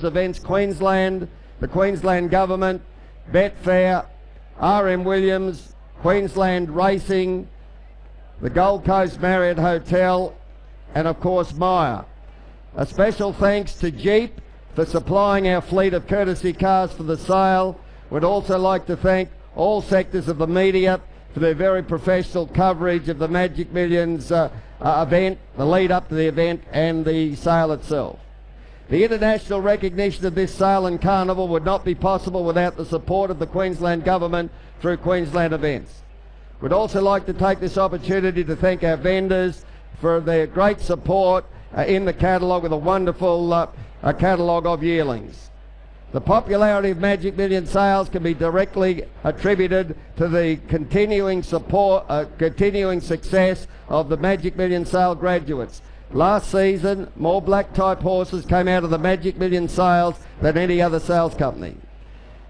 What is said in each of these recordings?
Events Queensland, the Queensland Government, Betfair, RM Williams, Queensland Racing, the Gold Coast Marriott Hotel, and of course Myer. A special thanks to Jeep for supplying our fleet of courtesy cars for the sale. We'd also like to thank all sectors of the media for their very professional coverage of the Magic Millions event, the lead up to the event and the sale itself. The international recognition of this sale and carnival would not be possible without the support of the Queensland Government through Queensland Events. We'd also like to take this opportunity to thank our vendors for their great support in the catalogue with a wonderful catalogue of yearlings. The popularity of Magic Million sales can be directly attributed to the continuing support, continuing success of the Magic Million sale graduates. Last season, more black type horses came out of the Magic Million sales than any other sales company.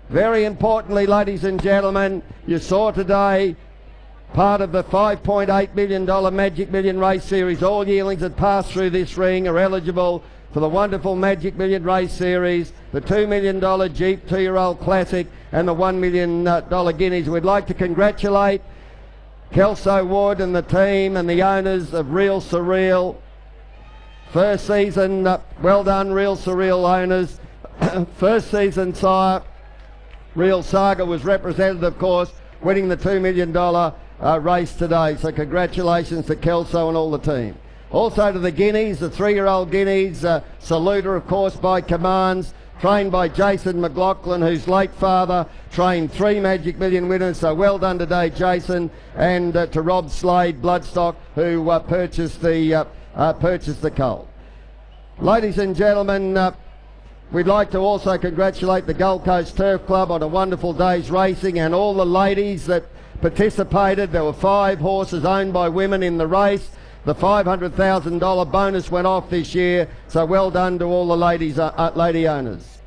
Very importantly, ladies and gentlemen, you saw today part of the $5.8 million Magic Million race series. All yearlings that pass through this ring are eligible for the wonderful Magic Million race series, the $2 million Jeep 2-year-old Classic and the $1 million Guineas. We'd like to congratulate Kelso Wood and the team and the owners of Real Surreal. First season, well done Real Surreal owners. First season sire, Real Saga was represented, of course, winning the $2 million race today. So congratulations to Kelso and all the team. Also to the Guineas, the 3-year-old Guineas, Saluter, of course, by Commands, trained by Jason McLaughlin, whose late father trained 3 Magic Million winners. So well done today, Jason, and to Rob Slade, Bloodstock, who purchased the colt. Ladies and gentlemen, we'd like to also congratulate the Gold Coast Turf Club on a wonderful day's racing and all the ladies that participated. There were 5 horses owned by women in the race. The $500,000 bonus went off this year, so well done to all the ladies, lady owners.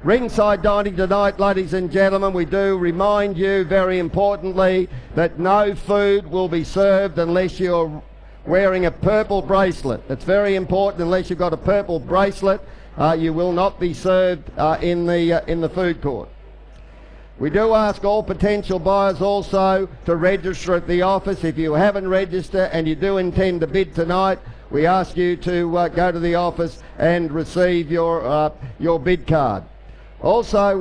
Ringside dining tonight, ladies and gentlemen, we do remind you very importantly that no food will be served unless you're wearing a purple bracelet. It's very important. Unless you've got a purple bracelet, you will not be served in the food court. We do ask all potential buyers also to register at the office. If you haven't registered and you do intend to bid tonight, we ask you to go to the office and receive your bid card. Also,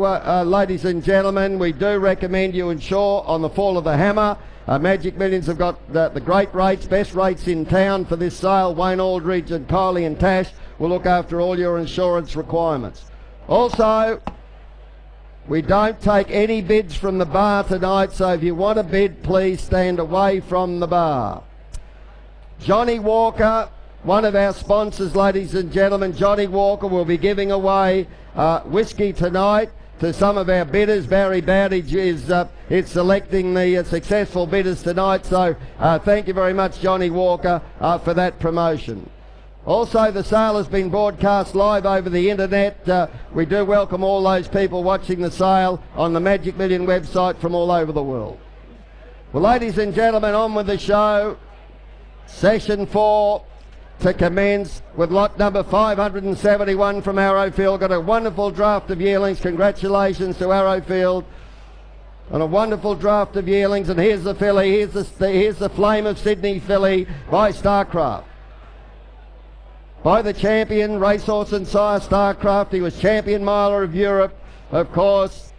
ladies and gentlemen, we do recommend you insure on the fall of the hammer. Magic Millions have got the great rates, best rates in town for this sale. Wayne Aldridge and Kylie and Tash will look after all your insurance requirements. Also, we don't take any bids from the bar tonight, so if you want to bid, please stand away from the bar. Johnny Walker, one of our sponsors, ladies and gentlemen, Johnny Walker will be giving away whiskey tonight to some of our bidders. Barry Bowditch is selecting the successful bidders tonight, so thank you very much, Johnny Walker, for that promotion. Also, the sale has been broadcast live over the internet. We do welcome all those people watching the sale on the Magic Million website from all over the world. Well, ladies and gentlemen, on with the show. Session 4 to commence with lot number 571 from Arrowfield. Got a wonderful draft of yearlings. Congratulations to Arrowfield on a wonderful draft of yearlings. And here's the filly. Here's the Flame of Sydney filly by Starcraft. By the champion racehorse and sire Starcraft. He was champion miler of Europe, of course.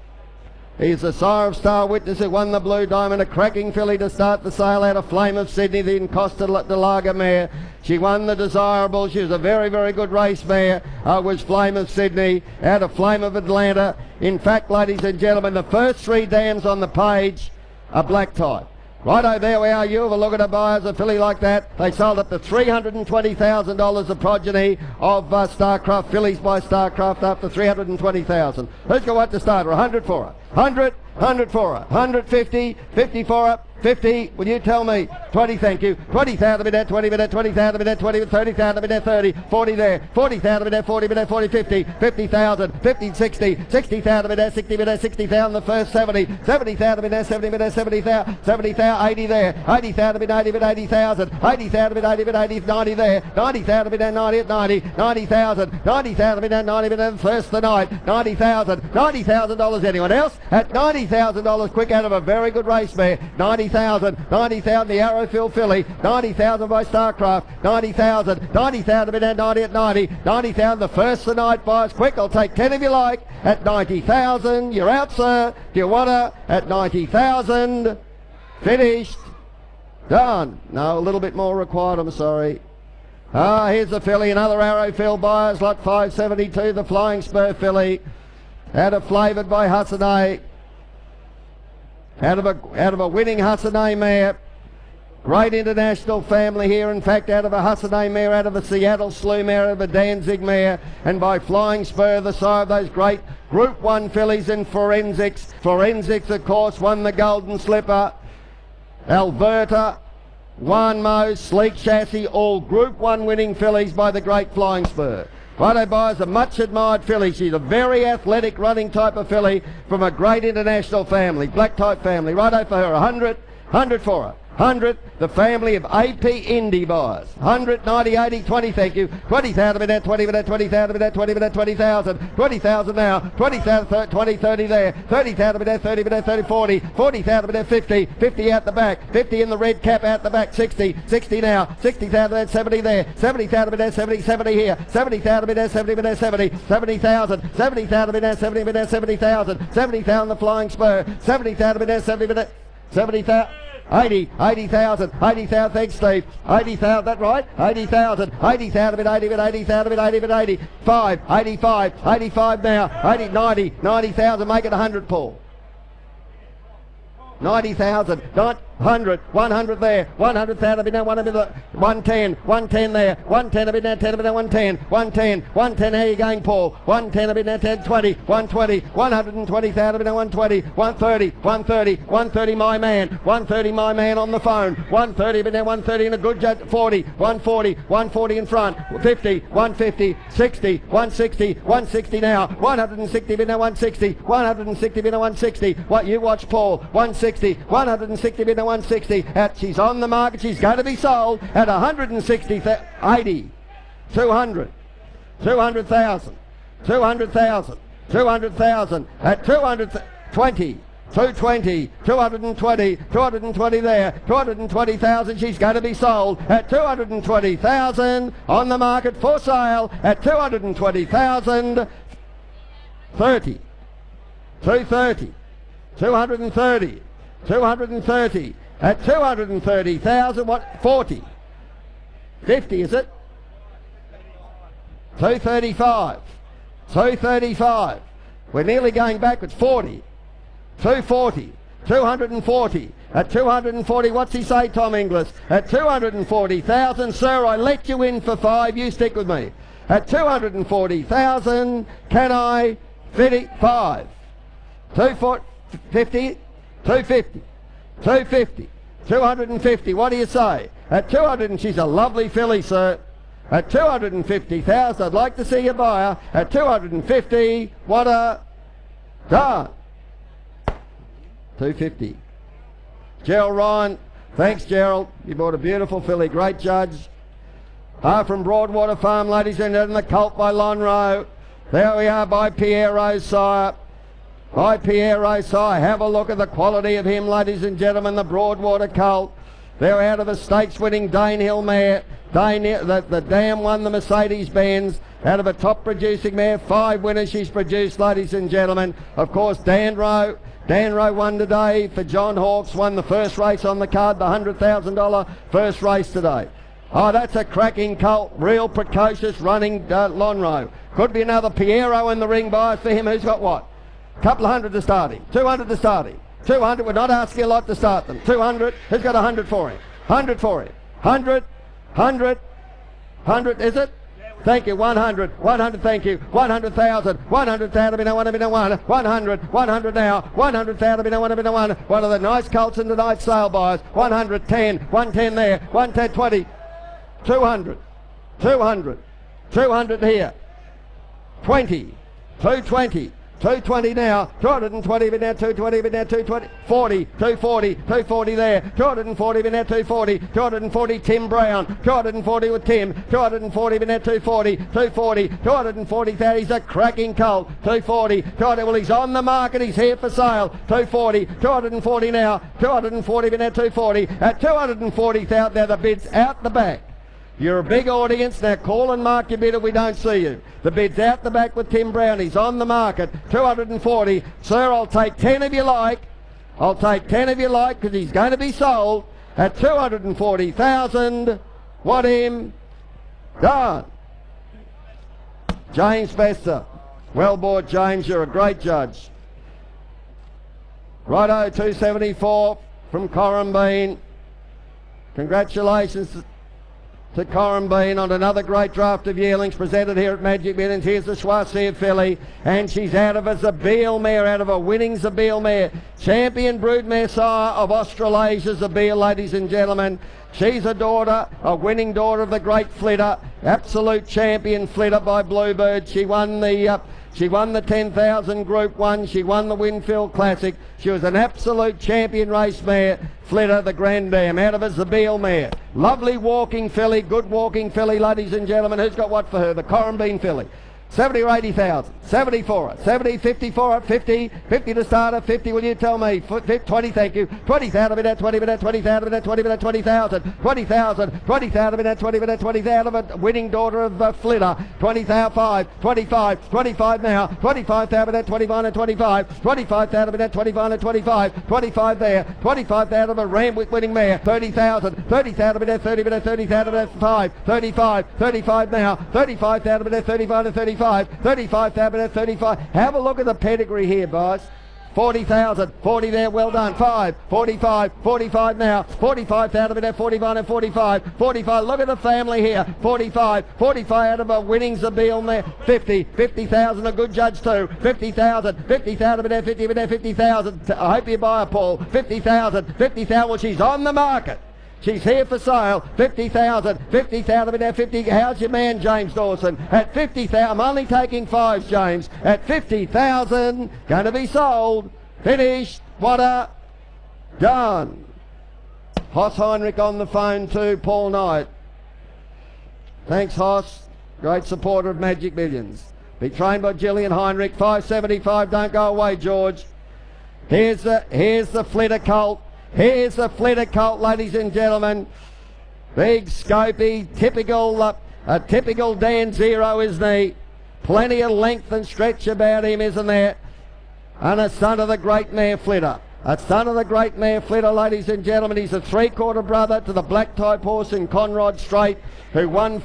He's the sire of Star Witness, who won the Blue Diamond. A cracking filly to start the sale out of Flame of Sydney, the Costa de Lager mare. She won the Desirable. She was a very, very good race mare, was Flame of Sydney, out of Flame of Atlanta. In fact, ladies and gentlemen, the first 3 dams on the page are black type. Righto, there we are. You have a look at a buyers, a filly like that. They sold up to $320,000 of progeny of Starcraft, fillies by Starcraft, up to $320,000. Who's going to start her? 100 for her. 100 for her. 150, 50 for her. 50, will you tell me? 20, thank you. 20,000 bid there, 20 bid there, 20,000 bid there, 20, 30,000 bid there, 30, 40 there, 40,000 bid there, 40 bid there, 40, 50, 50,000, 50, 60, 60,000 bid there, 60 bid there, 60,000, the first 70, 70,000 bid there, 70 bid there, 70,000, 70,000, 80 there, 80,000 bid 80 bid 80,000, 80,000 bid 80 bid 80, 90 there, 90,000 bid there, 90 at 90, 90,000, 90,000 bid there, 90 bid there, the first the night, $90,000, anyone else? At $90,000, quick out of a very good race mare, 90,000, the Arrowfield filly, 90,000 by Starcraft, 90,000 bid there, 90 at 90, 90,000, the first the night, buyers, quick, I'll take 10 if you like, at 90,000, you're out, sir, do you want her? At 90,000, finished, done. No, a little bit more required, I'm sorry. Here's the filly, another Arrowfield buyers, lot 572, the Flying Spur filly, out of flavoured by Hussein, out of a winning Hussein mare. Great international family here, in fact, out of a Hussein mare, out of a Seattle Slew mare, out of a Danzig mare, and by Flying Spur, the side of those great Group 1 fillies in Forensics. Forensics, of course, won the Golden Slipper. Alberta, Wanmo, Sleek Chassis, all Group 1 winning fillies by the great Flying Spur. Righto, buyers, a much admired filly. She's a very athletic running type of filly from a great international family, black type family. Righto for her, 100 for her. 100, the family of AP Indy buyers. 100, 90, 80, 20, thank you. 20,000 bid there, 20 bid there, 20,000 bid there, 20 bid there, 20,000. 20,000 now, 20,000, 20, 30 there, 30,000 bid there, 30 bid there, 30, 40, 40,000 bid there, 50, 50 out the back, 50 in the red cap out the back, 60, 60 now, 60,000 there, 70 there, 70,000 bid there, 70, 70 here, 70,000 bid there, 70 bid there, 70, 70,000, 70,000 bid there, 70 bid there, 70,000, 70,000 the Flying Spur, 70,000 bid there, 70 bid there, 70,000. 80,000, thanks Steve, 80,000, that right? 80,000 bid 80 bid 80,000 bid 80 bid 85, 85 now, 80, 90,000, make it 100, Paul. 90,000, not 100 there, 100,000 bid now, 110 there, 110 bid now, 10 bid now, 110, how you going, Paul? 110 bid now, 10, 20, 120,000 bid now, 130, my man, 130 my man on the phone, 130 bid now, 130 and a good judge, 40 in front, 50, 150, 60, 160 now, 160 bid now, 160 bid now, 160, what you watch, Paul, 160 bid now, 160, she's on the market, she's going to be sold at 160, 80, 200,000, 200,000, at 220, 220 there, 220,000, she's going to be sold at 220,000, on the market for sale at 220,000, 30, 230, 230, at 230,000, what, 40, 50 is it? 235, we're nearly going backwards, 40, 240, 240, at 240, what's he say, Tom Inglis? At 240,000, sir, I let you in for 5, you stick with me. At 240,000, can I fit it? 5, 250, 250, what do you say? At 200, she's a lovely filly, sir. At 250,000, I'd like to see you buy her. At 250, what a done. 250. Gerald Ryan, thanks Gerald. You bought a beautiful filly, great judge. From Broadwater Farm, ladies and gentlemen, the colt by Lonhro. There we are by Pierre Rosire. Have a look at the quality of him, ladies and gentlemen, the Broadwater colt. They're out of a stakes-winning Danehill mare. The Dam won the Mercedes-Benz. Out of a top-producing mare, 5 winners she's produced, ladies and gentlemen. Of course, Danro won today for John Hawkes, won the first race on the card, the $100,000 first race today. Oh, that's a cracking colt, real precocious running Lonhro. Could be another Piero in the ring bias for him, who's got what? Couple of hundred to start him, 200 to start him. 200, we're not asking a lot to start them. 200, who's got 100 for him? 100 for him. 100, is it? Yeah, Thank you. 100. 100. Thank you. 100,000. 100,000. Now 100. 100 now. 100,000. Now 1. One of the nice colts in tonight's sale buyers. 110. 110 there. 110. 20. 200. 200. 200 here. 20. 220. 220 now, 220 bid now, 220 bid now, 220, 40, 240, 240 there, 240 bid now, 240, 240 Tim Brown, 240 with Tim, 240 bid now, 240, 240, 240 that he's a cracking colt, 240, 240, well he's on the market, he's here for sale, 240, 240 now, 240 bid now, 240, at 240,000 now the bid's out the back. You're a big audience, now call and mark your bid if we don't see you. The bid's out the back with Tim Brown, he's on the market, 240. Sir, I'll take 10 if you like. I'll take 10 if you like, because he's going to be sold at 240,000. What him? Done. James Bester. Well bought, James, you're a great judge. Righto, 274 from Corumbean. Congratulations to Corumbean on another great draft of yearlings presented here at Magic Millions. Here's the Choisir filly, and she's out of a Zabeel mare, out of a winning Zabeel mare. Champion broodmare sire of Australasia, Zabeel, ladies and gentlemen. She's a daughter, a winning daughter of the great Flitter, absolute champion Flitter by Bluebird. She won the 10,000 Group 1. She won the Winfield Classic. She was an absolute champion race mare. Flitter, the Grand Dam, out of a Zabeel mare. Lovely walking filly, good walking filly, ladies and gentlemen. Who's got what for her? The Corumbean filly. 70 or 80,000. 70 for her. 70, 50 for her. 50. 50 to start her. 50, will you tell me? 20, thank you. 20,000 in that 20 minute, 20,000 in that 20 minute, 20,000. 20,000. 20,000 in that 20 minute, 20,000 of a winning daughter of Flitter. 20,000, 25. 25 now. 25,000 in that 25 and 25. 25,000 in that 25 and 25. 25 there. 25,000 of a Randwick winning mare. 30,000. 30,000 in that 30 minute, 30,000 in that 5. 35. 35 now. 35,000 in that 35 and 35. 35,000 at 35. Have a look at the pedigree here, boys. 40,000, 40 there, well done. 5, 45, 45 now. 45,000 at 41 and 45. 45, look at the family here. 45, 45 out of a winning Zabeel there. 50, 50,000, a good judge too. 50,000, 50,000 at 50, 50,000. I hope you buy her, Paul. 50,000, 50,000, well she's on the market. She's here for sale. 50,000. 50,000 in there. 50. How's your man, James Dawson? At 50,000. I'm only taking fives, James. At 50,000. Going to be sold. Finished. What a done. Hoss Heinrich on the phone too. Paul Knight. Thanks, Hoss. Great supporter of Magic Millions. Be trained by Gillian Heinrich. 575. Don't go away, George. Here's the Flitter colt. Here's the Flitter colt, ladies and gentlemen. Big, scopy, a typical Dan Zero, isn't he? Plenty of length and stretch about him, isn't there? And a son of the great mare Flitter. A son of the great mare Flitter, ladies and gentlemen. He's a three-quarter brother to the black type horse in Conrod Straight, who won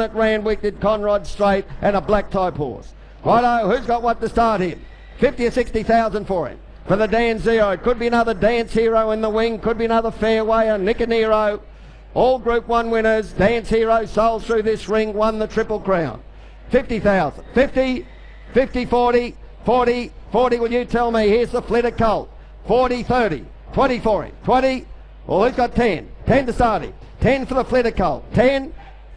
at Randwick, did Conrod Straight, and a black type horse. Righto, who's got what to start him? 50 or 60,000 for him. For the Dance Hero. Could be another Dance Hero in the wing. Could be another Fairway, a Nicanero. All Group 1 winners. Dance Hero sold through this ring, won the Triple Crown. 50,000. 50, 50, 40, 40, 40. Will you tell me? Here's the Flitter colt. 40, 30. 20 for him. 20. Well, who's got 10? 10 to start him. 10 for the Flitter colt. 10.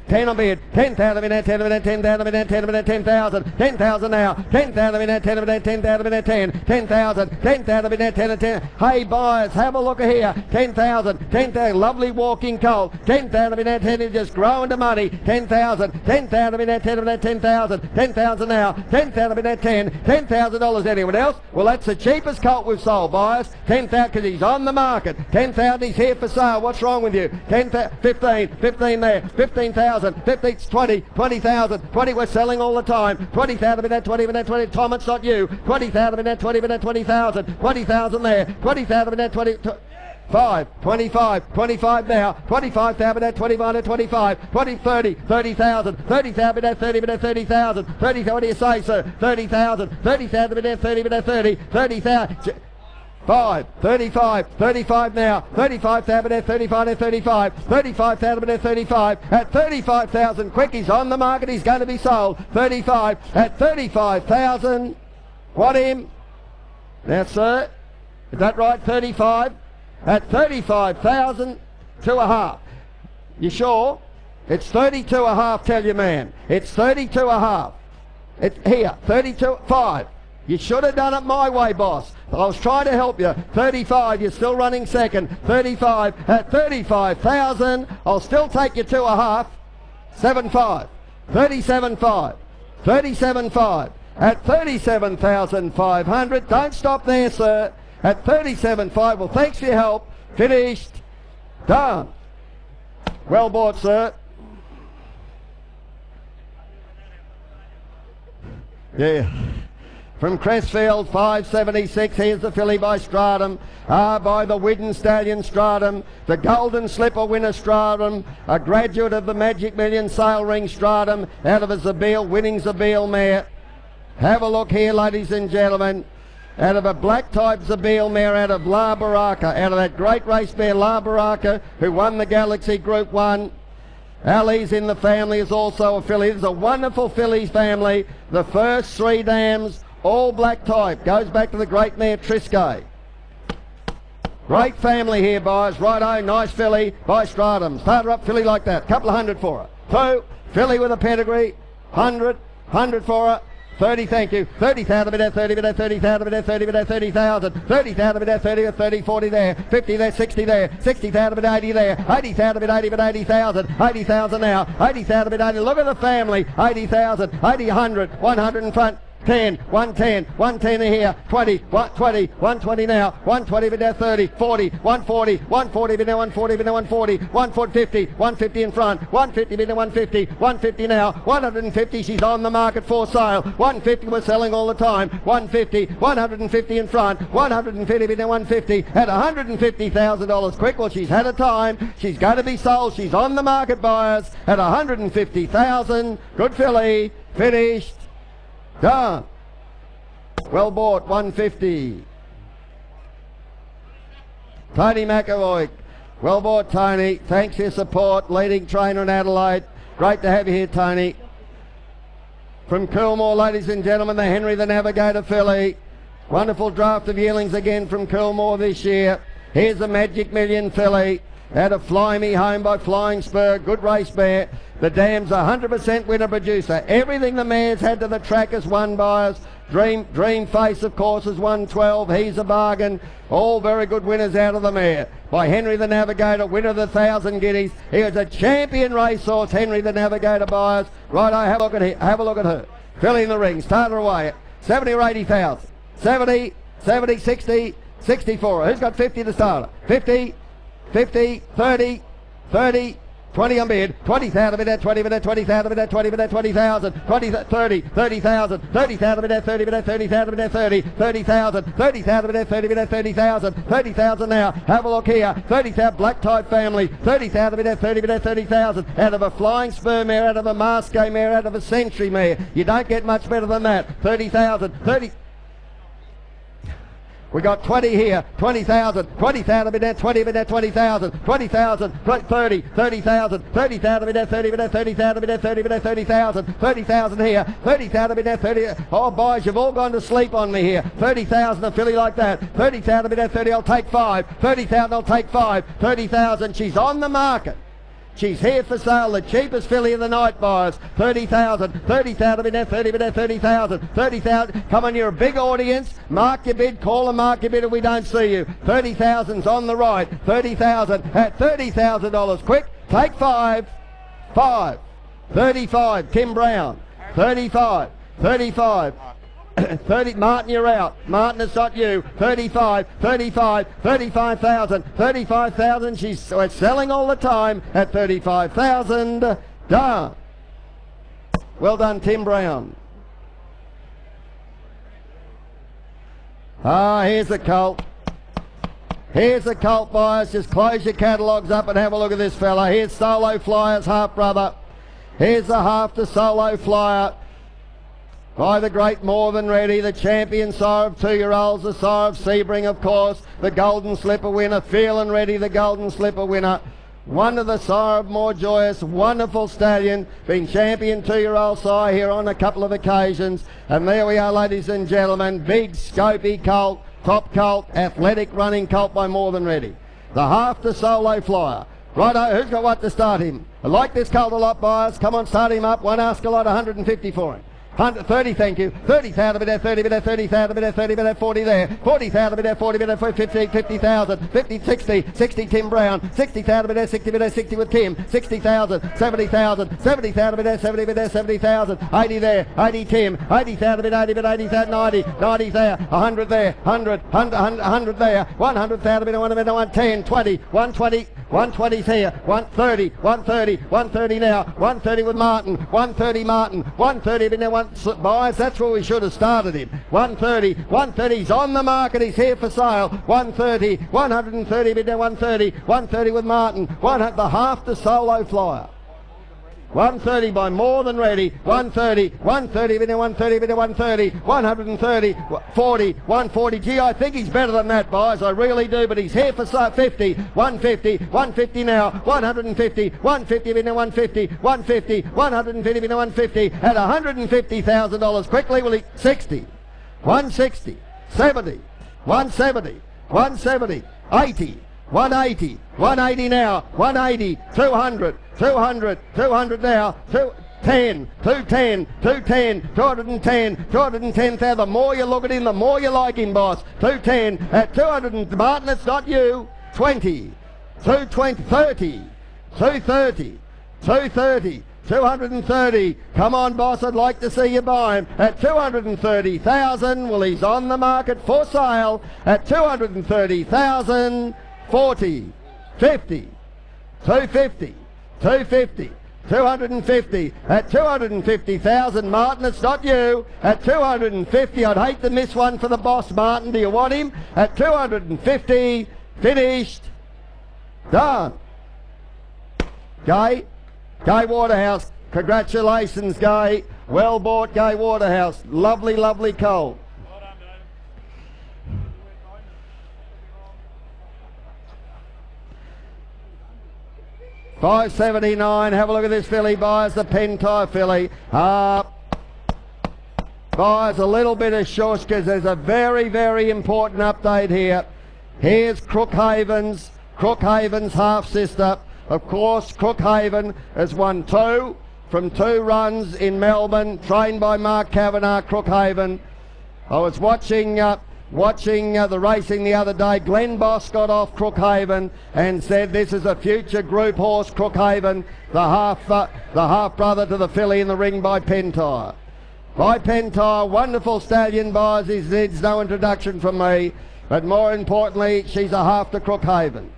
10 on bid. 10,000 in that 10 minute, 10,000 in that 10 minute, 10,000. 10,000 now. 10,000 in that 10 minute, 10,000 in that 10. 10,000. 10,000 in that 10 and 10. Hey buyers, have a look at here. 10,000. 10,000. Lovely walking colt. 10,000 in that 10 is just growing to money. 10,000. 10,000 in that 10 minute, 10,000. 10,000 now. 10,000 in that 10. $10,000. Anyone else? Well, that's the cheapest colt we've sold, buyers. 10,000 because he's on the market. 10,000. He's here for sale. What's wrong with you? 10,000. 15. 15 there. 15,000. 15, 20, 20,000, 20, we're selling all the time. 20,000 in that 20, in that 20, Tom, it's not you. 20,000 in that 20, in that 20,000, 20,000 there, 20,000 in that 20, 5, 25, 25 now, 25,000 in that 25 and 25, 20, 30, 30,000, 30,000 in that 30, in that 30,000, 30, what do you say, sir? 30,000, 30,000 in that 30, in that 30, 30,000. 5, 35, 35 now, 35,000 at 35 at 35, 35,000 at 35, at 35,000, quick, he's on the market, he's going to be sold, 35, at 35,000, what him? Now sir, is that right, 35? At 35,000, 2.5. You sure? It's 32.5, tell you man, it's 32.5. It's here, 32, 5. You should have done it my way, boss. I was trying to help you. 35, you're still running second. 35, at 35,000, I'll still take you 2.5. 7.5, 37.5, 37.5, at 37,500. Don't stop there, sir. At 37.5, well, thanks for your help. Finished. Done. Well bought, sir. Yeah. From Crestfield, 576, here's the filly by Stratum, by the Widden Stallion Stratum, the Golden Slipper winner Stratum, a graduate of the Magic Million Sail Ring Stratum, out of a Zabeel, winning Zabeel mare. Have a look here, ladies and gentlemen, out of a black type Zabeel mare, out of La Baraka, out of that great race mare La Baraka, who won the Galaxy Group 1. Ali's in the family is also a filly. This is a wonderful fillies family. The first 3 dams, all black type, goes back to the great mare Triscay. Great family here, boys. Righto, nice filly by Stratum. Start her up, filly like that. Couple of hundred for her. 2, filly with a pedigree. 100 for her. 30, thank you. 30,000 bid at 30, bid at 30,000 bid at 30, bid at 30,000. 30,000 bid at 30, 30, 40 there. 50 there, 60 there. 60,000 bid 80 there. 80,000 bid 80, bid 80,000. 80,000 now. 80,000 bid 80. Look at the family. 80,000, 80, 100, 100 in front. 10, 110, 110 here, 20, 120, 120 now, 120 bid now 30, 40, 140, 140 bid now 140 bid now 140, 150, 150 in front, 150 bid now 150, 150 now, 150, she's on the market for sale, 150 we're selling all the time, 150, 150 in front, 150 bid now 150, at $150,000 quick, well she's had a time, she's going to be sold, she's on the market buyers, at 150,000, good filly, finished. Done. Well bought, 150. Tony McAvoy. Well bought, Tony. Thanks for your support. Leading trainer in Adelaide. Great to have you here, Tony. From Coolmore, ladies and gentlemen, the Henry the Navigator filly. Wonderful draft of yearlings again from Coolmore this year. Here's the Magic Million filly. Out of Fly Me Home by Flying Spur. Good race mare. The dam's 100% winner producer. Everything the mare's had to the track has won by us. Dream Face, of course, has won 12. He's a bargain. All very good winners out of the mare. By Henry the Navigator, winner of the 1,000 guineas. He was a champion racehorse, Henry the Navigator buyers. Righto, have a look at her. Have a look at her. Filling the ring. Start her away. 70 or 80,000. 70, 70, 60, 64. Who's got 50 to start her? 50, 50, 30, 30, 20 on bid, 20,000 bid at 20 bid at 20,000 bid at 20 bid at 20,000, 20, 30, 30,000, 30,000 bid at 30 bid at 30,000 bid at 30, 30,000, 30,000 bid at 30 bid at 30,000, 30,000 now. Have a look here. 30,000 black type family, 30,000 bid at 30 bid at 30,000. Out of a Flying Spur mare, out of a Masco mare, out of a Century mare. You don't get much better than that. 30,000, 30. We got 20 here, 20,000, 20,000 bid at 20 bid at 20,000, 20,000, 30, 30,000, 30,000 bid at 30 bid at 30,000 bid at 30 bid at 30,000, 30,000 here, 30,000 bid at 30. Oh boys, you've all gone to sleep on me here. 30,000 a filly like that. 30,000 bid at 30, I'll take 5. 30,000, I'll take 5. 30,000, she's on the market. She's here for sale, the cheapest filly of the night, buyers. 30,000, 30,000 bid at 30 bid at 30,000, 30,000. Come on, you're a big audience. Mark your bid, call and mark your bid if we don't see you. 30,000's on the right. 30,000 at $30,000. Quick, take 5. 5. 35, Tim Brown. 35, 35. 30, Martin, you're out. Martin, it's not you. 35, 35, 35,000, 35,000. She's selling all the time at 35,000. Done. Well done, Tim Brown. Here's the colt. Here's the colt, buyers. Just close your catalogues up and have a look at this fella. Here's Solo Flyer's half brother. Here's the half to Solo Flyer. by the great More Than Ready, the champion sire of 2-year-olds, the sire of Sebring, of course, the Golden Slipper winner, Feeling Ready, the Golden Slipper winner. One of the sire of More Joyous, wonderful stallion, been champion 2-year-old sire here on a couple of occasions. And there we are, ladies and gentlemen, big scopy colt, top colt, athletic running colt by More Than Ready. The half to Solo Flyer. Righto, who's got what to start him? I like this colt a lot, buyers. Come on, start him up. One ask a lot, 150 for him. 30, thank you. 30,000 bid there, 30 bid there, 30,000 bid there, 30 bid there, 40 there. 40,000 bid there, 40 bid there, 50, 50,000, 50, 60, 60 Tim Brown. 60,000 bid there, 60 bid there, 60 with Tim. 60,000, 70,000, 70,000 bid there, 70 bid there, 70,000. 80 there, 80 Tim. 80,000 bid, 80 bid, 80,000, 90, 90 there, 100 there, 100, 100 there, 100,000 bid, 110, 20, 120. 120's here, 130, 130, 130 now, 130 with Martin, 130 Martin, 130 been there, buys, that's where we should have started him. 130, 130's on the market, he's here for sale, 130, 130 been there, 130, 130 with Martin, the half to Solo Flyer. 130 by More Than Ready, 130, 130 been there, 130 been there, 130, 130, 40, 140. Gee, I think he's better than that, boys, I really do, but he's here for 50, 150, 150 now, 150, 150 been there, 150, 150, 150 been there, 150, at $150,000 quickly, will he, 60, 160, 70, 170, 170, 80, 180, 180 now, 180, 200, 200, 200 now, 210, 210, 210, 210, 210,000. The more you look at him, the more you like him, boss. 210 at 200. Martin, it's not you. 20, 220, 30, 230, 230. 230. Come on, boss, I'd like to see you buy him at 230,000. Well, he's on the market for sale at 230,000. 40, 50, 250, 250, 250, at 250,000, Martin, it's not you, at 250, I'd hate to miss one for the boss, Martin, do you want him? At 250, finished, done. Gay Waterhouse, congratulations, Gay, well bought, Gay Waterhouse, lovely, lovely colt. 579, have a look at this filly, buyers, the Pentyre filly. Buyers, a little bit of shush because there's a very, very important update here. Here's Crookhaven's half-sister. Of course, Crookhaven has won 2 from 2 runs in Melbourne, trained by Mark Kavanagh, Crookhaven. I was watching the racing the other day. Glenn Boss got off Crookhaven and said this is a future group horse, Crookhaven, the half brother to the filly in the ring by Pentyre. By Pentyre, wonderful stallion, buys, he needs no introduction from me, but more importantly, she's a half to Crookhaven.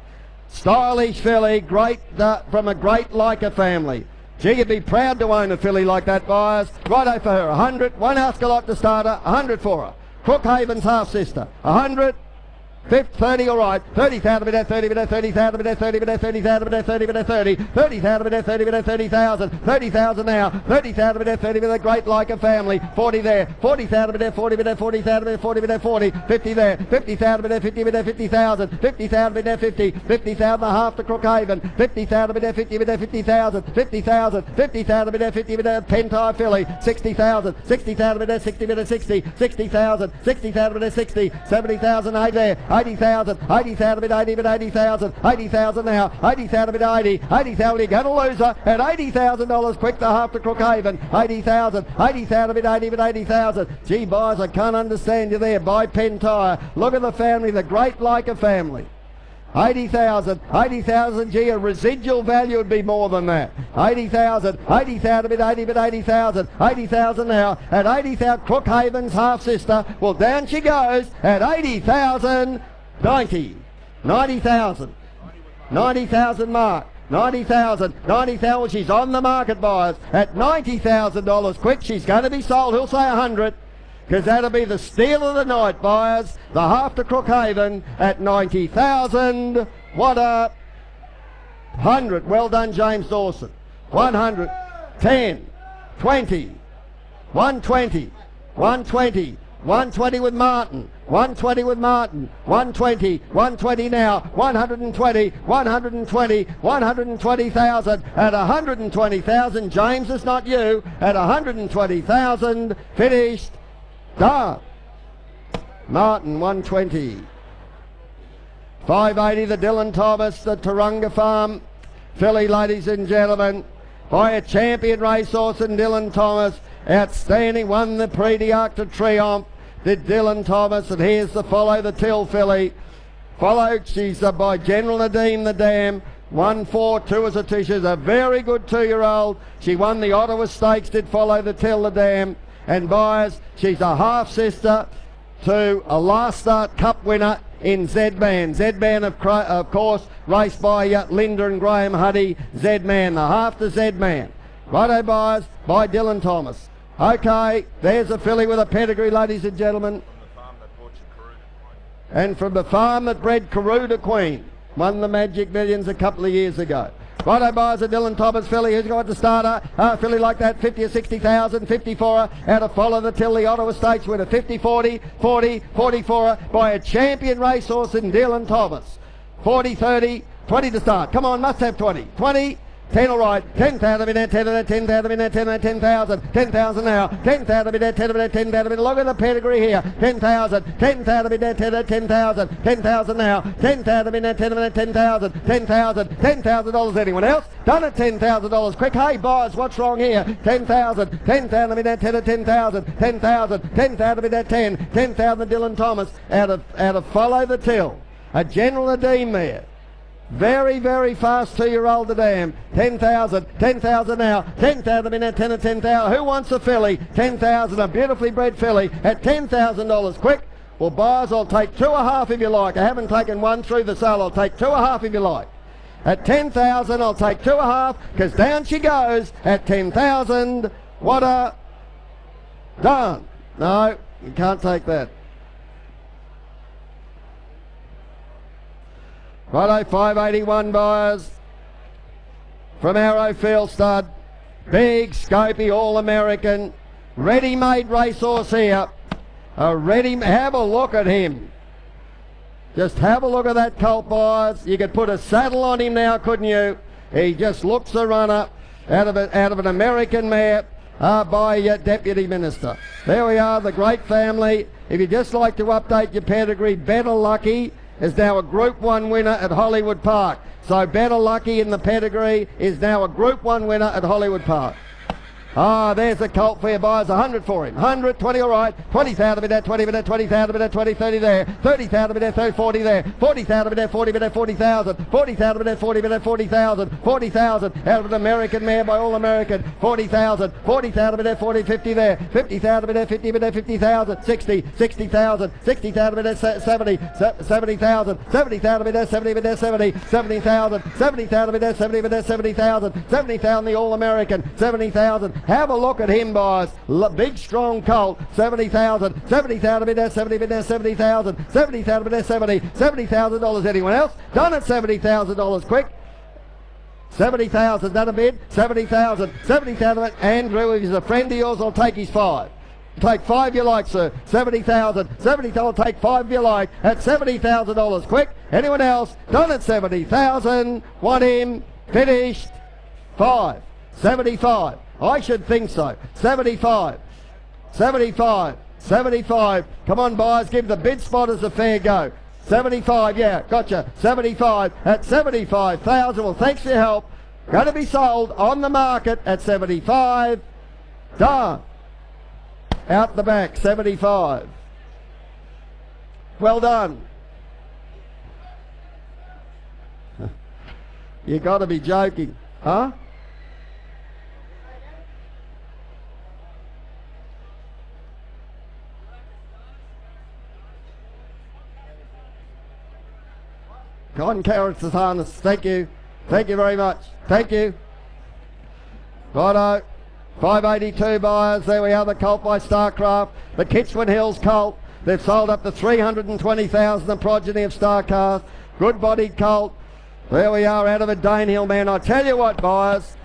Stylish filly, great from a great Leica family. Gee, you'd be proud to own a filly like that, buyers. Righto for her, 100, one ask a lot to start her, 100 for her. Crookhaven's half-sister, 100, 30, all right, 30,000 bid there, 30 bid there, 30,000 bid there, 30 bid there, 30,000 bid there, 30 bid there, 30, 30,000 bid there, 30 bid there, 30,000, 30,000 now, 30,000 bid there, 30 bid there, great like a family, 40 there, 40,000 bid there, 40 bid there, 40,000 bid there, 40 bid there, 40, 50 there, 50,000 bid there, 50 bid there, 50,000, 50,000 bid there, 50, 50,000 a half to Crookhaven, 50,000 bid there, 50 bid there, 50,000, 50,000, 50,000 bid there, 50 bid there, Pentyre filly, 60,000, 60,000 bid there, 60 bid there, 60, 60,000, 60,000 bid there, 60, 70,000, 8 there, 80,000, 80,000 bid 80 bid 80,000, 80,000 now, 80,000 bid 80, 80,000, you're going to lose her at $80,000 quick to half to Crookhaven, 80,000, 80,000 bid 80 bid 80,000. Gee, boys, I can't understand you there. By Pentyre, look at the family, the great Leica family. 80,000, 80,000, gee, a residual value would be more than that. 80,000, 80,000 bid 80 bid 80,000, 80,000 now, at 80,000, Crookhaven's half-sister, well, down she goes at 80,000, 90, 90,000, 90,000 mark. 90,000, 90,000, she's on the market, buyers, at $90,000 quick, she's going to be sold, he'll say 100, because that'll be the steal of the night, buyers, the half to Crookhaven at 90,000, what a 100, well done James Dawson, 100, 10, 20, 120, 120. 120 with Martin. 120 with Martin. 120. 120 now. 120. 120. 120,000. At 120,000. James, it's not you. At 120,000. Finished. Done. Martin, 120. 580, the Dylan Thomas, the Turunga Farm filly, ladies and gentlemen, by a champion racehorse in Dylan Thomas. Outstanding, won the Prix d'Arc de Triomphe, did Dylan Thomas, and here's the Follow the Till filly. Followed, she's by General Nadeem the Dam. 1-4-2 as a two. She's a very good 2-year-old. She won the Ottawa Stakes, did Follow the Till the Dam. And buyers, she's a half-sister to a Last Start Cup winner in Z-Man. Z-Man, of course, raced by Linda and Graham Huddy. Z-Man, the half to Z-Man. Righto, buyers, by Dylan Thomas. Okay, there's a filly with a pedigree, ladies and gentlemen. And from the farm that bred Karuda Queen. Won the Magic Millions a couple of years ago. Righto, buyers, a Dylan Thomas filly. Who's got the starter? A filly like that, 50 or 60,000, 50 for her. Out of Follow the Till, the Ottawa Stakes winner. 50, 40, 40, 40 for her by a champion racehorse in Dylan Thomas. 40, 30, 20 to start. Come on, must have 20. 20. 10 all right, 10,000 in there, 10 in there, 10,000 in there, 10,000, 10,000 now, 10,000 in there, 10 in there, 10,000 in. Look at the pedigree here, 10,000 in there, 10,000, 10,000 now, 10,000 in there, 10 in there, 10,000, $10,000. Anyone else? Done at $10,000. Quick, hey buyers, what's wrong here? 10,000 in there, 10 at 10,000, 10,000 in there, 10,000 Dylan Thomas out of Follow the Till. A General Nadeem there. Very, very fast 2-year-old the Dam. 10,000 now. 10,000 in there, 10 at 10,000. Who wants a filly? 10,000, a beautifully bred filly at $10,000. Quick. Well, buyers, I'll take 2.5 if you like. I haven't taken one through the sale. I'll take 2.5 if you like. At 10,000, I'll take 2.5 because down she goes at 10,000. What a done. No, you can't take that. Righto, 581 buyers from Arrowfield Stud. Big, scopy, all-American, ready-made racehorse here. Have a look at him. Just have a look at that colt, buyers. You could put a saddle on him now, couldn't you? He just looks a runner out of an American mare by Deputy Minister. There we are, the great family. If you'd just like to update your pedigree, Better Lucky is now a Group 1 winner at Hollywood Park. So Better Lucky in the pedigree is now a Group 1 winner at Hollywood Park. Ah, there's a colt for you, buyers. 100 for him. 100, 20 all right. 20,000 in there, 20 in there, 20,000 in there, 20, 30 there. 30,000 in there, 30, 40 there. 40,000 in there, 40 in there, 40,000. 40,000 in there, 40 in there, 40,000. 40,000 out of an American mare by All American. 40,000. 40,000 in there, 40, 50 there. 50,000 in there, 50 in there, 50,000. 60, 60,000. 60,000 in there, 70. 70,000. 70,000 in there, 70 in there, 70. 70,000. 70,000 in there, 70 in there, 70,000. 70,000 the All American. 70,000. Have a look at him, boys. Big, strong colt. 70,000. 70,000 in there, 70 in there, 70,000. 70,000 in there, 70. $70,000. Anyone else? Done at $70,000. Quick. 70,000. That a bid? 70,000. 70,000. Andrew, if he's a friend of yours, I'll take his 5. Take 5 you like, sir. 70,000. 70,000. I'll take 5 you like. At $70,000. Quick. Anyone else? Done at 70,000. Want him. Finished. 5. 75. I should think so. 75. 75. 75. Come on, buyers, give the bid spotters a fair go. 75, yeah, gotcha. 75 at 75,000. Well, thanks for your help. Going to be sold on the market at 75. Done. Out the back, 75. Well done. You got to be joking, huh? Con Carrots is harness. Thank you. Thank you very much. Thank you. Righto. 582 buyers. There we are, the colt by Starcraft. The Kitchwin Hills colt. They've sold up to 320,000, the progeny of Starcraft. Good-bodied colt. There we are, out of a Danehill man. I tell you what, buyers,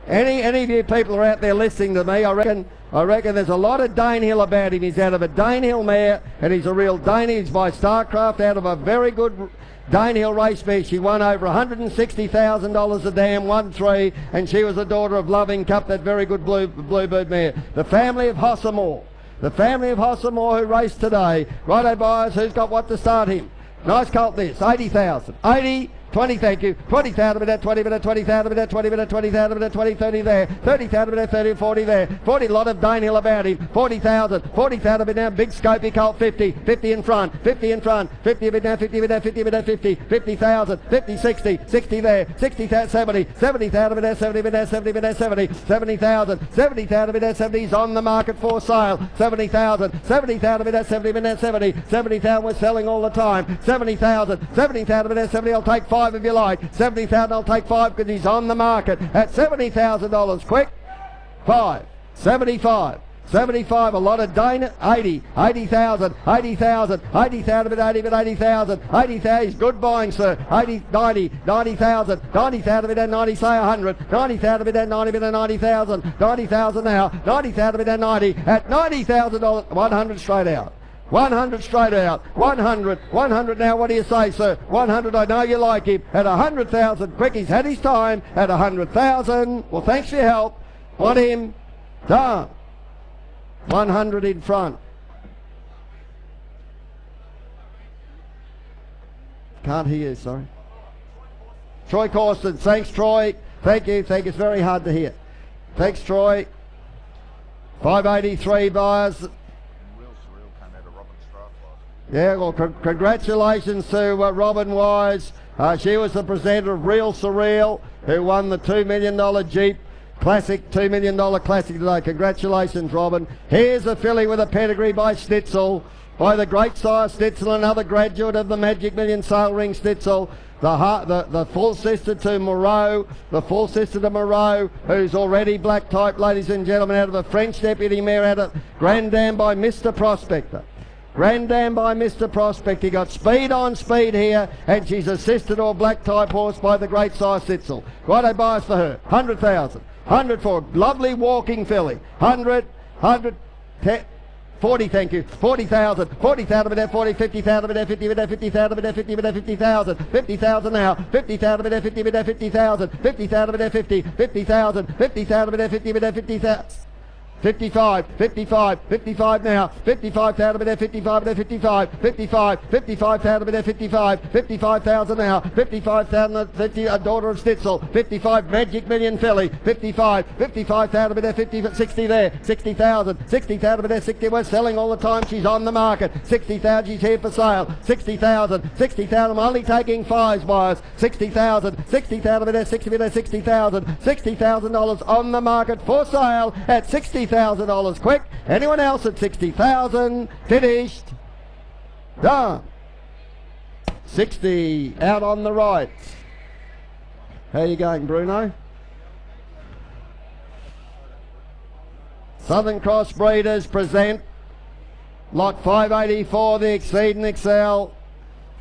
any of you people who are out there listening to me, I reckon I reckon there's a lot of Danehill about him. He's out of a Danehill mare, and he's a real Danehill. He's by Starcraft out of a very good Danehill race mare. She won over $160,000 a dam, 1-3, and she was the daughter of Loving Cup, that very good Bluebird mare. The family of Hossamore. The family of Hossamore who raced today. Righto, buyers, who's got what to start him? Nice colt this, 80,000. 80, 20, thank you. 20,000 minute, 20 minute, 20,000 minute, 20 minute, 20,000 minute, 20, 30 there. 30,000 minute, 30, 40 there. 40, lot of Danehill about him. 40,000, 40,000 minute now, big scopy colt, 50, 50 in front, 50 in front, 50 minute now, 50 minute, 50 minute, 50, 50,000, 50, 60, 60 there, 60,000, 70, 70,000 minute, 70 minute, 70 minute, 70, 70,000, 70,000 minute, 70 is on the market for sale. 70,000, 70,000 minute, 70 minute, 70, 70,000 we're selling all the time. 70,000, 70,000 minute, 70, I'll take 5 if you like. 70,000, I'll take 5 because he's on the market at $70,000. Quick. 5. 75. 75, a lot of Dana, 80, 80,000, 80,000, 80,000, 80, 80,000, 80,000, he's good buying, sir. 80, 90, 90,000, 90,000, 90, say 100, 90,000, 90, 90,000, 90,000 now, 90,000, 90, at $90,000, 100 straight out. 100 straight out. 100. 100 now. What do you say, sir? 100. I know you like him. At 100,000. Quick, he's had his time. At 100,000. Well, thanks for your help. Want him? Done. 100 in front. Can't hear you, sorry. Troy Corson. Thanks, Troy. Thank you. Thank you. It's very hard to hear. Thanks, Troy. 583 buyers. Yeah, well, congratulations to Robin Wise. She was the presenter of Real Surreal, who won the $2 million Jeep Classic, $2 million Classic today. Congratulations, Robin. Here's a filly with a pedigree by Stitzel, by the great sire Stitzel, another graduate of the Magic Million Sale Ring Stitzel. The full sister to Moreau, who's already black type, ladies and gentlemen, out of a French deputy mare, out of Grand Dam by Mr. Prospector. Grand Dam by Mr. Prospect. He got speed on speed here, and she's assisted or black type horse by the great size Sitzel. Righto, bias for her. 100,000. 100 for lovely walking filly. 100, 100, 10, 40, thank you. 40,000. 40,000 with that 40, 50,000 with that 50, with that 50,000 with that 50, with that 50,000. 50,000 now. 50,000 with that 50, with that 50,000. 50,000 with that 50, 50,000. 50,000 with that 50, with that 50,000. 55, 55, 55 now, 55,000 with that 55, with that 55, 55, 55,000 with that 55, 55,000 now, 55,000, 50, a daughter of Stitzel, 55, Magic Million filly, 55, 55,000 with that 50, 60 there, 60,000, 60,000 with that 60, we're selling all the time, she's on the market, 60,000, she's here for sale, 60,000, 60,000, I'm only taking 5s, buyers, 60,000, 60,000 with that 60, with that 60,000, $60,000 on the market for sale at $60,000. Quick. Anyone else at 60,000? Finished. Done. 60 out on the right. How you going, Bruno? Southern Cross Breeders present lot 584, the Exceed and Excel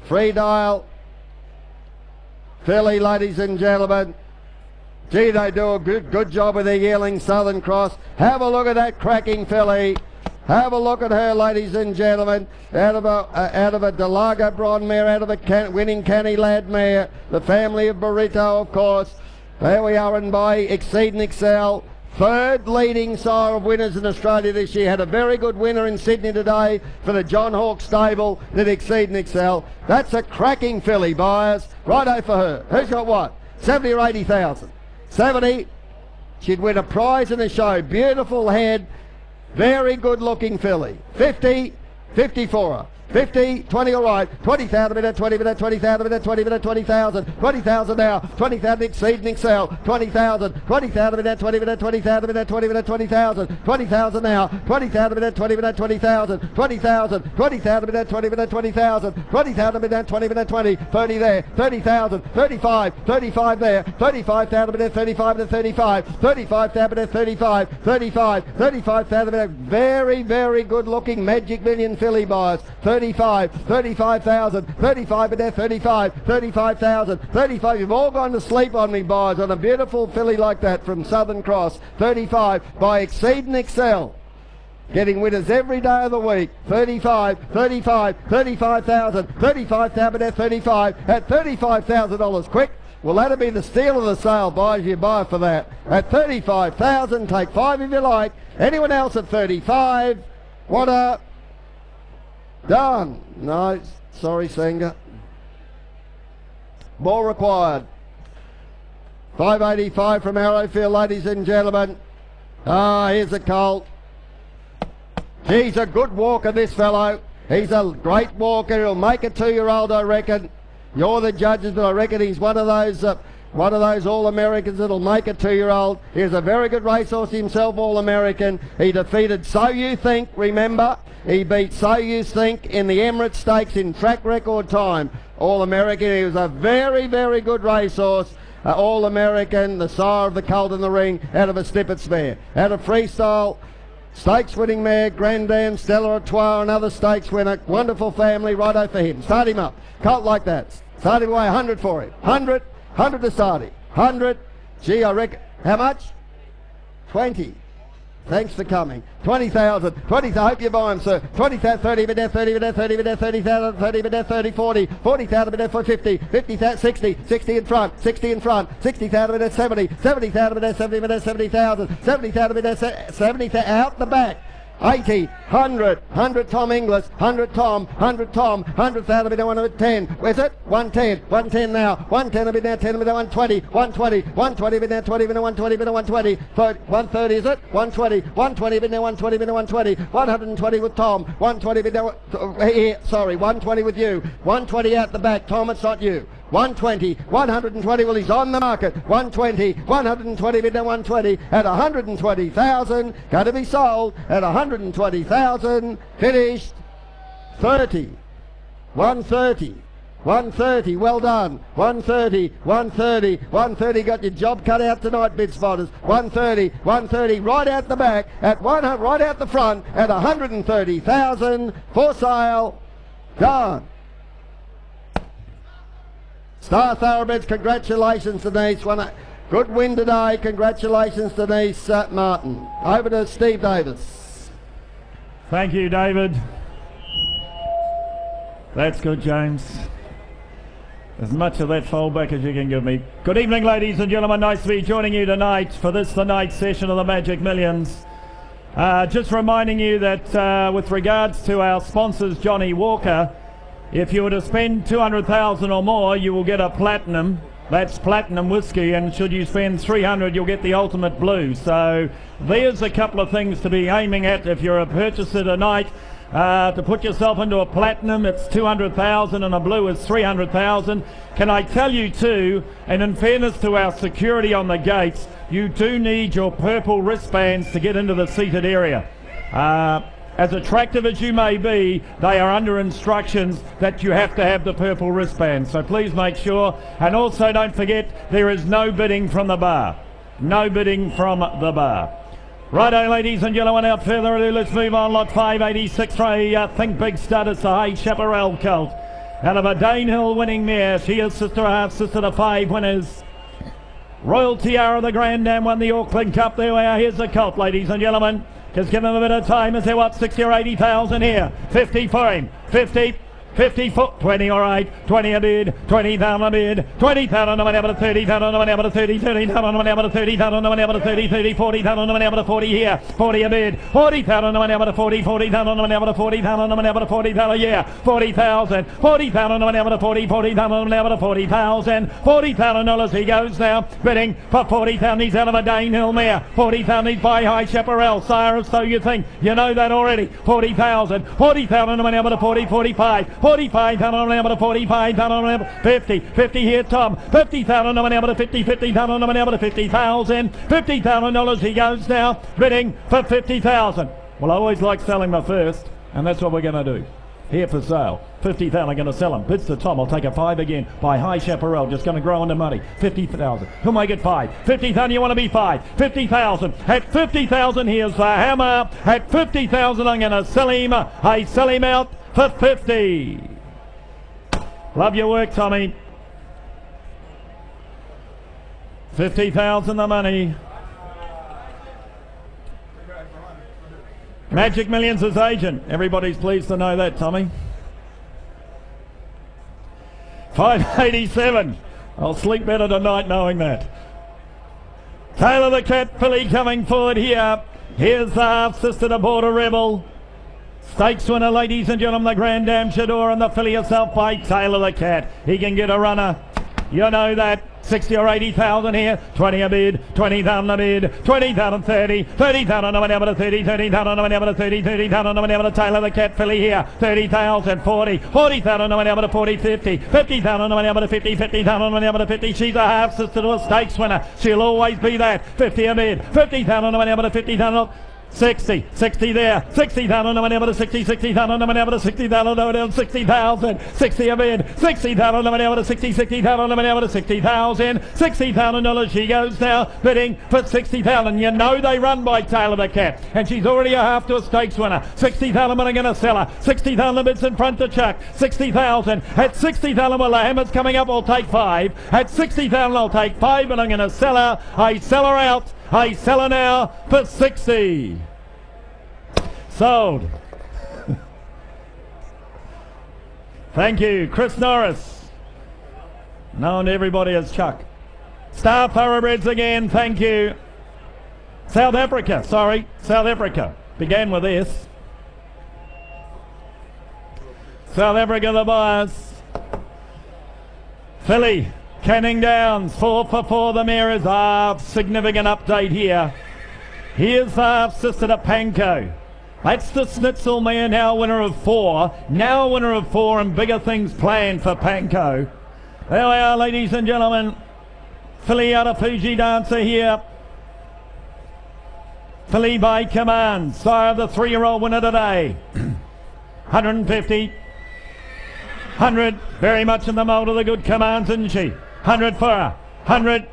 free dial filly, ladies and gentlemen. Gee, they do a good job with their Yearling Southern Cross. Have a look at that cracking filly. Have a look at her, ladies and gentlemen. Out of a Delago Bron mare, out of a winning Canny Lad mare. The family of Burrito, of course. There we are, and by Exceed and Excel. Third leading sire of winners in Australia this year. Had a very good winner in Sydney today for the John Hawke stable that Exceed and Excel. That's a cracking filly, buyers. Righto for her. Who's got what? 70 or 80,000? 70, she'd win a prize in the show. Beautiful head, very good looking filly. 50, 50 for her. 50, 20 all right, 20,000 with that 20 with that 20,000 with that 20 with that 20,000, 20,000 now, 20,000 Exceed and Excel, 20,000, 20,000 with that 20 with that 20,000 with that 20 with that 20,000, 20,000 now, 20,000 with that 20 with that 20,000, 20,000, 20,000 with that 20 with that 20,000, 20,000 with that 20 with that 20, 30 there, 30,000, 35, 35 there, 35,000 with that 35 with that 35, 35,000 with that 35, 35, 35,000 with that very, very good looking Magic Million filly, buyers. 35, 35,000, 35 with that 35, 35,000, 35. You've all gone to sleep on me, boys, on a beautiful filly like that from Southern Cross. 35 by Exceed and Excel. getting winners every day of the week. 35, 35, 35,000, 35,000 at 35, at $35,000 quick. Well, that'll be the steal of the sale, buys you buy for that. At 35,000, take 5 if you like. Anyone else at 35? What a... Done. No, sorry, Singer. More required. 585 from Arrowfield, ladies and gentlemen. Here's a colt. He's a good walker, this fellow. He's a great walker. He'll make a 2-year-old, I reckon. You're the judges, but I reckon he's one of those All-Americans that'll make a 2-year-old. He's a very good racehorse himself, All-American. He defeated So You Think, remember? He beat So You Think in the Emirates Stakes in track record time. All-American. He was a very, very good racehorse. All-American, the sire of the colt in the ring, out of a snippet mare. Out of freestyle, stakes winning mare, Grand Dam, Stella Artois, another stakes winner. Wonderful family, righto for him. Start him up. Colt like that. Start him away, 100 for him. 100 to start him. 100. Gee, I reckon. How much? 20. Thanks for coming. 20,000. 20,000. I hope you buy them, sir. 20,000, 30 bid there, 30 bid there, 30 bid there, 30,000, 30 bid there, 30, 40. 40,000 bid there for 50. 50,000, 60. 60 in front. 60 in front. 60,000 bid there, 70. 70,000 bid there, 70 bid there, 70,000. 70,000 bid there, 70,000 out the back. 80, 100, 100 Tom Inglis, 100 Tom, 100 Tom, 100,000 bid there, 110. Where's it? 110, 110 now, 110 bid there, 10 bid there, 120, 120, 120 bid there, 20 bid there, 120 bid there, 120, 130 is it? 120, 120 bid there, 120 bid there, 120, 120 with Tom, 120 bid there, here, sorry, 120 with you, 120 out the back, Tom, it's not you. 120, 120, well he's on the market, 120, 120 bid there, 120, at 120,000, going to be sold at 120,000, finished 30, 130, 130, well done, 130, 130, 130, got your job cut out tonight, bid spotters, 130, 130, right out the back, at 100, right out the front, at 130,000, for sale, done. Star Thoroughbreds, congratulations Denise. Good win today. Congratulations Denise Martin. Over to Steve Davis. Thank you, David. That's good, James. As much of that foldback as you can give me. Good evening, ladies and gentlemen. Nice to be joining you tonight for this, the night session of the Magic Millions. Just reminding you that with regards to our sponsors, Johnny Walker, if you were to spend 200,000 or more, you will get a platinum. That's platinum whiskey, and should you spend 300, you'll get the ultimate blue. So there's a couple of things to be aiming at if you're a purchaser tonight. To put yourself into a platinum, it's 200,000, and a blue is 300,000. Can I tell you too, and in fairness to our security on the gates, you do need your purple wristbands to get into the seated area. As attractive as you may be, they are under instructions that you have to have the purple wristband. So please make sure. And also don't forget, there is no bidding from the bar. No bidding from the bar. Righto, ladies and gentlemen, without further ado, let's move on. Lot 586 for a Think Big Stud. It's the High Chaparral colt. Out of a Danehill winning mare. She is sister to 5 winners. Royal Tiara, the Grand Dam, won the Auckland Cup. There we are. Here's the colt, ladies and gentlemen. Just give him a bit of time. Is there what, 60 or 80,000 here? 50 for him. 50. 50 foot, 20, all right, 20 a bid, 20,000 a bid, 20,000 on the money, able to 30,000 on the money, able to 30, 30,000 on the money, able to 30,000 on the money, able to 30, 30, 40,000 on the money, able to 40 here, 40 a bid, 40,000 on the money, able to 40, 40,000 on the money, able to 40,000 on the money, able to 40,000, yeah, 40,000, 40,000 on the money, able to 40, 40,000 on the money, able to 40,000, $40,000 he goes now, bidding for 40,000, he's out of a Danehill mare, 40,000 he's by High Chaparral, sire of So You Think, you know that already, 40,000, 40,000 on the money, able to 40, 45, 45,000 on the money, 45,000 on the money, 50, 50 here, Tom, 50,000 on the money, able to 50, 50,000 on the money, able to 50,000, $50,000 he goes now, bidding for 50,000. Well, I always like selling my first, and that's what we're going to do. Here for sale, 50,000, I'm going to sell them. Bids to Tom, I'll take a 5 again by High Chaparral, just going to grow into money. 50,000, who'll make it 5? 50,000, you want to be 5? 50,000, at 50,000, here's the hammer. At 50,000, I'm going to sell him. I sell him out for 50. Love your work, Tommy. 50,000 the money. Magic Millions' agent. Everybody's pleased to know that, Tommy. 587. I'll sleep better tonight knowing that. Taylor the Cat filly coming forward here. Here's the half-sister to Border Rebel. Stakes winner, ladies and gentlemen, the Grand Dam Chador and the filly herself by Taylor the Cat. He can get a runner. You know that. 60 or 80,000 here. 20 a bid. 20,000 a bid. 20,000 30. 30,000 no one ever to 30. 30,000 no one ever to 30. 30,000 no one ever to Taylor the Cat filly here. 30,000 40. 40,000 no one ever to 40. 50. 50,000 no one ever to 50. 50,000 no one ever to 50. She's a half sister to a stakes winner. She'll always be that. 50 a bid. 50,000 no one ever to 50,000. 60 there, 60,000 no one ever to 60, 60,000 no one ever to 60,000 no one ever to 60,000, 60 a bid, 60,000 no one ever to 60, 60,000 no one ever to 60,000, $60,000 she goes now, bidding for 60,000. You know they run by Taylor the Cat, and she's already a half to a stakes winner. 60,000 but I'm going to sell her. 60,000 bids in front to Chuck. 60,000 at 60,000. Well, the hammer's coming up. I'll take 5 at 60,000. I'll take 5, but I'm going to sell her. I sell her out. I sell her now for 60. Sold. Thank you, Chris Norris. Known to everybody as Chuck. Star Thoroughbreds again, thank you. South Africa, South Africa. Began with this. South Africa, the buyers. Philly. Canning Downs, 4 for 4. The mare is a significant update here. Here's the half-sister to Panko. That's the Snitzel mare, now winner of 4. Now winner of 4 and bigger things planned for Panko. There we are, ladies and gentlemen. Filly out of Fuji Dancer here. Filly by command. Sire of the 3-year-old winner today. 150. 100. Very much in the mould of the good commands, isn't she? 100 for her. 100.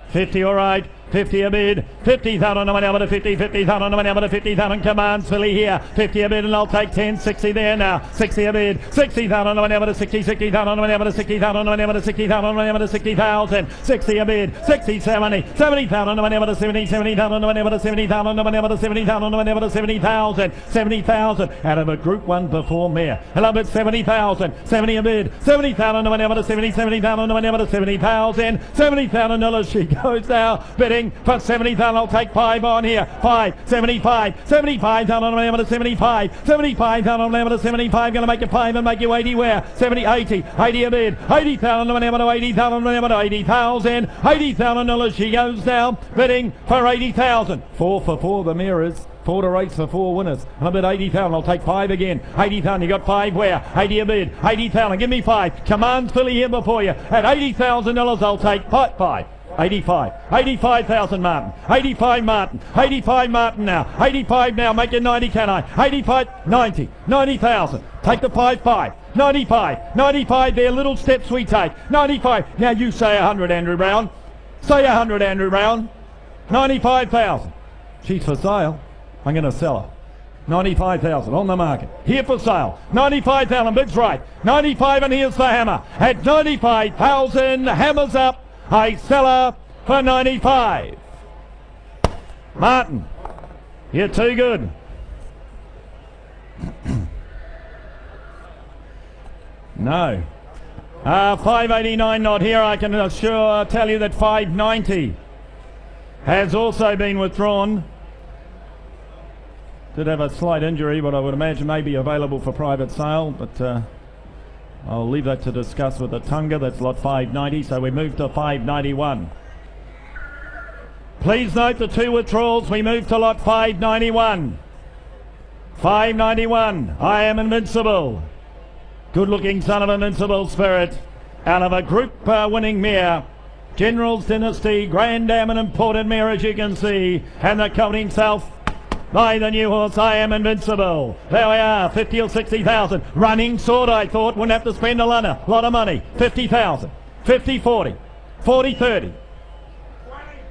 50, all right. 50 a bid. 50,000 no one ever to 50. 50,000 no one ever to 50,000. Commands filly here. 50 a bid and I'll take 10. 60 there now. 60 a bid. 60,000 no one ever to 60. 60,000 no one ever to 60,000 no one ever to 60,000 no one ever to 60,000. 60 a bid. 60 70. 70,000 no one ever to 70. 70,000 no one ever to 70,000 no one ever to 70,000 no one ever to 70,000. 70,000 out of a Group 1 before mare. Hello, bid 70,000. 70 a bid. 70,000 no one ever to 70. 70,000 no one ever to 70,000. $70,000 she goes now. Bidding for 70,000. I'll take 5 on here. 5, 75, 75,000 on the to 75, 75,000 on the to 75. Going to make you 5 and make you 80 where? 70, 80, 80 a bid. 80,000 on the to 80,000 on the 80,000. $80,000 she goes now. Bidding for 80,000. 4 for 4 the mirrors. 4 to race for 4 winners. And I bid 80,000. I'll take 5 again. 80,000. You got 5 where? 80 a bid. 80,000. Give me 5. Commands filly here before you. At $80,000 I'll take 5. 85. 85,000 Martin. 85 Martin. 85 Martin now. 85 now. Make it 90, can I? 85, 90. 90,000. Take the 5. 95. 95 there. Little steps we take. 95. Now you say 100, Andrew Brown. Say 100, Andrew Brown. 95,000. She's for sale. I'm going to sell her. 95,000 on the market. Here for sale. 95,000. Bids right. 95 and here's the hammer. At 95,000. Hammer's up. I sell her for 95. Martin, you're too good. No. 589 not here. I can tell you that 590 has also been withdrawn. Did have a slight injury, but I would imagine may be available for private sale, but I'll leave that to discuss with the Tunga. That's lot 590, so we move to 591. Please note the 2 withdrawals. We move to lot 591. 591. I Am Invincible. Good looking son of Invincible Spirit. Out of a group winning mare. General's Dynasty, Grand Dam, an important mare as you can see. And the colt himself. By the new horse, I Am Invincible. There we are, 50 or 60,000. Running sword, I thought. Wouldn't have to spend a lot of money. 50,000. 50, 40. 40, 30.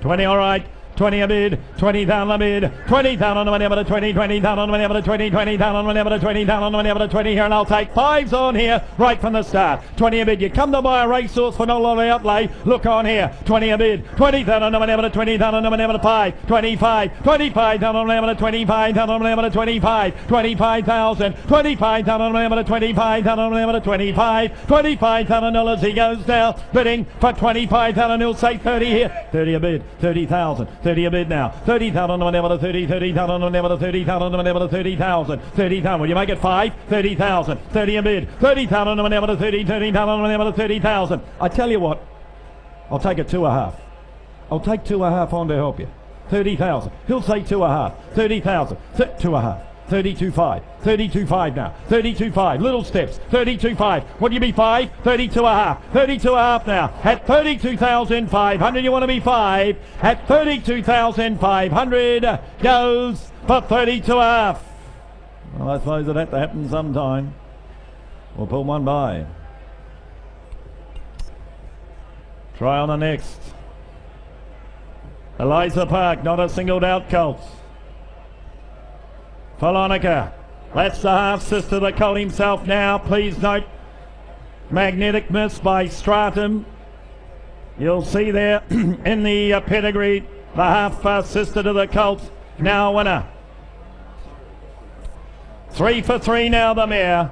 20, all right. 20 a bid, 20,000 a bid, 20,000 on the money, 20, 20,000 on the money, 20, 20,000 on the money, 20,000 on the money, 20 here, and I'll take fives on here right from the start. 20 a bid. You come to buy a racehorse for no lot of outlay. Look on here. 20 a bid, 20,000 on the money, 20,000 on the money, 5, 25, 25,000 on the money, 25,000 on the money, 25, 25,000, 25,000 on the money, 25,000 on the money, 25, $25,000 he goes now, bidding for 25,000. He'll say 30 here. 30 a bid, 30,000. 30 a bid now. 30,000 on the money, 30, 30,000 on the money, 30,000 on the money, 30,000. 30,000. Will you make it 5? 30,000. 30 a bid. 30,000 on the money, 30, 30,000 on the money, 30,000. I tell you what, I'll take a 2.5. I'll take 2.5 on to help you. 30,000. He'll say 2.5. 30,000. 2.5. 32.5. 32.5 now. 32.5. Little steps. 32.5. What do you be 5? 32.5. 32.5 now. At 32,500 you want to be 5. At 32,500 goes for 32.5. Well, I suppose it had to happen sometime. We'll pull one by. Try on the next. Eliza Park, not a singled out colt. Phalonica, that's the half-sister, the colt himself now. Please note, Magnetic Miss by Stratum. You'll see there in the pedigree, the half-sister to the colt, now winner. 3 for 3 now the mare.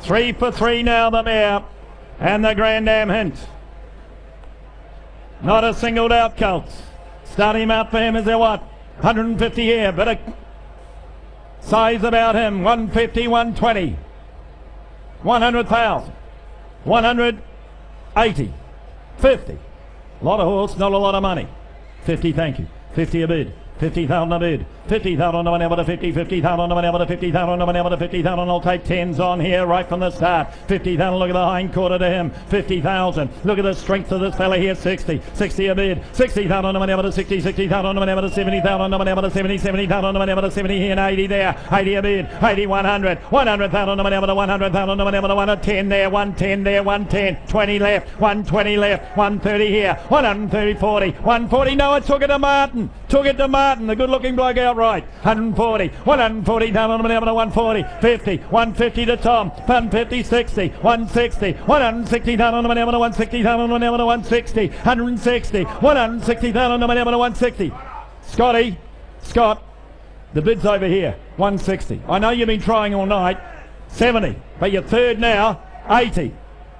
3 for 3 now the mare. And the Grand Am Hint. Not a singled out colt. Start him out for him, is there what? 150 here, but a size about him, 150, 120, 100,000, 180, 50. A lot of horse, not a lot of money. 50, thank you. 50 a bid. 50,000 a bid. 50,000 on the money, 50, 50,000 on the money, 50,000 on the money, 50,000. I'll take 10s on here right from the start. 50,000, look at the hind quarter to him. 50,000. Look at the strength of this fella here. 60. 60 a bid. 60,000 on the money, 60, 60,000 on the money, 70,000 on the money, 70, 70,000 on the money, 70 here and 80 there. 80 a bid. 80, 100. 100,000 on the money, 100,000 on the money, 110 there, 110 there, 110. 20 left. 120 left. 130 here. 130, 40. 140. No, I took it to Martin. Took it to Martin, the good-looking bloke outright. 140, 140 down on the money, 140, 50, 150 to Tom, 150, 60, 160, 160 down on the money, 160 down on the money, 160, 160, 160 down on the money, 160. Scott, the bid's over here, 160. I know you've been trying all night, 70, but you're third now, 80.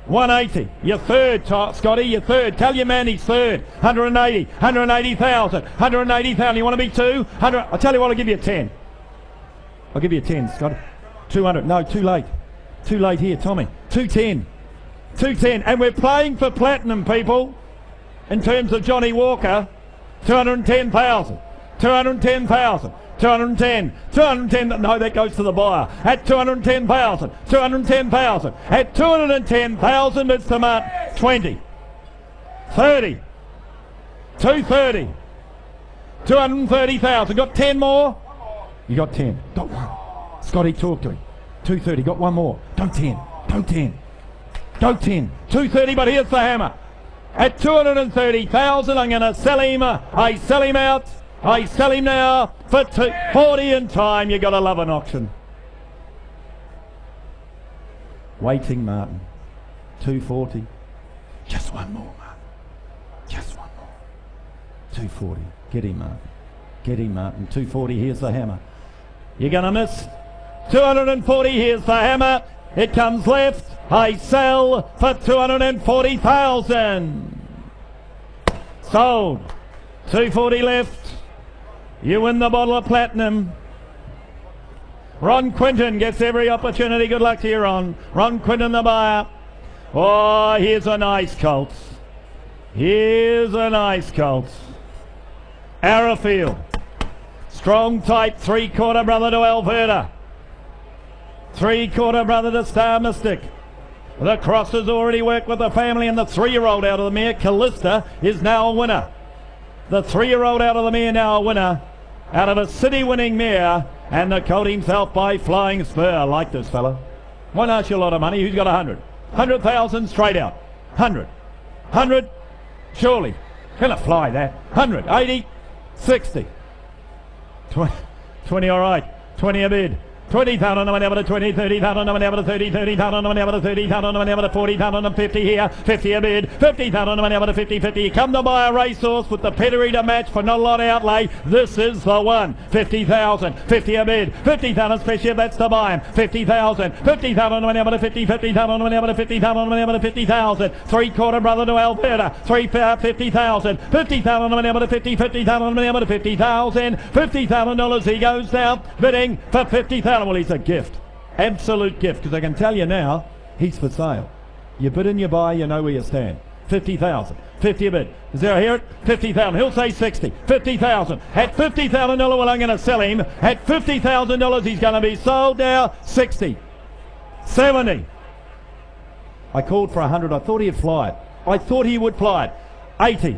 180, you're third, Scotty, you're third. Tell your man he's third. 180, 180,000, 180,000. You want to be 200? I'll tell you what, I'll give you a 10. I'll give you a 10, Scotty. 200, no, too late. Too late here, Tommy. 210. 210, and we're playing for platinum, people. In terms of Johnny Walker, 210,000, 210,000. 210, 210, no, that goes to the buyer. At 210,000, 210,000. At 210,000, it's the mark. 20, 30, 230, 230,000. Got 10 more? You got 10. Got one. Scotty, talk to him. 230, got one more. Go 10, go 10, go 10. 230, but here's the hammer. At 230,000, I'm going to sell him. I sell him out. I sell him now for 240 in time. You got to love an auction. Waiting, Martin. 240. Just one more, Martin. Just one more. 240. Get him, Martin. Get him, Martin. 240. Here's the hammer. You're going to miss. 240. Here's the hammer. It comes left. I sell for 240,000. Sold. 240 left. You win the bottle of platinum. Ron Quinton gets every opportunity. Good luck to you, Ron. Ron Quinton, the buyer. Oh, here's a nice colt. Here's a nice colt. Arrowfield. Strong type, 3/4 brother to Alberta. 3/4 brother to Star Mystic. The cross has already worked with the family, and the 3-year-old out of the mare, Callista, is now a winner. The 3-year-old out of the mare now a winner. Out of a city-winning mare, and the colt himself by Flying Spur. I like this fella. Won't ask you a lot of money. Who's got 100? 100,000 straight out. 100. 100. Surely. Gonna fly that. 100. 80. 60. 20 all right. 20 a bid. 20,000 on the money, 20, 30,000 on the money, 30, 30,000 on the money, 30,000 on the money, 40,000 and 50 here, 50 a bid, 50,000 on the money, 50, 50. You come to buy a racehorse with the pedigree to match for not a lot of outlay. This is the one. 50,000, 50 a bid, 50,000 special. That's to buy him. 50,000, 50,000 on the money, 50, 50,000 on the money, 50,000 on the money, 50,000. 3/4 brother to Alberta. 50,000, 50,000 on the money, 50, 50,000 on the money, 50,000, $50,000. He goes down bidding for 50,000. Well, he's a gift, absolute gift, because I can tell you now, he's for sale. You bid and you buy, you know where you stand. 50,000, 50 a bid. Is there a hear it? 50,000. He'll say 60. 50,000. At $50,000, well, I'm going to sell him. At $50,000, he's going to be sold now. 60, 70. I called for 100. I thought he'd fly it. I thought he would fly it. 80,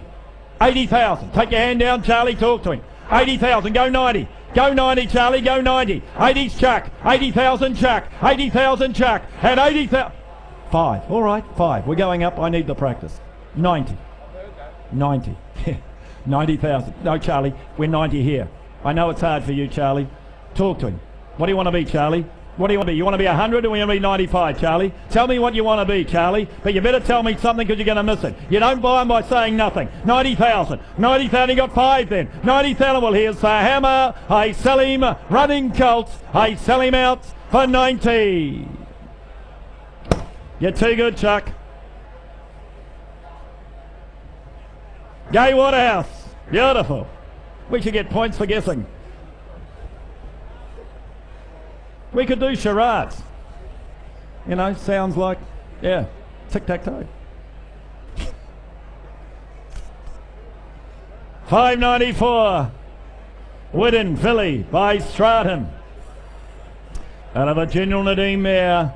80,000. Take your hand down, Charlie. Talk to him. 80,000. Go 90. Go 90, Charlie, go 90. 80's Chuck. 80,000 Chuck. 80,000 Chuck. At 80,000. 5. All right, 5. We're going up. I need the practice. 90. 90. 90,000. No, Charlie, we're 90 here. I know it's hard for you, Charlie. Talk to him. What do you want to be, Charlie? What do you want to be? You want to be 100 or you want to be 95, Charlie? Tell me what you want to be, Charlie. But you better tell me something because you're going to miss it. You don't buy them by saying nothing. 90,000. 90,000, you got 5 then. 90,000, well, here's the hammer. I sell him running colts. I sell him out for 90. You're too good, Chuck. Gay Waterhouse. Beautiful. We should get points for guessing. We could do charades. You know, sounds like, yeah, tic-tac-toe. 594. Widden filly by Stratum. Out of a General Nadeem mare.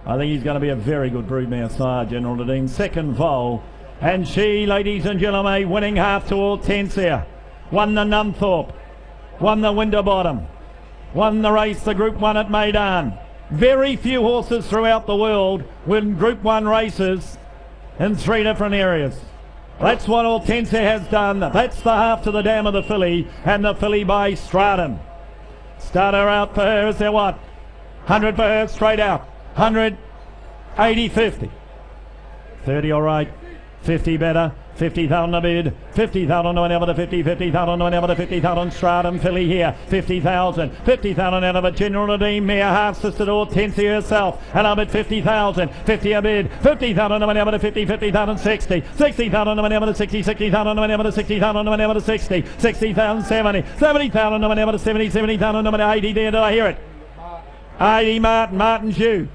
I think he's going to be a very good broodmare sire, General Nadeem. Second foal. And she, ladies and gentlemen, winning half to Hortensia. Won the Nunthorpe. Won the Winterbottom. Won the race, the Group 1 at Meydan. Very few horses throughout the world win Group 1 races in 3 different areas. That's what Hortensia has done. That's the half to the dam of the filly, and the filly by Stratum. Start her out for her. Is there what? 100 for her, straight out. 100, 80, 50. 30 all right. 50 better. 50,000 a bid. 50,000 on out of the 50. 50,000 on out of the 50,000. Stratum filly here. 50,000. 50,000 out of a General Nadeem mare, half sister to Hortensia herself. And I'm at 50,000. 50 a bid. 50,000 on out of the 50. 50,000 60. 60,000 on out of the 60. 60,000 on out of the 60,000 on out of the 60. 60,000 70. 70,000 on out of the 70. 70,000 on 80. There, did I hear it? 80 Martin. Martin's you.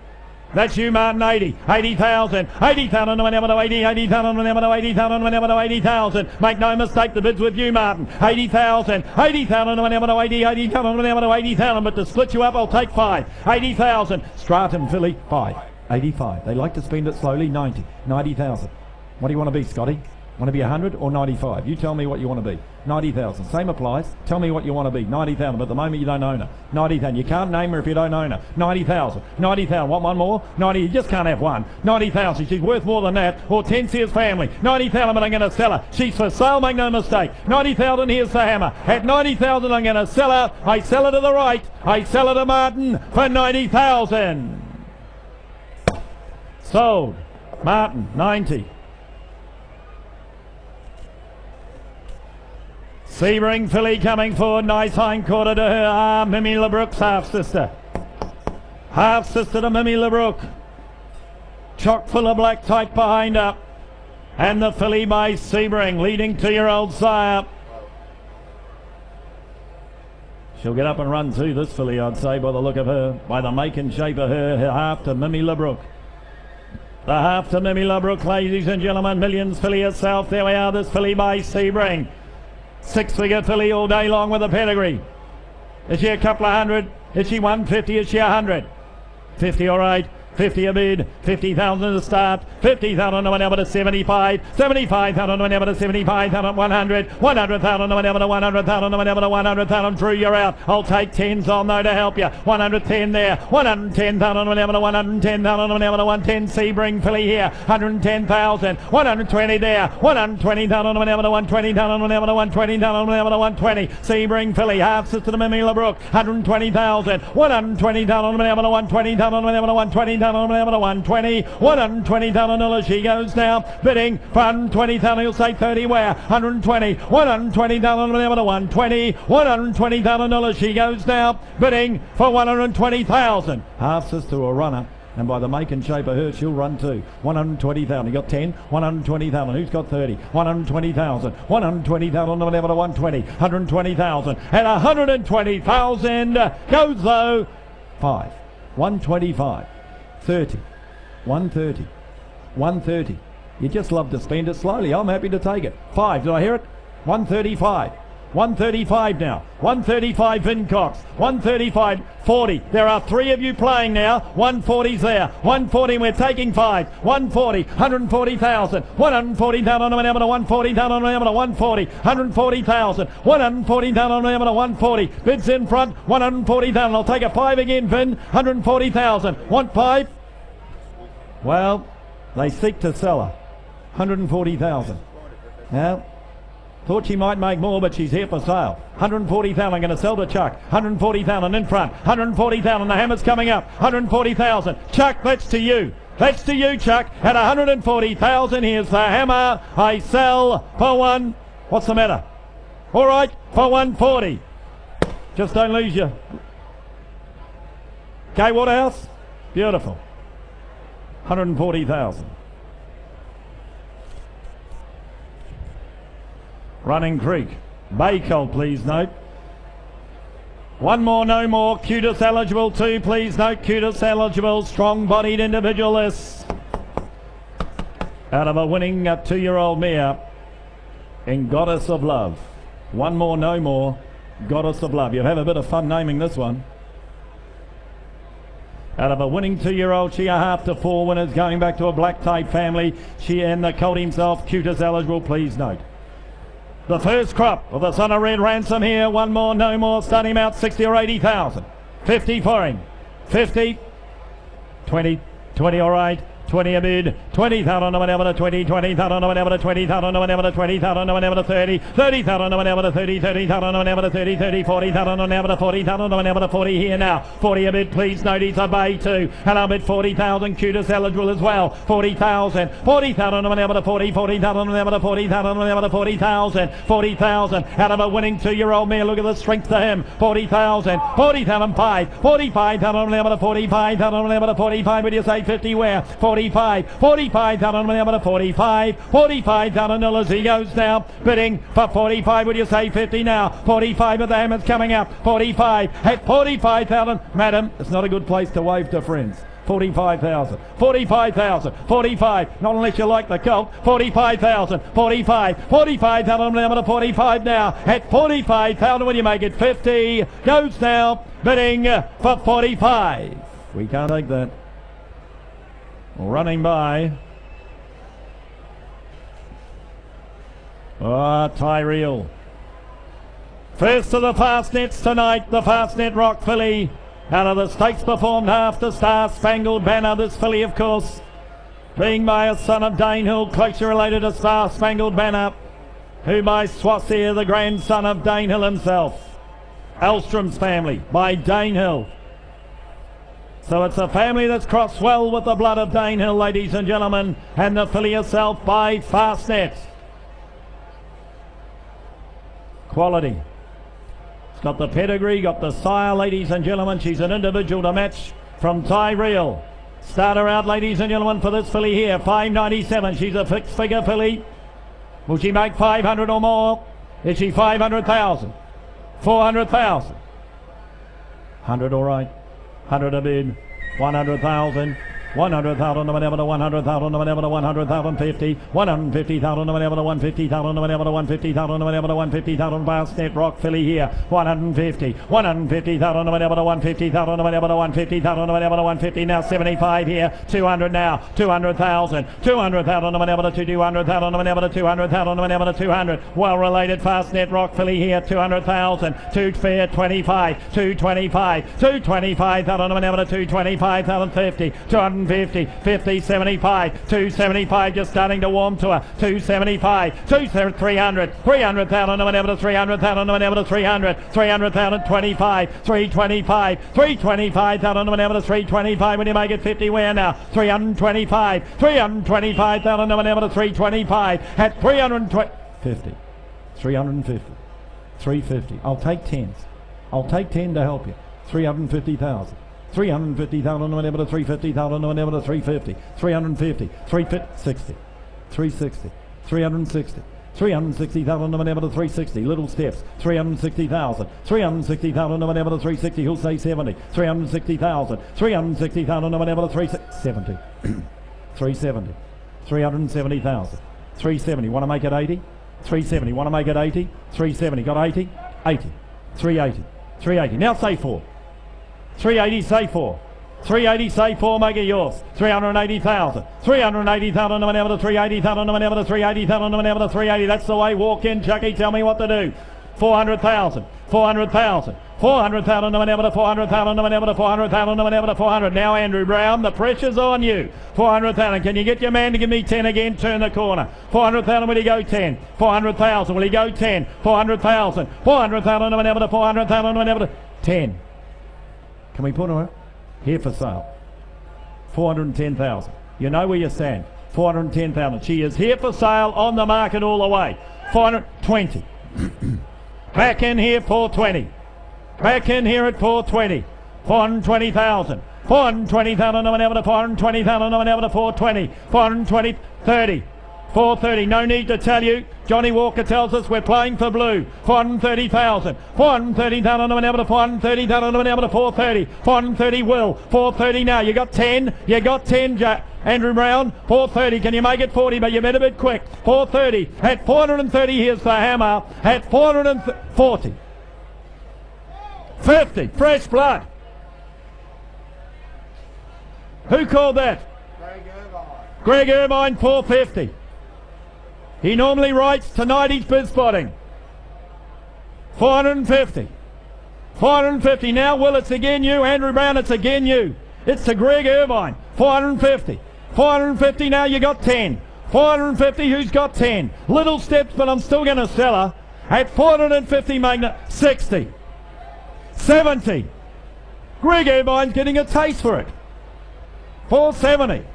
That's you, Martin. 80. 80,000. 80,000 whenever to 80. 80,000 whenever to 80,000 whenever to 80,000. Make no mistake, the bid's with you, Martin. 80,000. 80,000 whenever to 80. 80,000 whenever to 80,000. But to split you up, I'll take 5. 80,000. Stratum filly 5. 85. They like to spend it slowly. 90. 90,000. What do you want to be, Scotty? Want to be 100 or 95? You tell me what you want to be. 90,000. Same applies. Tell me what you want to be. 90,000. But at the moment you don't own her. 90,000. You can't name her if you don't own her. 90,000. 90,000. Want one more? 90. You just can't have one. 90,000. She's worth more than that. Hortensia's family. 90,000, but I'm going to sell her. She's for sale, make no mistake. 90,000, here's the hammer. At 90,000, I'm going to sell her. I sell her to the right. I sell her to Martin for 90,000. Sold. Martin, 90. Sebring filly coming forward, nice hind quarter to her. Mimi LeBrook's half-sister. Half-sister to Mimi LeBrook. Chock full of black tight behind her. And the filly by Sebring, leading 2-year-old sire. She'll get up and run too, this filly, I'd say, by the look of her. By the make and shape of her half to Mimi LeBrook. The half to Mimi LeBrook, ladies and gentlemen. Millions filly herself. There we are, this filly by Sebring. 6-figure filly all day long with a pedigree. Is she a couple of hundred? Is she 150? Is she 100? 50 all right. 50 a bid, 50,000 to start, 50,000 to whatever to 75, 75,000 to whatever to 75,000, 100, 100,000 to whatever to 100,000 to whatever to 100,000. Drew, you're out. I'll take 10s on though to help you. 110 there, 110,000 to whatever to 110,000 to whatever to 110. Sebring filly here, 110,000, 120 there, 120,000 to whatever to 120,000 to whatever to 120,000 to whatever to 120. Sebring filly, half sister to Mamila Brook, 120,000, 120,000 to whatever to 120,000 to whatever to 120,000 to whatever to 120, 120,000 dollars. She goes now, bidding for 120,000. He'll say 30 where, 120, 120,000 to whatever to 120, 120,000 dollars. She goes now, bidding for 120,000. Half sister to a runner. And by the make and shape of her, she'll run too. 120,000. You got 10, 120,000. Who's got 30? 120,000. 120,000 whatever to 120. 120,000. And 120,000 goes though. 5. 125. 30. 130. 130. You just love to spend it slowly. I'm happy to take it. 5. Did I hear it? 135. 135 now. 135 Vincox. 135 40. There are 3 of you playing now. 140's there. 140. We're taking 5. 140. 140,000. 140,000 whatever to 140,000 whatever to 140. 140,000. 140,000 whatever to 140. Bids in front. 140,000. I'll take a 5 again, Vin. 140,000. Want 5? Well, they seek to sell her. 140,000. Now, thought she might make more, but she's here for sale. 140,000, going to sell to Chuck. 140,000 in front. 140,000, the hammer's coming up. 140,000. Chuck, that's to you. That's to you, Chuck. At 140,000, here's the hammer. I sell for one. What's the matter? All right, for 140. Just don't lose you. Okay, Waterhouse? Beautiful. 140,000. Running Creek. Baycold, please note. One more, no more. Cutest eligible, 2, please note. Cutest eligible, strong-bodied individualists. Out of a winning 2-year-old mare in Goddess of Love. One more, no more. Goddess of Love. You'll have a bit of fun naming this one. Out of a winning 2-year-old, she a half to 4 winners, going back to a black type family. She and the colt himself, Cutest eligible, please note. The first crop of the Son of Red Ransom here. One more, no more. Start him out 60 or 80,000. 50 for him. 50. 20. 20 all right. 20 a bid, 20,000 to whatever to 20, 20,000 to whatever to 20,000 to whatever to 20,000 to whatever to 30, 30,000 to whatever to 30, 30,000 to whatever to 30, 30, 40,000 to whatever to 40,000 to whatever to 40 here now. 40 a bid, please note he's a bay too. And I'll bid 40,000, Cutest eligible as well. 40,000, 40,000 to whatever to 40, 40,000 to whatever to 40,000 to whatever to 40,000, 40,000 out of a winning 2-year-old mare. Look at the strength to him. 40,000, 40,000, 5, 45,000 to whatever to 45,000 to whatever to 45. Would you say 50 where? 45,000 whatever to 45, 45,000 dollars. He goes now, bidding for 45. Would you say 50 now? 45 at the hammer's coming up. 45 at 45,000. Madam, it's not a good place to wave to friends. 45,000, 45,000, 45, not unless you like the colt. 45,000, 45, 45,000 whatever to 45 now. At 45,000, will you make it 50? Goes now, bidding for 45. We can't take that. Running by. Tyrell. First of the fast nets tonight, the fast net Rock filly. Out of the stakes performed half the Star Spangled Banner. This filly, of course, being by a son of Danehill, closely related to Star Spangled Banner, who by Swassir, the grandson of Danehill himself. Elstrom's family by Danehill. So it's a family that's crossed well with the blood of Danehill, ladies and gentlemen, and the filly herself by Fastnet. Quality. It's got the pedigree, got the sire, ladies and gentlemen. She's an individual to match from Tyrell. Start her out, ladies and gentlemen, for this filly here. 597. She's a fixed figure filly. Will she make 500 or more? Is she 500,000? 400,000? 100 all right. 100 a bid, 100,000, 100,000 to whenever to 100,000 to whenever to 100,000 50, 150,000 to whenever to 150,000 to whenever to 150,000 to whenever to 150,000 Fastnet Rock filly here 150, 150,000 to whenever to 150,000 to whenever to 150,000 to whenever to 150 now 75 here 200 now 200,000 200,000 to whenever to 200,000 to whenever to 200,000 to whenever to 200 well related Fastnet Rock filly here 200,000 2 fair 25 225 225,000 to whenever to 225,000 50 250 50 75 275 just starting to warm to her 275 300 300,000 to whenever to 300,000 to whenever to 300 300,000 25 325 325,000 to whenever to 325 when you make it 50 where now 325 325,000 to whenever to 325 at 320 50 350 350 I'll take 10s I'll take 10 to help you 350,000 350,000 whenever to 350,000 whenever to 350 350 360 360 360 360,000 whenever to 360 little steps 360,000 360,000 whenever to 360 he'll say 70 360,000 360,000 whenever to 370 370 370,000 370 want to make it 80 370 want to make it 80 370 got 80 80 380 380 now say 4 380 say 4 380 say 4 make it yours 380,000 380,000 whenever to 380,000 whenever to 380,000 whenever to 380 that's the way walk in Chucky tell me what to do 400,000 400,000 400,000 whenever to 400,000 whenever to 400,000 whenever to 400 now Andrew Brown the pressure's on you 400,000 can you get your man to give me 10 again turn the corner 400,000 will he go 10 400,000 will he go 10 400,000 400,000 whenever to 400,000 whenever to 10 can we put her here for sale 410,000 you know where you stand 410,000 she is here for sale on the market all the way 420 back in here 420 back in here at 420 420,000 420,000 whenever to 420,000 whenever to 420 420 30 430 no need to tell you Johnny Walker tells us we're playing for blue 430,000 430,000 whenever to 430,000 whenever to 430 430 will 430 now you got 10 Jack Andrew Brown 430 can you make it 40 but you better bit quick 430 at 430 here's the hammer at 440 50 fresh blood who called that Greg Irvine 450 he normally writes tonight he's bid spotting 450 450 now Will it's again you Andrew Brown it's again you it's to Greg Irvine 450 450 now you got 10 450 who's got 10 little steps but I'm still going to sell her at 450 Magna 60 70 Greg Irvine's getting a taste for it 470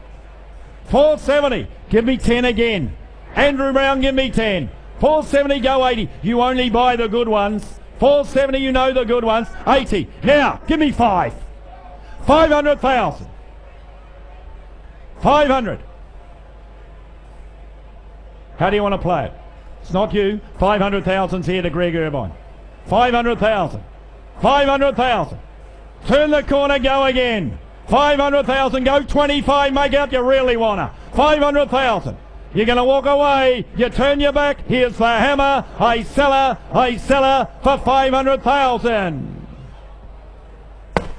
470 give me 10 again Andrew Brown give me 10 470 go 80 you only buy the good ones 470 you know the good ones 80 now give me 5 500,000 500 how do you want to play it it's not you 500,000's here to Greg Irvine 500,000 500,000 turn the corner go again 500,000 go 25 make out you really wanna 500,000 you're going to walk away you turn your back here's the hammer I sell her for 500,000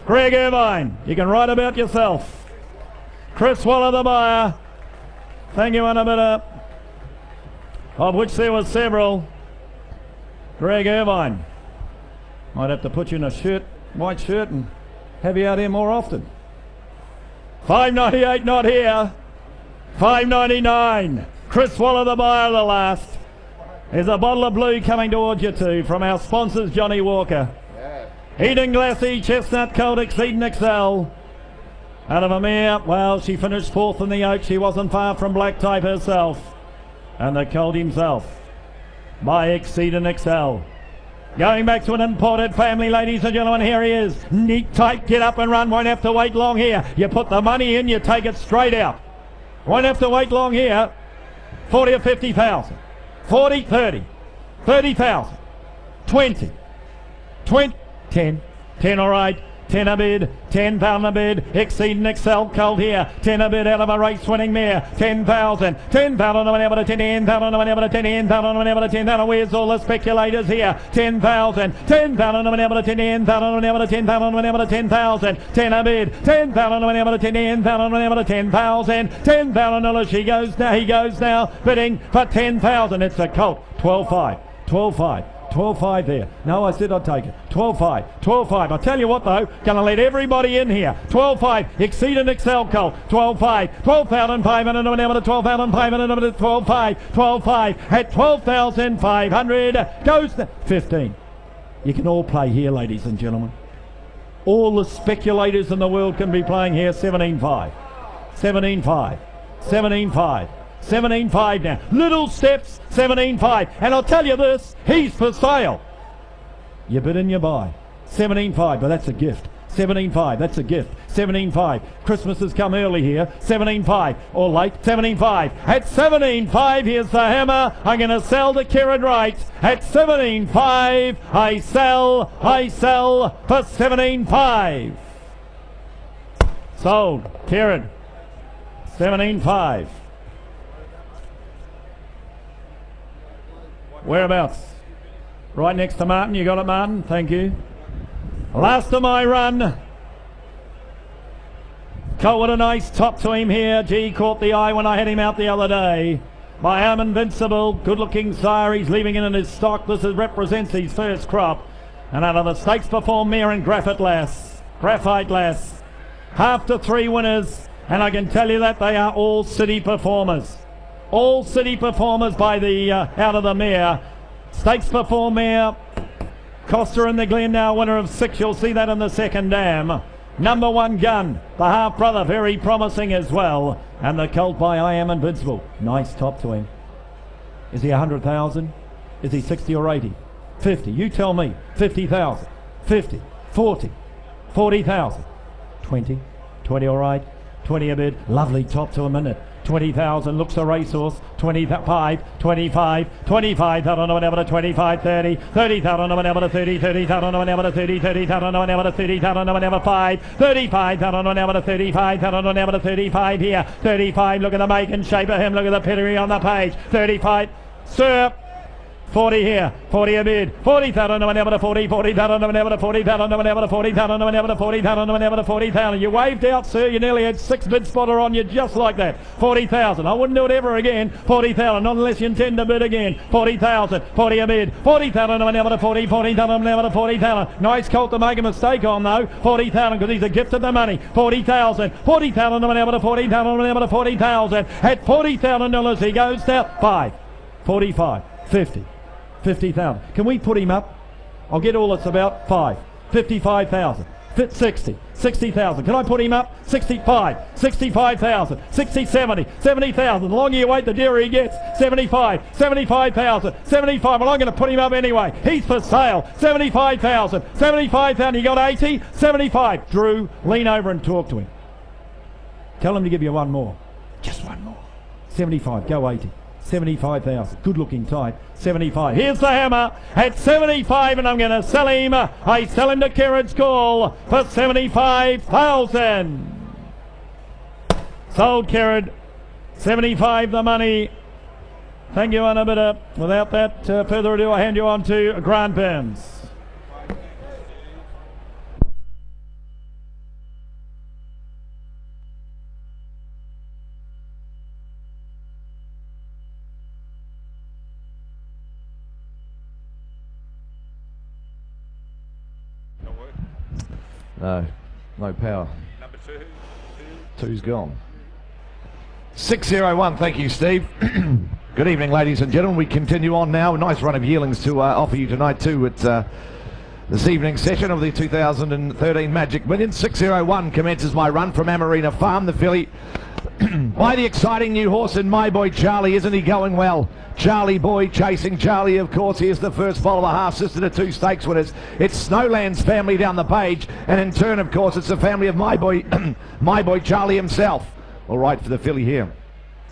Greg Irvine you can write about yourself Chris Waller the buyer thank you Annabella of which there were several Greg Irvine might have to put you in a white shirt and have you out here more often 598 not here 599 Chris Waller the buyer the last there's a bottle of blue coming towards you too from our sponsors Johnny Walker Eden Glassy Chestnut Cold Exceed and Excel out of a mare well she finished 4th in the Oak she wasn't far from Black Type herself and the Colt himself by Exceed and Excel going back to an imported family ladies and gentlemen here he is neat tight get up and run won't have to wait long here you put the money in you take it straight out won't have to wait long here 40 or 50,000 40 30 30,000 20 10 10 all right 10 a bid, 10 pound a bid, Exceed and Excel Colt here, 10 a bid out of a race winning mare, 10,000, 10 pound on the whenever to 10 pound on the whenever to 10 pound on the whenever to 10 pound. Where's all the speculators here? 10,000, 10 pound on the whenever to 10 pound on the whenever to 10 pound on the whenever to 10,000, 10 a bid, 10 pound on the whenever to 10 pound on the whenever to 10,000, 10 pound on the she goes now, he goes now, bidding for 10,000. It's a Colt, 12.5, 12.5. 12.5 there. No, I said I'd take it. 12.5, 12.5. I'll tell you what though, gonna let everybody in here. 12.5, Exceed and Excel Colt. 12.5, 12,500 whenever to 12,500 to 12.5, 12.5 at 12,500 goes to 15. You can all play here, ladies and gentlemen. All the speculators in the world can be playing here. 17.5, 17.5, 17.5. 17.5 now. Little steps, 17.5. And I'll tell you this, he's for sale. You bid and you buy. 17.5, but that's a gift. 17.5, that's a gift. 17.5. Christmas has come early here. 17.5 or late. 17.5. At 17.5, here's the hammer. I'm going to sell to Kieran Wright. At 17.5, I sell for 17.5. Sold. Kieran. 17.5. Whereabouts? Right next to Martin. You got it, Martin? Thank you. Last of my run. Colt with a nice top to him here. Gee, caught the eye when I had him out the other day. I am invincible. Good looking sire. He's leaving it in his stock. This represents his first crop. And out of the stakes perform mare and Graphite Lass. Half to 3 winners. And I can tell you that they are all city performers. All city performers by the out of the mare. Stakes perform mare. Costa in the Glen now, winner of 6. You'll see that in the second dam. Number 1 Gun, the half brother, very promising as well. And the Colt by I Am Invincible. Nice top to him. Is he 100,000? Is he 60 or 80? 50. You tell me. 50,000. 50. 40. 40,000. 20. 20 all right. 20 a bid. Lovely top to a minute. 20,000 looks a racehorse. 25, 25, 25 thousand on whenever to 25, 30, 30,000 on whenever to 30, 30,000 on whenever to 30, 30,000 on whenever to 30,000 on whenever 5, 35,000 on whenever to 35,000 on whenever to 35 here, 35. Look at the make and shape of him. Look at the pedigree on the page. 35, sir. 40 here, 40 a bid, 40,000 on whenever to 40, 40,000 on whenever to 40,000 on whenever to 40,000 on whenever to 40,000 on whenever to 40,000. You waved out, sir. You nearly had 6 bid spotter on you just like that. 40,000. I wouldn't do it ever again. 40,000, not unless you intend to bid again. 40,000, 40 a bid, 40,000 on whenever to 40, 40,000 on whenever to 40,000. Nice Colt to make a mistake on though. 40,000 because he's a gift of the money. 40,000, 40,000 on whenever to 40,000 on whenever to 40,000. At $40,000 he goes down 5, 45, 50. 50,000. Can we put him up? I'll get all it's about. 5, 55,000. 60, 60,000. Can I put him up? 65, 65,000. 60, 70, 70,000. The longer you wait, the dearer he gets. 75, 75,000. 75. Well, I'm going to put him up anyway. He's for sale. 75,000. 75,000. You got 80, 75. Drew, lean over and talk to him. Tell him to give you one more. Just one more. 75. Go 80. 75,000. Good looking type. 75. Here's the hammer at 75 and I'm going to sell him. I sell him to Kieran's Call for 75,000. Sold Kieran. 75 the money. Thank you, Anna Bidder. Without that further ado, I hand you on to Grant Burns. No power. Number 2. 2's gone. 601, thank you, Steve. Good evening, ladies and gentlemen. We continue on now. A nice run of yearlings to offer you tonight too at this evening's session of the 2013 Magic Millions. 601 commences my run from Amarina Farm, the filly. By the exciting new horse in My Boy Charlie. Isn't he going well? Charlie Boy chasing Charlie, of course. Here's the first follower, half sister to 2 stakes winners. It's Snowland's family down the page, and in turn, of course, it's the family of My Boy My Boy Charlie himself. All right for the filly here.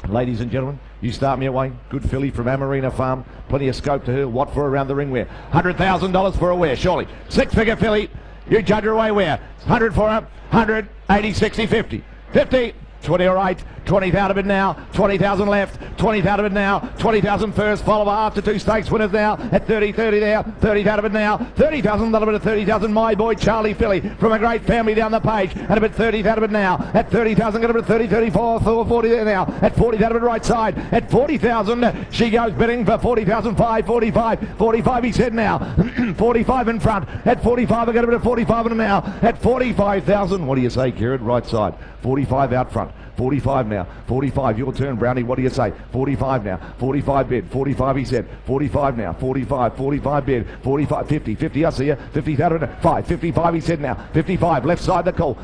Ladies and gentlemen, you start me away. Good filly from Amarina Farm. Plenty of scope to her. What for around the ring wear? $100,000 for a wear, surely. 6-figure filly. You judge her away where? 100 for her, 100, 80, 60, 50. 50. 20 all right, 20 out of it now, 20,000 left, 20 out of it now, 20,000 first, follower after 2 stakes winners now, at 30, 30 there, 30 out of it now, 30,000, a little bit of 30,000, my boy Charlie Philly, from a great family down the page, and a bit 30 out of it now, at 30,000, got a bit 30, 34, 40 there now, at 40 out of it right side, at 40,000, she goes bidding for 40,000, 45, 45 he said now, 45 in front, at 45, I got a bit of 45 in now, at 45,000, what do you say, Kieran, right side, 45 out front. 45 now, 45, your turn, Brownie, what do you say? 45 now, 45 bid, 45 he said, 45 now, 45 bid, 45, 50, I see you, 50 out of it, 5, 55 he said now, 55, left side the call,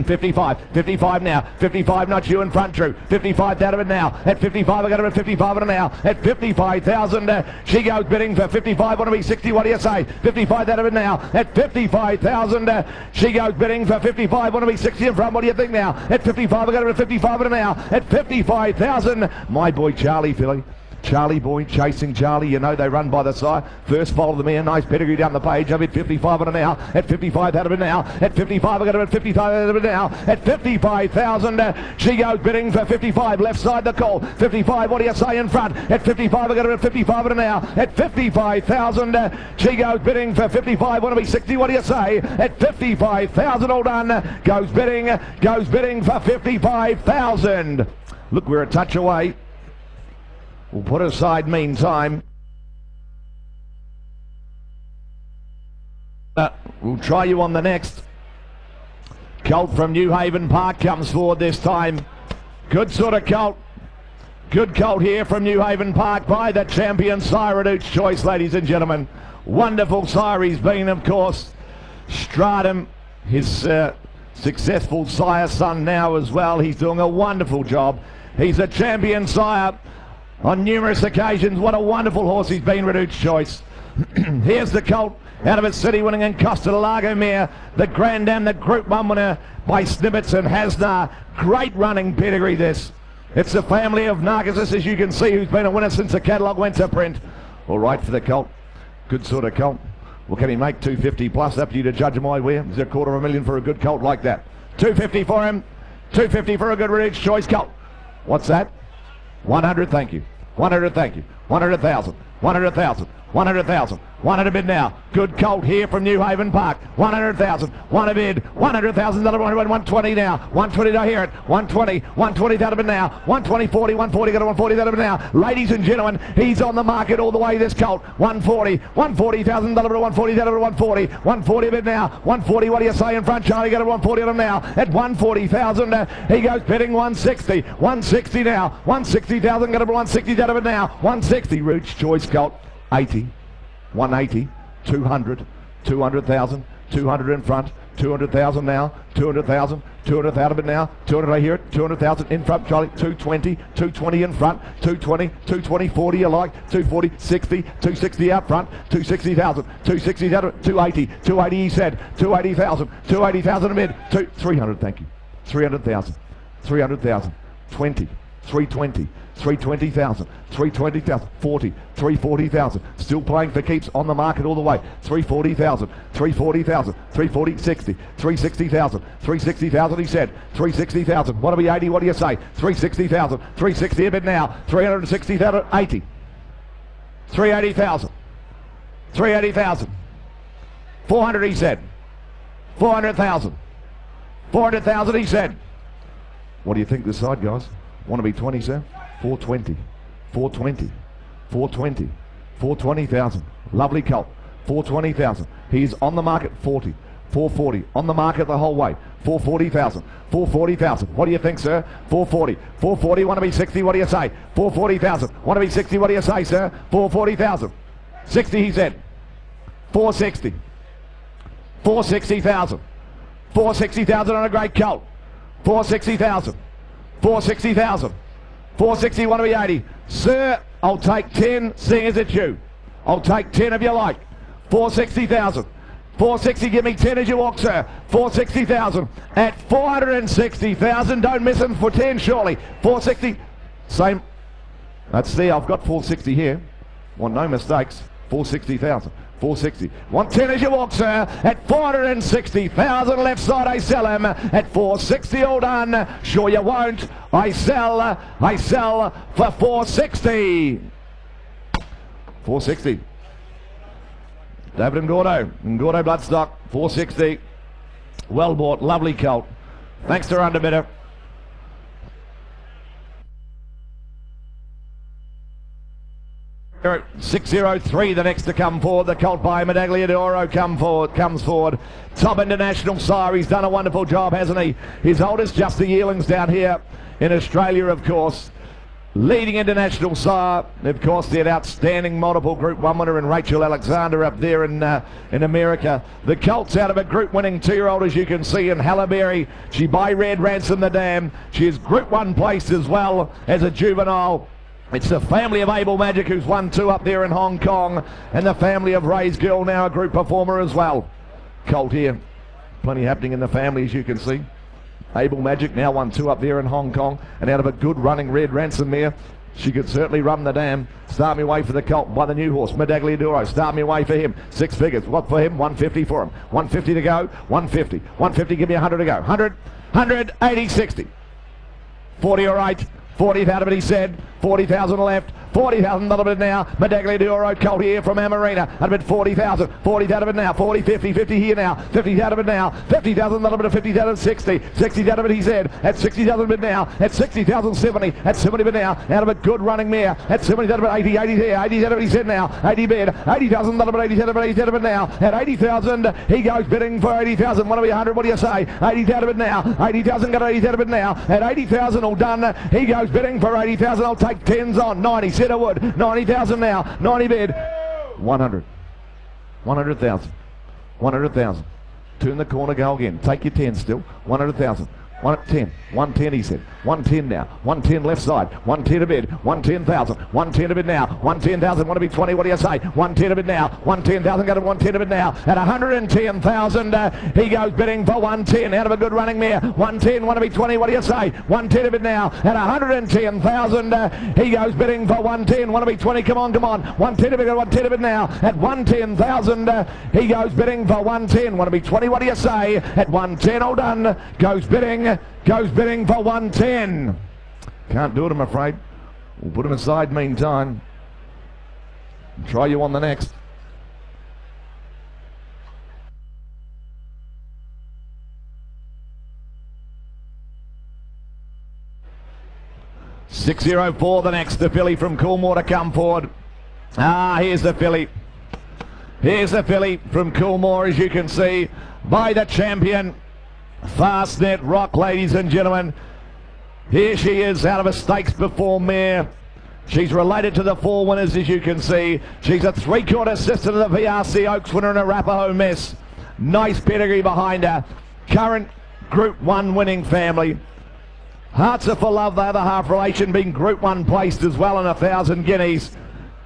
55 now, 55 not you in front, Drew, 55 out of it now, at 55 I got her at 55 in now, at 55,000, she goes bidding for 55, want to be 60, what do you say? 55 out of it now, at 55,000, she goes bidding for 55, want to be 60 in front, what do you think now? At 55 I got her at 55 an hour at 55,000. My boy Charlie Philly. Charlie boy chasing Charlie, you know they run by the side. First follow them in, nice pedigree down the page. I'm at 55 an hour, at 55 out of it now, at 55 I got her at 55 out of it now, at 55,000. She goes bidding for 55, left side the call. 55, what do you say in front? At 55 I got her at 55 an hour, at 55,000. She goes bidding for 55, want to be 60, what do you say? At 55,000, all done. Goes bidding for 55,000. Look, we're a touch away. We'll put aside meantime. We'll try you on the next. Colt from New Haven Park comes forward this time. Good sort of colt. Good colt here from New Haven Park by the champion sire at each choice, ladies and gentlemen. Wonderful sire he's been, of course. Stratum, his successful sire son now as well. He's doing a wonderful job. He's a champion sire on numerous occasions. What a wonderful horse he's been, Reduced Choice. Here's the colt out of its city winning in Costa del Lago mare, the Grand Dam, the Group 1 winner by Snippets and Hasnar. Great running pedigree this. It's the family of Narcissus, as you can see, who's been a winner since the catalogue went to print. All right for the colt. Good sort of colt. Well, can he make 250 plus? Up to you to judge him, I wear. Is there $250,000 for a good colt like that? 250 for him. 250 for a good Reduced Choice colt. What's that? 100, thank you. 100, thank you. 100,000. 100,000. 100,000. 100 bid now. Good colt here from New Haven Park. 100,000. 100 bid. 100,000. 120 now. 120 to hear it. 120. 120 out of it now. 120, 40. 140 got a 140 out of it now. Ladies and gentlemen, he's on the market all the way. This colt. 140. 140,000. 140 out of it. 140. 140 bid now. 140. What do you say in front, Charlie? Got a 140 out of him now. At 140,000. He goes bidding 160. 160 now. 160,000. Got a 160 out of it now. 160. Reduced Choice colt. 80. 180, 200, 200,000, 200 in front, 200,000 now, 200,000, 200 out of it now, 200 I hear it, 200,000 in front, Charlie, 220, 220 in front, 220, 220, 40 you like, 240, 60, 260 out front, 260,000, 260 out of it, 280, 280 he said, 280,000, 280,000 a mid, 300, thank you, 300,000, 300,000, 20, 320, 320,000, 320,000, 40, 340,000, still playing for keeps on the market all the way, 340,000, 340,000, 340, 60, 360,000, 360,000 he said, 360,000, what do we 80, what do you say, 360,000, 360 a bit now, 360,000, 80, 380,000, 380,000, 400 he said, 400,000, 400,000 he said. What do you think this side, guys? Want to be 20, sir? 420, 420, 420, 420,000. Lovely colt. 420,000. He's on the market 40, 440. On the market the whole way. 440,000, 440,000. What do you think, sir? 440, 440. Want to be 60? What do you say? 440,000. Want to be 60? What do you say, sir? 440,000. 60, he said. 460, 460,000. 460,000 on a great colt. 460,000. 460,000. 460, want to be 80. Sir, I'll take 10, seeing as it's you. I'll take 10 if you like. 460,000. 460, give me 10 as you walk, sir. 460,000. At 460,000, don't miss him for 10, surely. 460, same. Let's see, I've got 460 here. Well, no mistakes. 460,000. 460. 110 as you walk, sir. At 460,000 left side, I sell him. At 460, all done. Sure you won't. I sell for 460. 460. David Ngordo Bloodstock, 460. Well bought, lovely colt. Thanks to our underbidder. At 603, the next to come forward. The colt by Medagliadoro comes forward. Top international sire. He's done a wonderful job, hasn't he? His oldest, just the Yearlings down here in Australia, of course. Leading international sire, of course, the outstanding multiple Group 1 winner in Rachel Alexander up there in America. The colt's out of a Group winning 2-year-old, as you can see, in Hallaberry. She by Red Ransom the Dam. She is Group 1 placed as well as a juvenile. It's the family of Able Magic, who's won 2 up there in Hong Kong, and the family of Ray's Girl, now a group performer as well. Colt here. Plenty happening in the family, as you can see. Able Magic now won 2 up there in Hong Kong, and out of a good running Red Ransom mare. She could certainly run the dam. Start me way for the colt by the new horse, Medagliadoro. Start me way for him. 6 figures. What for him? 150 for him. 150 to go. 150. 150, give me 100 to go. 100, 180, 60. 40 all right. 40 out of it, he said. 40,000 left. 40,000 out of it now. Medagliadoro colt here from Amarina. Out of it 40,000. 40 out of it now. 40, 50, 50 here now. 50 out of it now. 50,000 out of it. 50,000, 60. 60 out of it, he said. At 60,000 bid now. At 60,000, 70. At 70 bid now. Out of it, good running mare. At 70 out of it, 80, 80 here. 80 out of it, he said now. 80 bid. 80,000 out of it, 80 out of it, 80 out of it now. At 80,000, he goes bidding for 80,000. Want to be 100? What do you say? 80 out of it now. 80,000, got 80 out of it now. At 80,000, all done. He goes bidding for 80,000. I'll take 10s on. 90, said I would. 90,000 now. 90 bid. 100. 100,000. 100,000. Turn the corner, go again. Take your 10 still. 100,000. 110. 110, he said. 110 now. 110 left side. 110 a bid. 110,000. 110 a bid now. 110,000. Want to be 20? What do you say? 110 a bid now. 110,000. Got to 110 a bid now. At 110,000, he goes bidding for 110. Out of a good running mare. 110. Want to be 20? What do you say? 110 a bid now. At 110,000, he goes bidding for 110. Want to be 20? Come on, come on. 110 a bid. 110 a bid now. At 110,000, he goes bidding for 110. Want to be 20? What do you say? At 110, all done. Goes bidding for 110. Can't do it, I'm afraid. We'll put him aside meantime. Try you on the next. $604 the next. The filly from Coolmore to come forward. Here's the filly. Here's the filly from Coolmore, as you can see, by the champion Fastnet Rock, ladies and gentlemen. Here she is, out of a stakes before mare. She's related to the 4 winners, as you can see. She's a 3/4 sister to the VRC Oaks winner in Arapahoe Miss. Nice pedigree behind her. Current Group 1 winning family. Hearts Are For Love, the other half relation, being Group 1 placed as well in 1,000 guineas.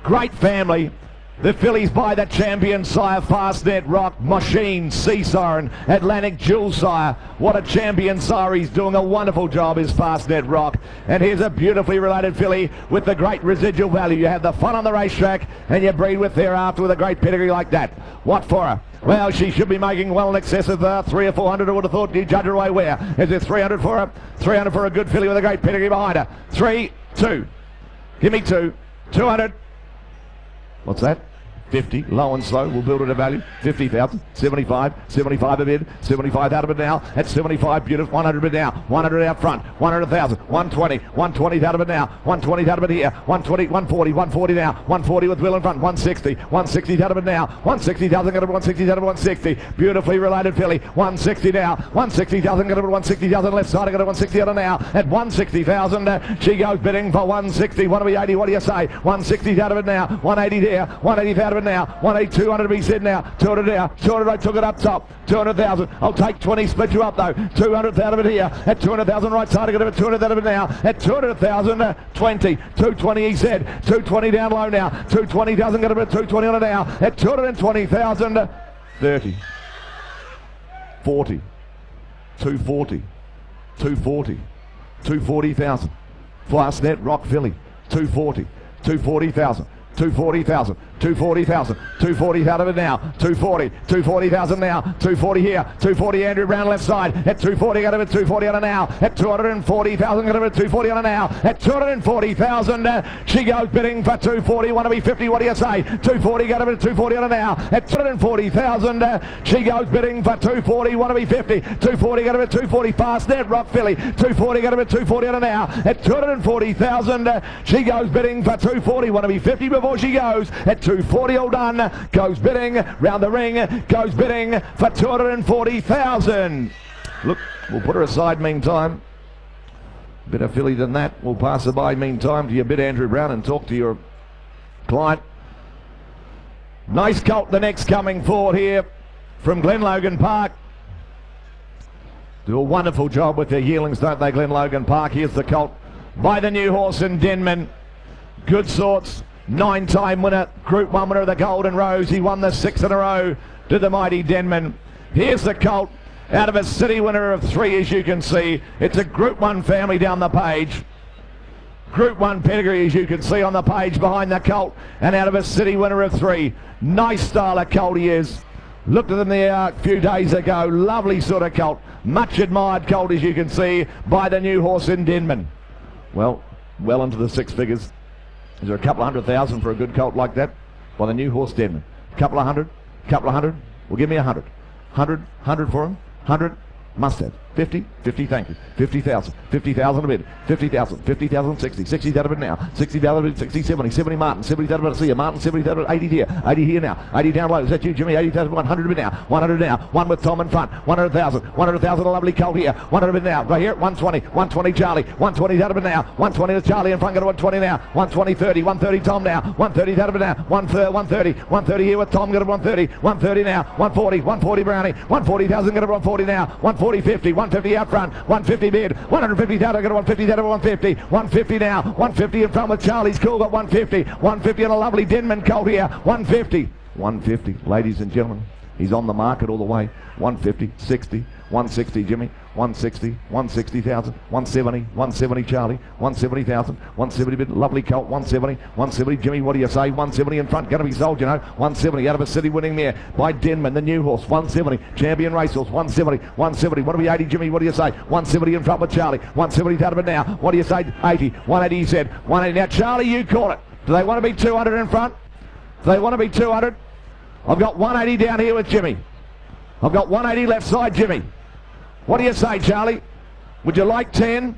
Great family. The fillies by the champion sire, Fastnet Rock, Machine, Sea Siren, Atlantic Jewel sire. What a champion sire. He's doing a wonderful job, is Fastnet Rock. And here's a beautifully related filly with the great residual value. You have the fun on the racetrack and you breed with thereafter with a great pedigree like that. What for her? Well, she should be making well in excess of 300 or 400, I would have thought. You judge her away where? Is it 300 for her? 300 for a good filly with a great pedigree behind her. 3, 2. Give me 2. 200. What's that? 50, low and slow, we'll build it a value. 50,000, 75, 75 a bid, 75 out of it now. At 75, beautiful, 100 bid now, 100 out front, 100,000, 120, 120 out of it now, 120 out of it here, 120, 140, 140 now, 140 with Will in front, 160, 160 out of it now, 160,000 out of it, 160 out of it, 160, beautifully related filly, 160 now, 160,000 out of it, 160,000 left side, I got a 160 out of now. At 160,000, she goes bidding for 160, want to be 80, what do you say? 160 out of it now, 180 there, 180 out of it now, 180, 200 to be said now, 200 now, 200 I took it up top, 200,000, I'll take 20, split you up though, 200 out of it here, at 200,000 right side, I got it 200 out of it now, at 200,000, 20, 220 he said, 220 down low now, 220,000 got it 220 on it now, at 220,000, 30, 40, 240, 240, 240,000, Fastnet Rock filly, 240, 240,000, 240,000, 240,000, 240 out of it now, 240, 240,000 now, 240 here, 240 Andrew Brown left side, at 240 out of it, 240 on it now, at 240,000 out of it, 240 on it now, at 240,000, she goes bidding for 240, want to be 50, what do you say? 240 out of it, 240 on it now, at 240,000, she goes bidding for 240, want to be 50, 240 out of it, 240 fast net, Rock Philly, 240 out of it, 240 on it now, at 240,000, she goes bidding for 240, want to be 50 before she goes, at 240 all done, goes bidding, round the ring, goes bidding for 240,000. Look, we'll put her aside meantime. Better filly than that. We'll pass her by meantime to your bid, Andrew Brown, and talk to your client. Nice colt, the next coming forward here from Glenlogan Park. Do a wonderful job with their yearlings, don't they, Glenlogan Park? Here's the colt by the new horse in Denman. Good sorts. 9-time winner, Group 1 winner of the Golden Rose. He won the 6 in a row to the mighty Denman. Here's the colt out of a city winner of 3, as you can see. It's a Group 1 family down the page. Group 1 pedigree, as you can see on the page behind the colt, and out of a city winner of 3. Nice style of colt he is. Looked at him there a few days ago. Lovely sort of colt. Much admired colt, as you can see, by the new horse in Denman. Well into the 6 figures. Is there a couple of 100,000 for a good colt like that? By the new horse Denman. Couple of hundred. Well, give me 100. 100 for him. 100. Must have. 50, thank you. 50,000, 50,000 a bid. 50,000, 50,000, 60. 60's out of it now. 60 out of it, 60, 70. 70 Martin. 70's out of it, see you. Martin, 70's out of it, 80 here. 80 here now. 80 down low. Is that you, Jimmy? 80,000, 100 a bid now. 100 now. One with Tom in front. 100,000. 100,000, a lovely colt here. 100 a bid now. Right here, 120. 120 Charlie. 120's out of it now. 120 to Charlie in front. Got to 120 now. 120, 30. 130 Tom now. 130's out of it now. 130. 130 here with Tom. Got to 130. 130 now. 140. 140 Brownie. 140,000. Got to 140 now. 140, 50. 150 out front. 150 bid, 150 down, I got a 150 down to 150, 150 now, 150 in front with Charlie's Cool, got 150, 150 on a lovely Denman colt here, 150, 150, ladies and gentlemen, he's on the market all the way, 150, 60, 160 Jimmy, 160, 160,000, 170, 170 Charlie, 170,000, 170 bid, lovely colt, 170, 170 Jimmy, what do you say, 170 in front, going to be sold, you know, 170 out of a city winning there by Denman, the new horse, 170, champion racehorse, 170, 170, want to be 80 Jimmy, what do you say, 170 in front with Charlie, 170 out of it now, what do you say, 80, 180 he said, 180, now Charlie you call it, do they want to be 200 in front, do they want to be 200, I've got 180 down here with Jimmy, I've got 180 left side Jimmy. What do you say, Charlie? Would you like 10?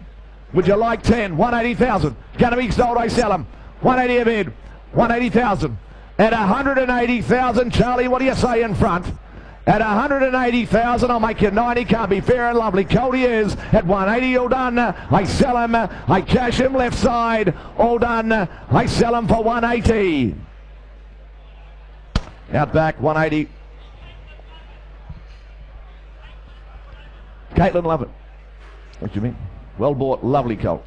Would you like 10? 180,000. Going to be sold, I sell them. 180 a bid. 180,000. At 180,000, Charlie, what do you say in front? At 180,000, I'll make you 90. Can't be fair and lovely. Cody is at 180, all done. I sell him. I cash him left side. All done. I sell him for 180. Out back, 180. Caitlin Lovett. What do you mean? Well bought, lovely colt.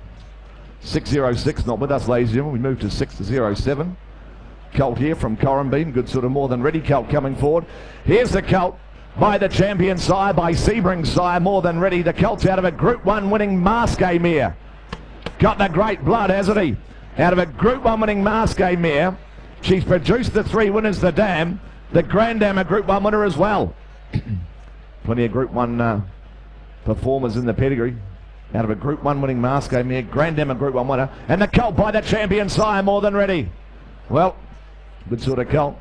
606, not with us, ladies and gentlemen. We move to 607. Colt here from Corumbean. Good sort of more than ready colt coming forward. Here's the colt by the champion sire, by Sebring sire, more than ready. The colt's out of a Group 1 winning Masque mare. Got the great blood, hasn't he? Out of a Group 1 winning Masque mare. She's produced the 3 winners, the Dam. The Grand Dam, a Group 1 winner as well. Plenty of Group 1 performers in the pedigree. Out of a Group 1 winning Masque mare, Grand Dam, a Group 1 winner, and the colt by the champion sire, more than ready. Well, good sort of colt.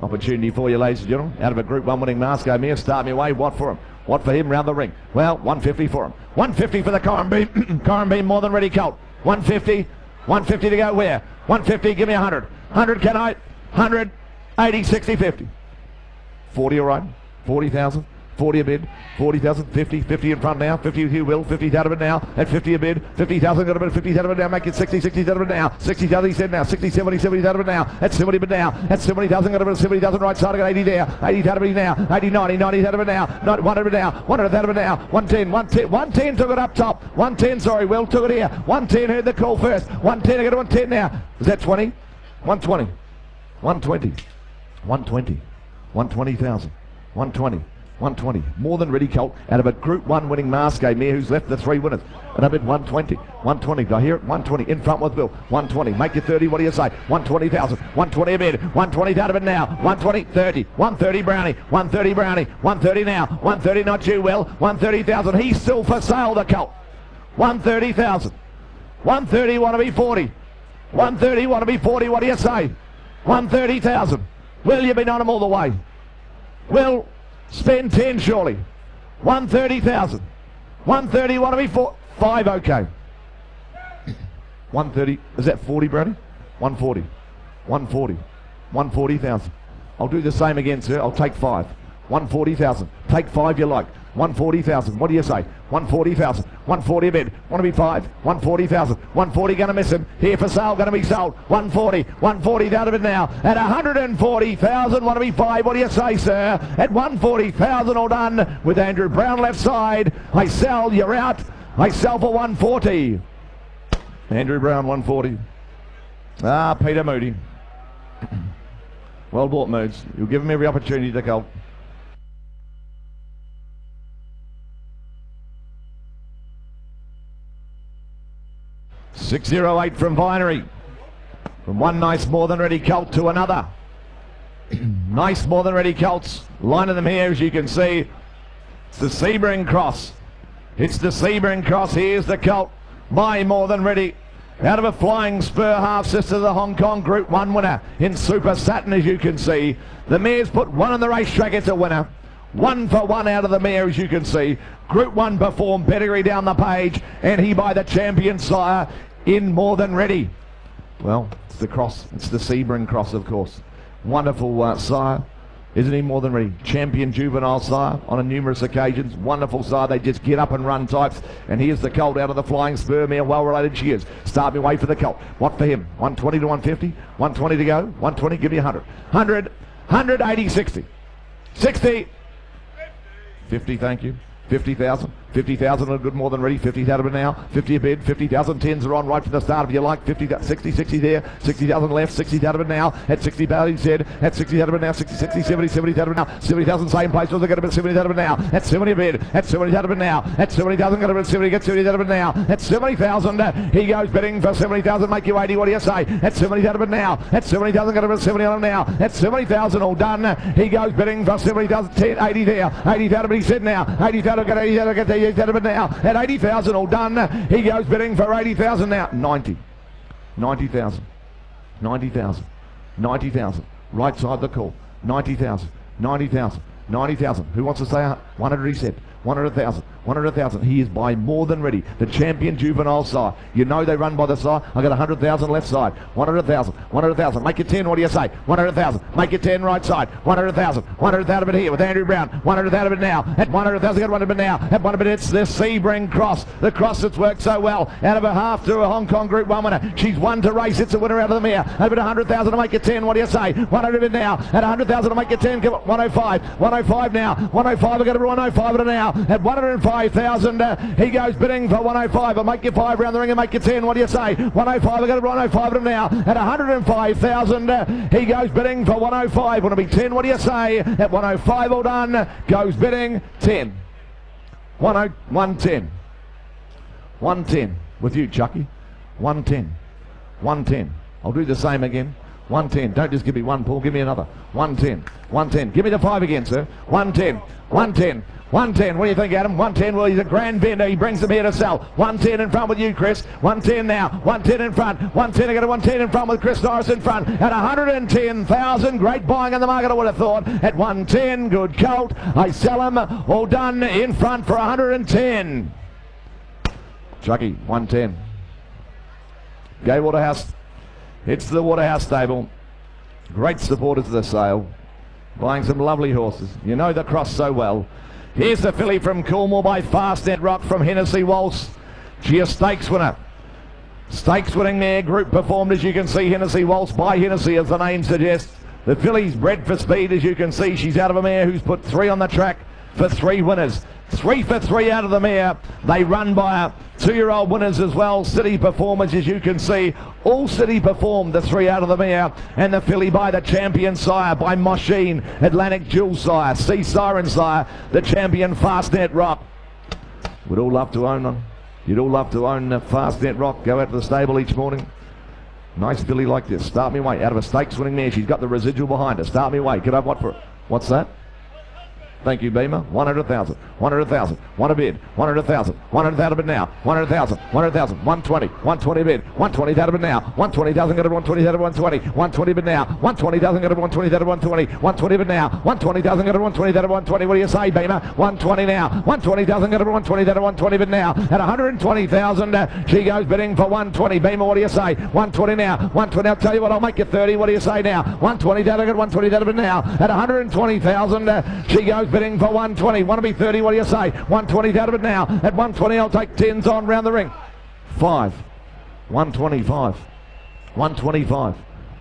Opportunity for you, ladies and gentlemen. Out of a Group 1 winning Masque mare, start me away. What for him? What for him round the ring? Well, 150 for him. 150 for the Corumbean. Corumbean, more than ready colt. 150. 150 to go where? 150, give me 100. 100, can I? 100, 80, 60, 50. 40, all right. 40,000. 40 a bid, 40,000, 50, 50 in front now, 50 with Hugh Will, 50 out of it now, at 50 a bid, 50,000 out of it, 50 out of it now, make it 60, 60 out of it now, 60,000 he said now, 60, 70, 70 out of it now, at 70 bid now, at 70,000 out of it, 70,000 right side, I got 80 there, 80 out of it now, 80, 90, 90 out of it now, 100 now, 100 out of it now, 110, 110, 110 took it up top, 110, sorry, Will took it here, 110 heard the call first, 110, I got 110 now, is that 20? 120, 120, 120, 120,000, 120, 120. More than ready colt out of a Group 1 winning Masqué mare who's left the 3 winners. And up at 120. 120. Do I hear it? 120. In front with Bill. 120. Make it 30. What do you say? 120,000. 120 a bid. 120 out of it now. 120. 30. 130 Brownie. 130 Brownie. 130 now. 130 not you, Will. 130,000. He's still for sale, the colt. 130,000. 130 want to be 40. 130 want to be 40. What do you say? 130,000. Will, you've been on them all the way. Will, spend 10 surely. 130,000. 130 want to be 5, okay. 130, is that 40, Brownie? 140. 140. 140,000. I'll do the same again, sir. I'll take 5. 140,000. Take 5 you like. 140,000. What do you say? 140,000. 140 a bid. Want to be 5. 140,000. 140 going to miss him. Here for sale. Going to be sold. 140. 140 out of it now. At 140,000. Want to be 5. What do you say, sir? At 140,000. All done with Andrew Brown left side. I sell. You're out. I sell for 140. Andrew Brown 140. Peter Moody. Well bought, Moods. You'll give him every opportunity to go. $6.08 from Vinery. From one nice more than ready colt to another. Nice more than ready colts. Line of them here, as you can see. It's the Sebring Cross. It's the Sebring Cross. Here's the colt. My more than ready. Out of a Flying Spur, half sister, the Hong Kong Group 1 winner in Super Saturn, as you can see. The mare's put 1 on the racetrack. It's a winner. 1 for 1 out of the mare, as you can see. Group 1 performed, pedigree down the page, and he by the champion sire in more than ready. Well, it's the cross. It's the Sebring Cross, of course. Wonderful sire. Isn't he more than ready? Champion juvenile sire on numerous occasions. Wonderful sire. They just get up and run types. And here's the colt out of the Flying Spur mare. Well related she is. Start me way for the colt. What for him? 120 to 150. 120 to go. 120. Give me 100. 100. 180. 60. 60. 50. Thank you. 50,000. 50,000 a good more than ready. 50 out of it now. 50 a bid. 50,000 tens are on right from the start if you like. 50, 60, 60 there. 60,000 left. 60 out of it now. At 60 value said. At 60 out of it now. 60, 60, 70, 70 out of it now. 70,000 same place. They're going to be 70 out of it now. At 70 a bid. At 70 out of it now. At 70,000 going to be 70. Get 70 out of it now. At 70,000 he goes bidding for 70,000. Make you 80. What do you say? At 70 out of it now. At 70,000 going to be 70 out of it now. At 70,000 all done. He goes bidding for 70,000. 80 there. 80 out of it. He said now. 80,000 get 80 out of it. Out of it now. At 80,000 all done. He goes bidding for 80,000 now. 90. 90,000. 90,000. 90,000. Right side the call. 90,000. 90,000. 90,000. Who wants to say 100? He said. 100,000. 100,000. He is by more than ready. The champion juvenile side. You know they run by the side. I got 100,000 left side. 100,000. 100,000. Make it 10. What do you say? 100,000. Make it 10 right side. 100,000. 100 out of it here with Andrew Brown. 100 out of it now. At 100,000. Got 100 of it now. At 1 of it it's the Sebring Cross. The cross that's worked so well. Out of a half to a Hong Kong Group 1 winner. She's won to race. It's a winner out of the mare. Over 100,000 to make it 10. What do you say? 100 of it now. At 100,000 to make it 10. Give it 105. 105 now. 105. I got to 105 it now. At 105,000 he goes bidding for 105. I'll make you 5 round the ring and make you 10. What do you say? 105. I got to 105 of them now. At 105,000 he goes bidding for 105. Want to be 10. What do you say? At 105 all done. Goes bidding 10. 110. 110 with you, Chucky. 110. 110. I'll do the same again. 110. Don't just give me one, Paul. Give me another. 110. 110. Give me the 5 again, sir. 110. 110. 110. What do you think, Adam? 110. Well, he's a grand vendor. He brings them here to sell. 110 in front with you, Chris. 110 now. 110 in front. 110. I got a 110 in front with Chris Norris in front. At 110,000. Great buying in the market, I would have thought. At 110. Good colt. I sell him. All done in front for 110. Chucky, 110. Gay Waterhouse. It's the Waterhouse stable. Great supporters of the sale. Buying some lovely horses. You know the cross so well. Here's the filly from Coolmore by Fastnet Rock from Hennessy Waltz. She a stakes winner. Stakes winning there. Group performed, as you can see. Hennessy Waltz by Hennessy, as the name suggests. The filly's bred for speed, as you can see. She's out of a mare who's put 3 on the track for 3 winners. 3 for 3 out of the mare. They run by 2-year-old winners as well. City performers, as you can see. All City performed, the 3 out of the mare. And the filly by the champion sire, by Mosheen, Atlantic Jewel sire, Sea Siren sire, the champion Fastnet Rock. We'd all love to own them. You'd all love to own Fastnet Rock. Go out to the stable each morning. Nice filly like this. Start Me Way, out of a stakes winning mare. She's got the residual behind her. Start Me Way. Could I have what for it? What's that? Thank you, Beamer. 100,000. 100,000. Want a bid. 100,000. 100,000 out of it now. 100,000. 100,000. 120. 120 bid. 120 out of it now. 120,000 out of 120 out of 120. 120 bid now. 120,000 out of 120 out of 120. 120 bid now. 120,000 out of 120 out of 120. What do you say, Beamer? 120 now. 120,000 out of 120 out of 120 bid now. At 120,000, she goes bidding for 120. Beamer, what do you say? 120 now. 120. I'll tell you what, I'll make you 30. What do you say now? 120 out of 120 out of it now. At 120,000, she goes bidding for 120. Want to be 30? What do you say? 120 out of it now. At 120, I'll take 10s on round the ring. 5. 125. 125.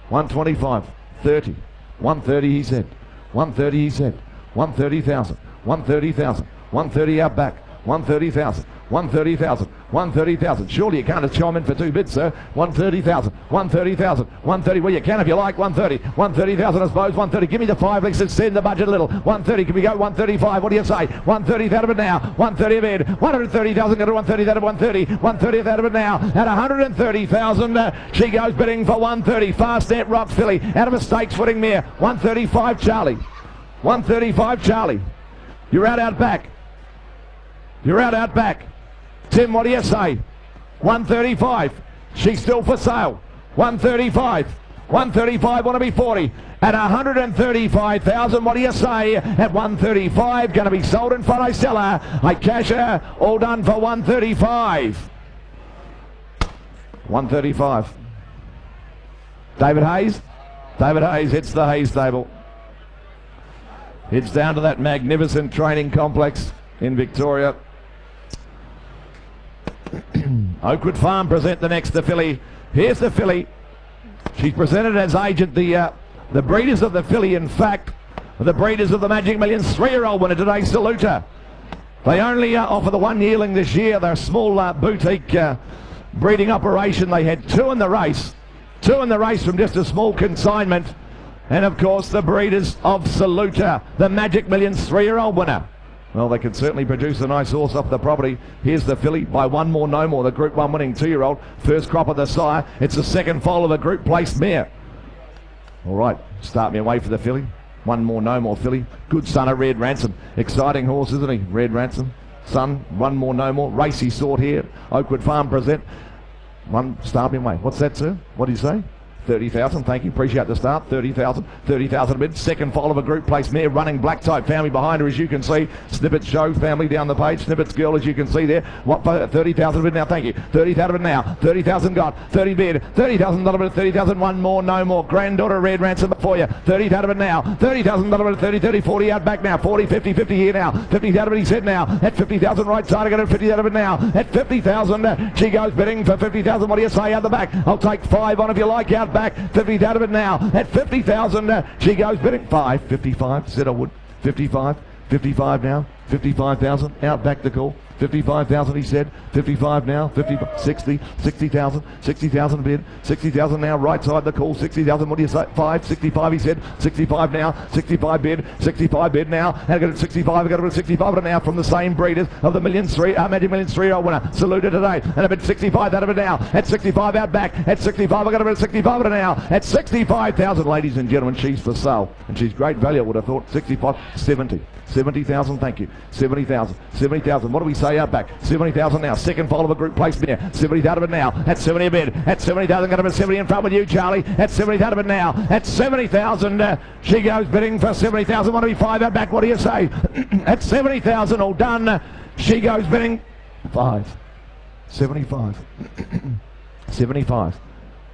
125. 30. 130, he said. 130, he said. 130,000. 130,000. 130 out back. 130,000. 130,000. 130,000. Surely you can't chime in for 2 bids, sir. 130,000. 130,000. 130. Well, you can if you like. 130. 130,000, I suppose. 130. Give me the 5. Let's extend the budget a little. 130. Can we go 135? What do you say? 130 out of it now. 130 of it. 130,000. Go to 130 out of 130. 130 out of it now. At 130,000, she goes bidding for 130. Fastnet Rock filly out of a stakes footing mare. 135, Charlie. 135, Charlie. You're out back. You're out back. Tim, what do you say? 135. She's still for sale. 135. 135, want to be 40. At 135,000, what do you say? At 135, going to be sold in front. I sell her. I cash her. All done for 135. 135. David Hayes. David Hayes hits the Hayes stable. It's down to that magnificent training complex in Victoria. Oakwood Farm present the next, the filly. Here's the filly. She's presented as agent. The breeders of the filly, in fact, the breeders of the Magic Millions 3-year-old winner today, salute her. They only offer the 1 yearling this year. They're a small boutique breeding operation. They had 2 in the race. 2 in the race from just a small consignment. And of course the breeders of Saluta, the Magic Millions 3-year-old winner. Well, they can certainly produce a nice horse off the property. Here's the filly by One More No More, the Group 1 winning 2-year-old. First crop of the sire. It's the second foal of a group placed mare. All right, Start Me Away for the filly. One More No More filly. Good son of Red Ransom. Exciting horse, isn't he? Red Ransom. Son, One More No More. Racy sort here. Oakwood Farm present. Start Me Away. What's that, sir? What did you say? 30,000, thank you, appreciate the start. 30,000, 30,000 a bid. Second foal of a group place mare, running black type family behind her, as you can see. Snippets show family down the page. Snippets girl, as you can see there. What 30,000 a bid now, thank you. 30,000 a bid now. 30,000 got. 30 bid. 30,000 a bid. 30,000. One More No More. Granddaughter Red Ransom for you. 30,000 a bid now. 30,000 a bid. 30, 30, 40 out back now. 40, 50, 50 here now. 50,000 a bid, he said now. At 50,000 right side, I got 50,000 a bid now. At 50,000, she goes bidding for 50,000. What do you say out the back? I'll take 5 on if you like out back. 50,000 out of it now. At 50,000, she goes bidding 5, 55, said I would. 55, 55 now. 55,000, out back the call. 55,000, he said. 55 now. 50, 60, 60,000, 60,000 bid. 60,000 now, right side the call. 60,000, what do you say? 5, 65, he said. 65 now. 65 bid. 65 bid now. And I got it 65. I got it 65 now from the same breeders of the Magic Millions 3-year-old winner. Saluted today. And a bid 65 out of it now. At 65 out back. At 65, I got a bid 65 now. At 65,000, ladies and gentlemen, she's for sale. And she's great value, I would have thought. 65, 70. 70,000, thank you. 70,000, 70,000. What do we say out back? 70,000 now. Second foal of a group place there. 70 out of it now. At 70 a bid. At 70,000, got to be 70 in front with you, Charlie. At 70 out of it now. At 70,000, she goes bidding for 70,000. Want to be 5 out back? What do you say? At 70,000, all done. She goes bidding 5. 75. 75.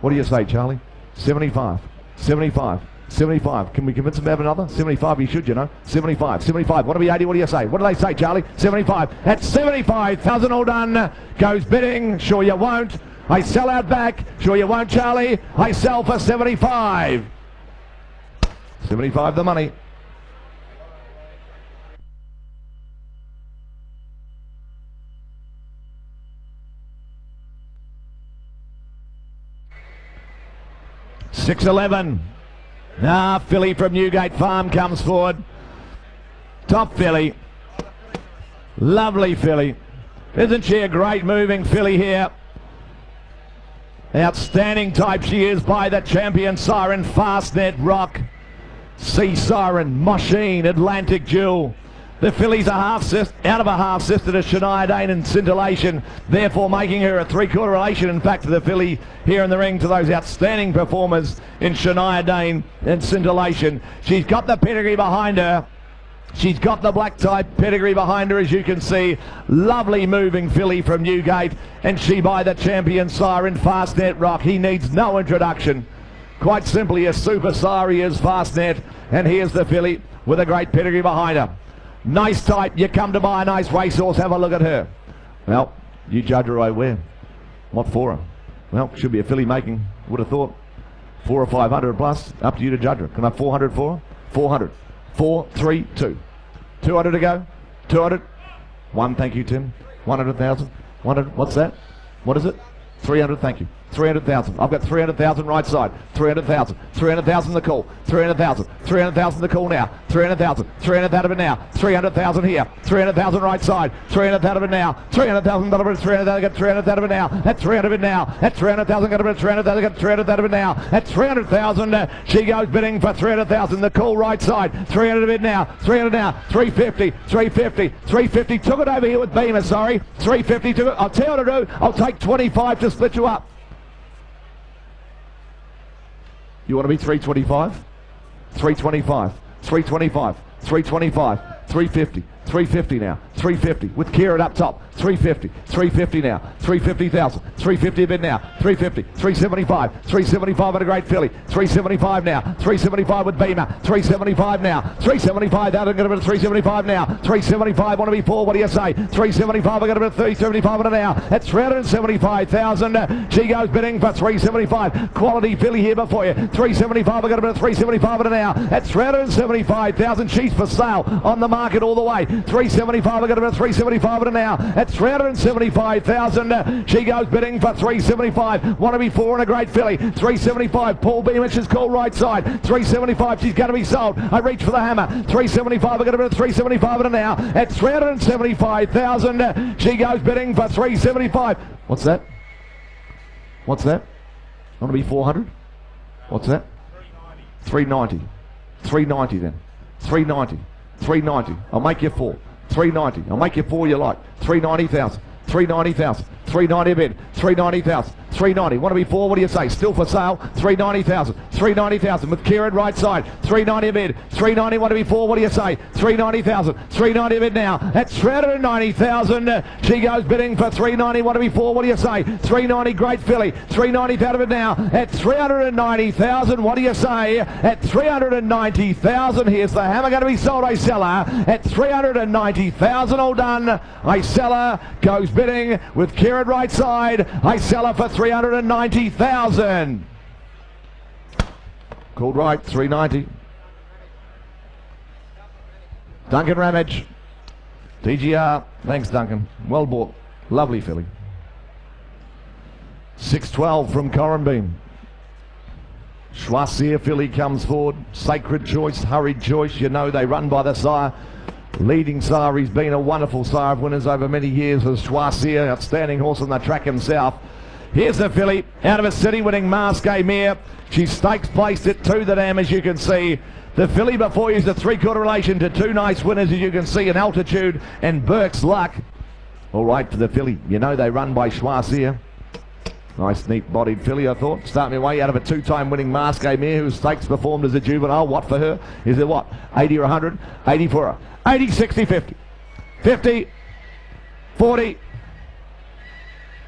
What do you say, Charlie? 75. 75. 75. Can we convince them to have another? 75, you should, you know. 75. 75. Want to be 80? What do you say? What do they say, Charlie? 75. At 75,000, all done. Goes bidding. Sure you won't. I sell out back. Sure you won't, Charlie. I sell for 75. 75 the money. 6-11. Filly from Newgate Farm comes forward. Top filly. Lovely filly. Isn't she a great moving filly here? Outstanding type she is by the champion Siren, Fastnet Rock, Sea Siren, Machine, Atlantic Jewel. The fillies are out of a half sister to Shania Dane and Scintillation, therefore making her a three-quarter relation, in fact, to the filly here in the ring, to those outstanding performers in Shania Dane and Scintillation. She's got the pedigree behind her. She's got the black type pedigree behind her, as you can see. Lovely moving filly from Newgate, and she by the champion Siren, Fastnet Rock. He needs no introduction. Quite simply a super sire he is, Fastnet, and here's the filly with a great pedigree behind her. Nice type. You come to buy a nice racehorse, have a look at her. Well, you judge her right where. What for her? Well, should be a filly making, would have thought, 400 or 500 plus. Up to you to judge her. Can I have 400 for her? 400. 4, 3, 2. 200 to go. 200. 1, thank you, Tim. 100,000. 100. What's that? What is it? 300, thank you. 300,000. I've got 300,000 right side. 300,000. 300,000 the call. 300,000. 300,000 the call now. 300,000. 300,000 now. 300,000 here. 300,000 right side. 300,000 now. 300,000 got 300,000. Get 300,000 now. At 300 now. At 300,000 got 300,000. Get 300,000 now. At 300,000. She goes bidding for 300,000. The call right side. 300 bid now. 300 now. 350. 350. 350. Took it over here with Beamer. Sorry. 350. Took it. I'll tell you what to do. I'll take 25 to split you up. You want to be 325? 325, 325, 325, 350, 350 now, 350 with Kieran up top, 350, 350 now, 350,000, 350 a bid now, 350, 375, 375 at a great filly, 375 now, 375 with Beamer, 375 now, 375 out of a 375 now, 375 want to be 4, what do you say? 375 I got a bit of 375 and now, at 375,000, she goes bidding for 375, quality filly here before you, 375 I got a bit of 375 and now, at 375,000, she's for sale on the market all the way, 375 I got a bit of 375 and now, at 375,000, she goes bidding for 375, want to be 4 and a great filly, 375, Paul Beamish is called right side, 375, she's going to be sold, I reach for the hammer, 375, I got a bit of 375 and now, at 375,000, she goes bidding for 375, what's that? What's that? Want to be 400? What's that? 390, 390 then, 390, 390, I'll make you 4. 390. I'll make you 4 you like. 390,000. 390,000. 390 a bid. 390,000. 390. Want to be 4? What do you say? Still for sale. 390,000. 390,000 with Kieran right side. 390 a bid. 390 want to be 4? What do you say? 390,000. 390 a bid now. At 390,000. She goes bidding for 390. Want to be 4? What do you say? 390 great filly. 390 out of it now. At 390,000. What do you say? At 390,000. Here's the hammer going to be sold. I sell her at 390,000. All done. I sell her. Goes bidding with Kieran right side. I sell her for 390,000. Called right, 390. Duncan Ramage. DGR. Thanks, Duncan. Well bought. Lovely filly. 612 from Corranbeam. Schwassier filly comes forward. Sacred Choice, Hurried Choice. You know they run by the sire. Leading sire, he's been a wonderful sire of winners over many years as Schwassier, outstanding horse on the track himself. Here's the filly, out of a city winning Masque Mare. She's stakes placed at 2 the dam, as you can see. The filly before you is a 3/4 relation to 2 nice winners, as you can see, in Altitude and Burke's Luck. All right for the filly. You know they run by Schwassier. Nice neat bodied filly, I thought. Start me way out of a 2-time winning Masque Mare whose stakes performed as a juvenile. What for her? Is it what? 80 or 100? 80 for her. 80, 60, 50. 50, 40,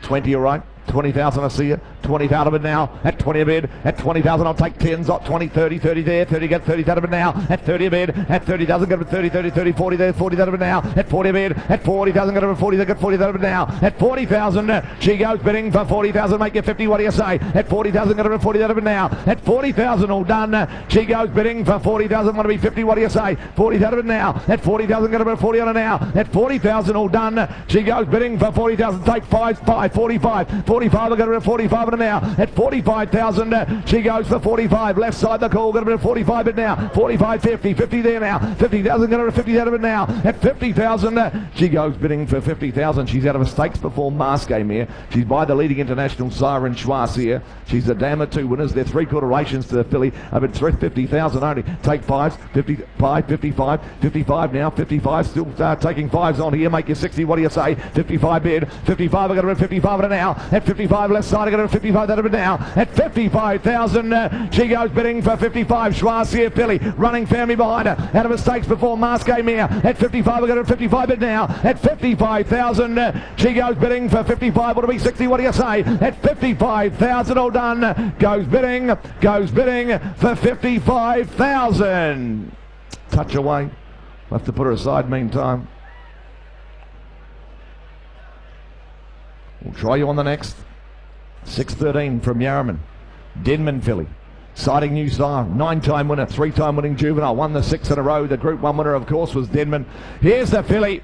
20, all right. 20,000, I see you. 20 out of it now. At 20 a bid. At 20,000, I'll take 10s. 20, 30, 30 there. 30, get 30 out of it now. At 30 a bid. At 30,000, get 30, 30, 30, 40 there. 40 out of it now. At 40 a bid. At 40,000, get 40, they get 40 out of it now. At 40,000, she goes bidding for 40,000. Make it 50. What do you say? At 40,000, get 40 out of it now. At 40,000, all done. She goes bidding for 40,000. Want to be 50. What do you say? 40 out of it now. At 40,000, get 40 on it now. At 40,000, all done. She goes bidding for 40,000. Take 5, 45. 40 45, we're going to 45 and now at 45,000. She goes for 45. Left side the call, going to be 45 but now. 45, 50, 50 there now. 50,000, going to 50 out of it now. At 50,000, she goes bidding for 50,000. She's out of a stakes before Mask Game here. She's by the leading international Siren Schwarz here. She's a dam of two winners. They're three-quarter rations to the filly. Up at 50,000 only. Take fives. 55, 55, 55 now. 55, still taking fives on here. Make you 60. What do you say? 55 bid. 55, we're going to 55 at now. At 55, left side, we're going to 55 out of it now. At 55,000, she goes bidding for 55. Schwarz here, filly. Running family behind her. Out of a stakes before Mask Game here. At 55, we're going to 55 it now. At 55,000, she goes bidding for 55. What do we 60? What do you say? At 55,000, all done. Goes bidding for 55,000. Touch away. We'll have to put her aside meantime. We'll try you on the next. 6:13 from Yarraman. Denman filly. Sighting new sire. 9-time winner. 3-time winning juvenile. Won the 6 in a row. The Group 1 winner, of course, was Denman. Here's the filly.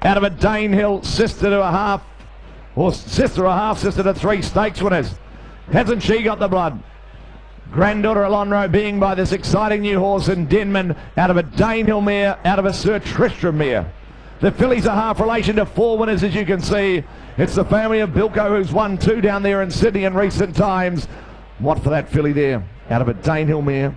Out of a Danehill. Sister to a half. Or sister a half. Sister to 3 stakes winners. Hasn't she got the blood? Granddaughter Alonro being by this exciting new horse in Denman. Out of a Danehill mare. Out of a Sir Tristram mare. The fillies are half relation to 4 winners, as you can see. It's the family of Bilko, who's won 2 down there in Sydney in recent times. What for that filly there? Out of a Danehill mare,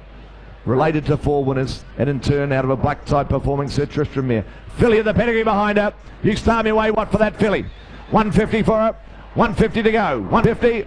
related to 4 winners, and in turn out of a black type performing Sir Tristram mare. Filly of the pedigree behind her. You start me away. What for that filly? 150 for her. 150 to go. 150.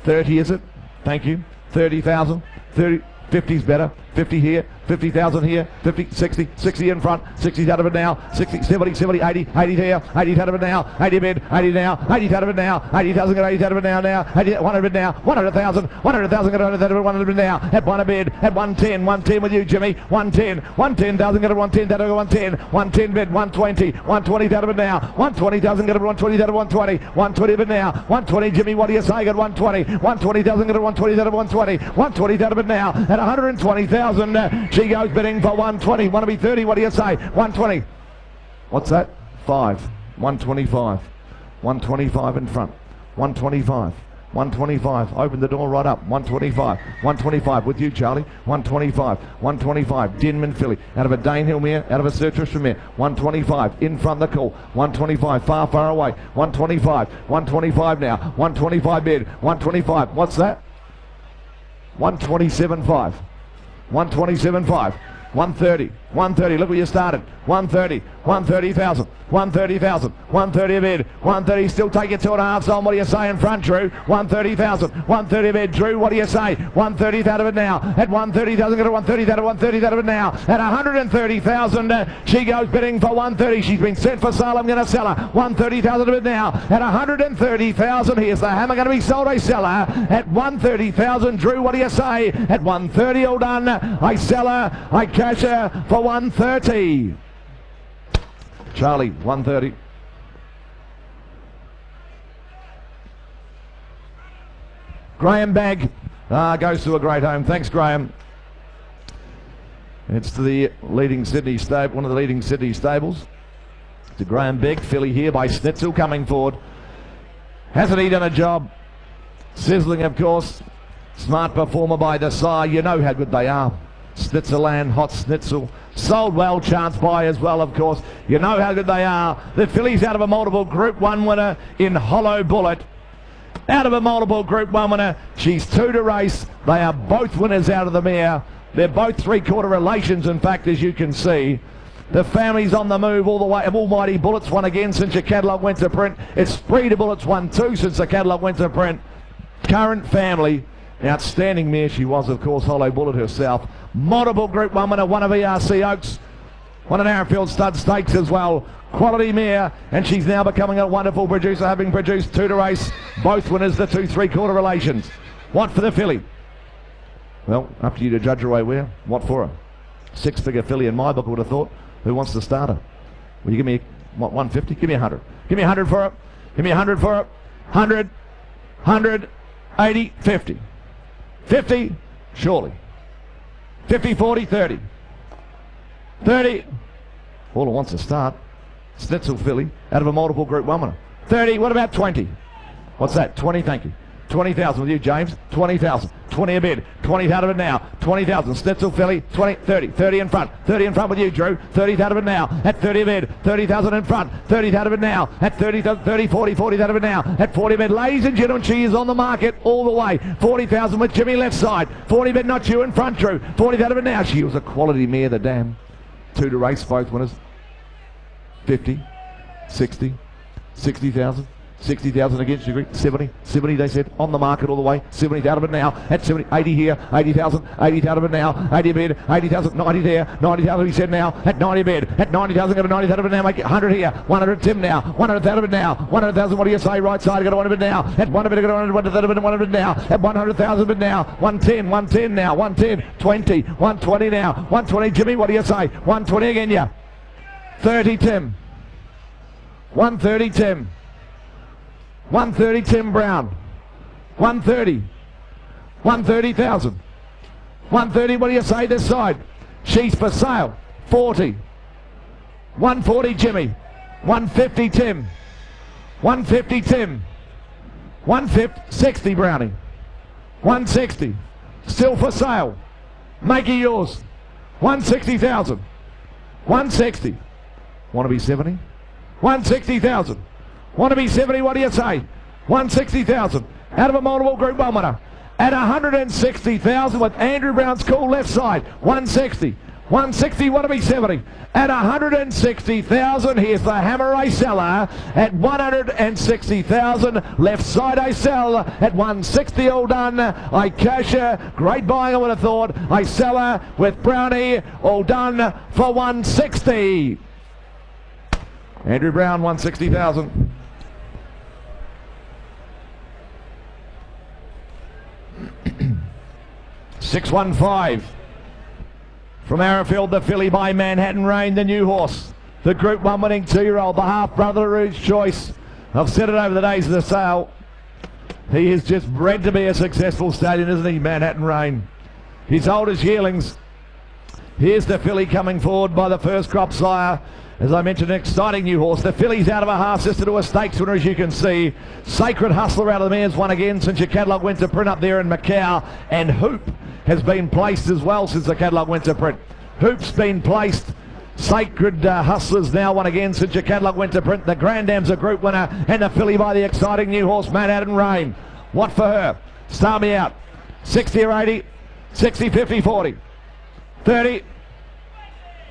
30 is it? Thank you. 30,000. 30. 50's better. 50 here. 50,000 here. 50, 60, 60 in front. 60's out of it now. 60, 70, 70, 80, 80 here. 80's out of it now. 80 bid. 80 now. 80's out of it now. 80,000 got 80's out of it now. 80, 100 now. 100,000. 100,000 got 100 now. At 1 a bid. At 110. 110 with you, Jimmy. 110. 110,000 got 110. That over 110. 110 bid. 120. 120 out of it now. 120,000 got 120 out of 120. 120 bid now. 120, Jimmy. What do you say? Got 120. 120,000 got 120 out of 120. 120 out of it now. At 120,000. She goes bidding for 120. Want to be 30? What do you say? 120. What's that? 5. 125. 125 in front. 125. 125. Open the door right up. 125. 125 with you, Charlie. 125. 125. Denman filly. Out of a Danehill mare. Out of a Sir Tristram mare. 125. In front the call. 125. Far, far away. 125. 125 now. 125 bid. 125. What's that? 127.5. 127.5. 130. 130. Look where you started. 130. 130,000. 130,000. 130 a bid. 130. Still take your 2.5 on. What do you say in front, Drew? 130,000. 130 a bid. Drew, what do you say? 130 out of it now. At 130,000. Go to 130 out of 130 out of it now. At 130,000. She goes bidding for 130. She's been sent for sale. I'm going to sell her. 130,000 of it now. At 130,000. Here's the hammer going to be sold. I sell her. At 130,000. Drew, what do you say? At 130. All done. I sell her. I cash her for 130. Charlie, 130. Graham Bag goes to a great home. Thanks, Graham. It's to the leading Sydney stable, one of the leading Sydney stables. To Graham Beg, filly here by Schnitzel coming forward. Hasn't he done a job? Sizzling, of course. Smart performer by the side. You know how good they are. Schnitzerland, Hot Schnitzel. Sold well, chance buy as well, of course. You know how good they are. The fillies out of a multiple Group 1 winner in Hollow Bullet. Out of a multiple Group 1 winner. She's 2 to race. They are both winners out of the mare. They're both three-quarter relations, in fact, as you can see. The family's on the move all the way. Almighty Bullets won again since your catalogue went to print. It's Spree to Bullets won 2 since the catalogue went to print. Current family. Outstanding mare she was, of course, Hollow Bullet herself. Multiple Group 1 winner, one of ERC Oaks. One of Arrowfield Stud Stakes as well. Quality mare, and she's now becoming a wonderful producer, having produced 2 to race. Both winners, the 2 three-quarter relations. What for the filly? Well, up to you to judge her way where. What for her? 6-figure filly in my book, I would have thought. Who wants to start her? Will you give me, what, 150? Give me 100. Give me 100 for her. Give me 100 for her. 100, 100, 80, 50. 50, surely. 50, 40, 30. 30. All who wants to start. Schnitzel filly out of a multiple Group 1 winner. 30, what about 20? What's that? 20, thank you. 20,000 with you, James. 20,000. 20 a bid. 20 out of it now. 20,000. Schnitzel, Philly. 20, 30. 30 in front. 30 in front with you, Drew. 30 out of it now. At 30 a bid. 30,000 in front. 30 out of it now. At 30, 30, 40, 40 out of it now. At 40 bid. Ladies and gentlemen, she is on the market all the way. 40,000 with Jimmy left side. 40 bid, not you in front, Drew. 40 out of it now. She was a quality mare, the dam. 2 to race, both winners. 50, 60, 60,000. 60,000 against you, 70, 70 they said, on the market all the way, 70 out of it now, at 70, 80 here, 80,000, 80 out of it now, 80 bid, 80,000, 90 there, 90,000 he said now, at 90 bid, at 90,000, got a 90 out of it now, make it 100 here, 100 Tim now, 100 out of it now, 100,000, what do you say, right side, got a 1 of it now, at 1 of it, got a 100 bid now, at 100,000 bid now, 110, 110 now, 110, 20, 120 now, 120, Jimmy, what do you say, 120 again, yeah, 30 Tim, 130 Tim, 130 Tim Brown, 130, 130,000, 130, what do you say this side? She's for sale, 40, 140 Jimmy, 150 Tim, 150 Tim, 150, 60 Brownie, 160, still for sale, make it yours, 160,000, 160, want to be 70? 160,000. Want to be 70, what do you say? 160,000. Out of a multiple Group 1 winner. At 160,000 with Andrew Brown's cool left side. 160. 160, want to be 70. At 160,000, here's the Hammer Isella. At 160,000, left side Isella. At 160, all done. Icasha, great buying I would have thought. Isella with Brownie, all done for 160. Andrew Brown, 160,000. 615 from Arrowfield, the filly by Manhattan Rain, the new horse, the Group 1 winning 2-year-old, the half-brother Rouge Choice. I've said it over the days of the sale. He is just bred to be a successful stallion, isn't he, Manhattan Rain? His old as Yearlings. Here's the filly coming forward by the first crop sire. As I mentioned, an exciting new horse. The filly's out of a half sister to a stakes winner, as you can see. Sacred Hustler out of the mares won again since your catalogue went to print up there in Macau. And Hoop has been placed as well since the catalogue went to print. Hoop's been placed. Sacred Hustlers now won again since your catalogue went to print. The Grand Dam's a group winner. And the filly by the exciting new horse, Manhattan Rain. What for her? Start me out. 60 or 80. 60, 50, 40. 30.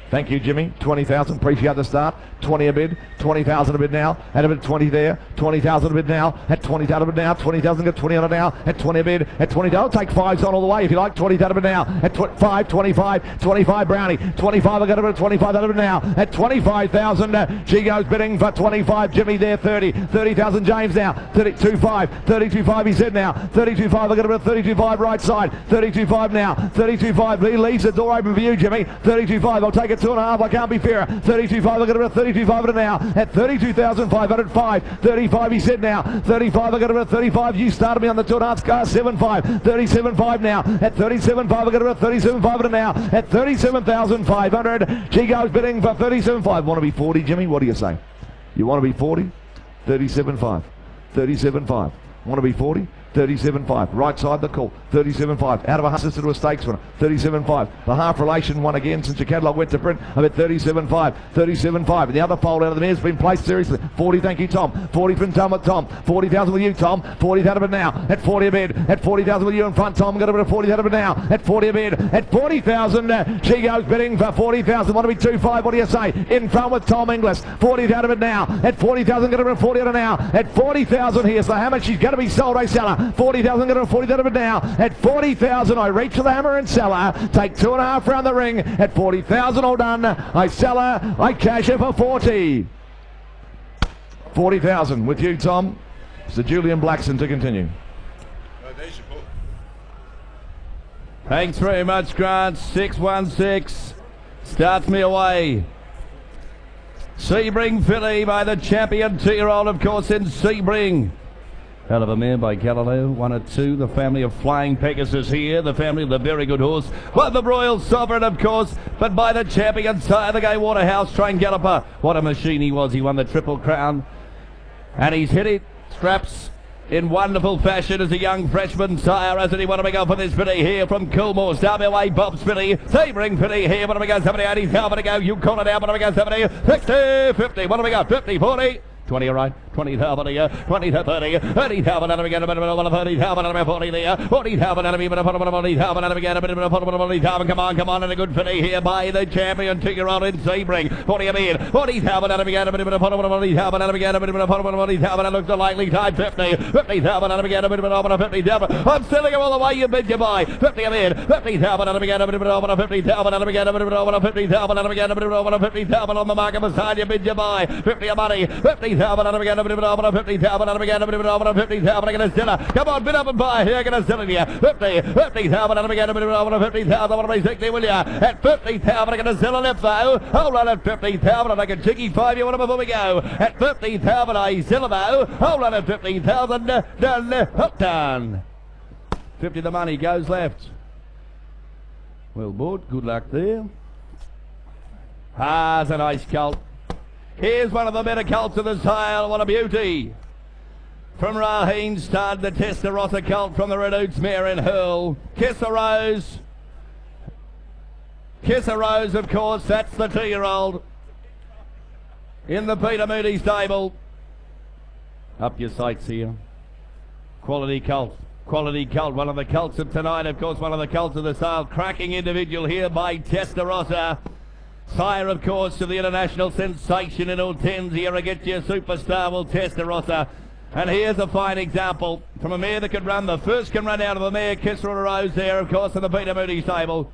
Thank you, Jimmy. 20,000. Appreciate the start. 20 a bid. 20,000 a bid now. At a bid 20 there. 20,000 a bid now. At 20,000 a bid now. 20,000 get 20 on it now. At 20 a bid. At 20. I'll take 5s on all the way if you like. 20,000 a bid now. At 5, 25. 25 Brownie. 25. I got a bid. 25 out of it now. At 25,000. She goes bidding for 25. Jimmy there. 30. 30,000 James now. 32.5. 32.5 he said now. 32.5. I got a bid. 32.5 right side. 32.5 now. 32.5. He leaves the door open for you, Jimmy. 32.5. I'll take it 2.5. I can't be fairer. 32.5. I got a bid. 32.5 now. At 32,505. 35 he said now. 35 I got a 35. You started me on the 2.5 car. 7.5. 37.5 now. At 37.5 I got a 37.5 now. At 37,500. She goes bidding for 37.5. Want to be 40, Jimmy? What do you say? You want to be 40? 37.5. 37.5. Want to be 40? 37.5. Right side the call. 37.5. Out of a sister to a stakes winner. 37.5. The half relation won again since your catalogue went to print. I'm at 37.5. 37.5. And the other fold out of the mare's been placed seriously. 40, thank you, Tom. 40 from Tom with Tom. 40,000 with you, Tom. 40 out of it now. At 40 a bid. At 40,000 with you in front, Tom. Got a bit of 40 out of it now. At 40 a bid. At 40,000. She goes bidding for 40,000. Want to be 2.5. What do you say? In front with Tom Inglis. 40 out of it now. At 40,000. Got a bit of 40 out of it now. At 40,000. Here's the Hammer. She's going to be sold, a seller. 40,000, got a 40 out of it now. At 40,000, I reach for the Hammer and Seller. Take 2.5 round the ring. At 40,000, all done. I sell her. I cash her for 40. 40,000 with you, Tom. Sir Julian Blackson to continue. Thanks very much, Grant. 616 starts me away. Sebring filly by the champion 2-year-old, of course, in Sebring. Hell of a mare by Galileo, 1 or 2. The family of Flying Pegasus here. The family of the very good horse. Well, the Royal Sovereign, of course, but by the champion sire, the Gay Waterhouse Train Galloper. What a machine he was. He won the Triple Crown. And he's hit it. Straps in wonderful fashion as a young freshman sire. Hasn't he? What do we go for this filly here from Coolmore? Starway Bob's filly. Sebring filly here. What do we go? 70, 80, how to go? You call it out. What do we go? 70, 60, 50. What do we got? 50, 40. 20, all right. 20,000 a year. 20 to 30. 30,000 out of again. A bit of a 30,000 out of 40 there. 40,000 out of even a 40,000 out of again. A bit of a 40,000. Come on. And a good filly here by the champion 2-year-old in Sebring. 40 a bid. 40,000 out of again. A bit of a 40,000 out of again. A bit of a 40,000. That looks a likely time. 50,000 out of again. A bit of a 50,000. I'm selling them all the way. You bid, you buy. 50 a bid. 50,000 out of again. A bit of a 50,000 out of again. A bit of a 50,000 out of again. A bit of a 50,000 on the market beside you. Bid, you buy. 50 a money. 50,000 out of again. A bit of a 50,000 out of again. A bit of a 50,000. I'm going to sell her. Come on, bid up and buy. Here, going to sell it here. 50,000 out of again. A bit of a 50,000. I want to be 60, will you? At 50,000, I'm going to sell a left though. Hold on at 50,000. I can cheeky 5 you want before we go. At 50,000, I sell though. Hold on at 50,000. Done. 50 the money goes left. Well, Bud, good luck there. Ah, it's a nice colt. Here's one of the better colts of the sale. What a beauty. From Raheen Stud, the Testarossa colt from the Redouts mare in Hurl. Kiss a Rose. Kiss a Rose, of course. That's the 2-year-old. In the Peter Moody stable. Up your sights here. Quality colt. Quality colt. One of the colts of tonight, of course. One of the colts of the sale. Cracking individual here by Testarossa. Sire, of course, of the international sensation in Hortensia. I get your superstar, will Testarossa. And here's a fine example from a mare that could run. The first can run out of the mare. Kiss a Rose there, of course, in the Peter Moody stable.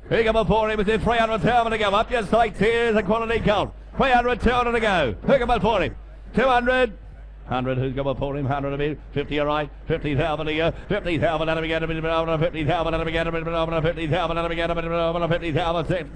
Here come before him. It's in 300,000 to go. Up your sights. Here's a quality colt. 300,000 to go. Here come before him. 200. 100, who's got before him? 100 a bit. 50, all right. 50,000 a year. 50,000 and again. A bit over 50,000 and again. A bit over 50,000 and again. A bit over 50,000.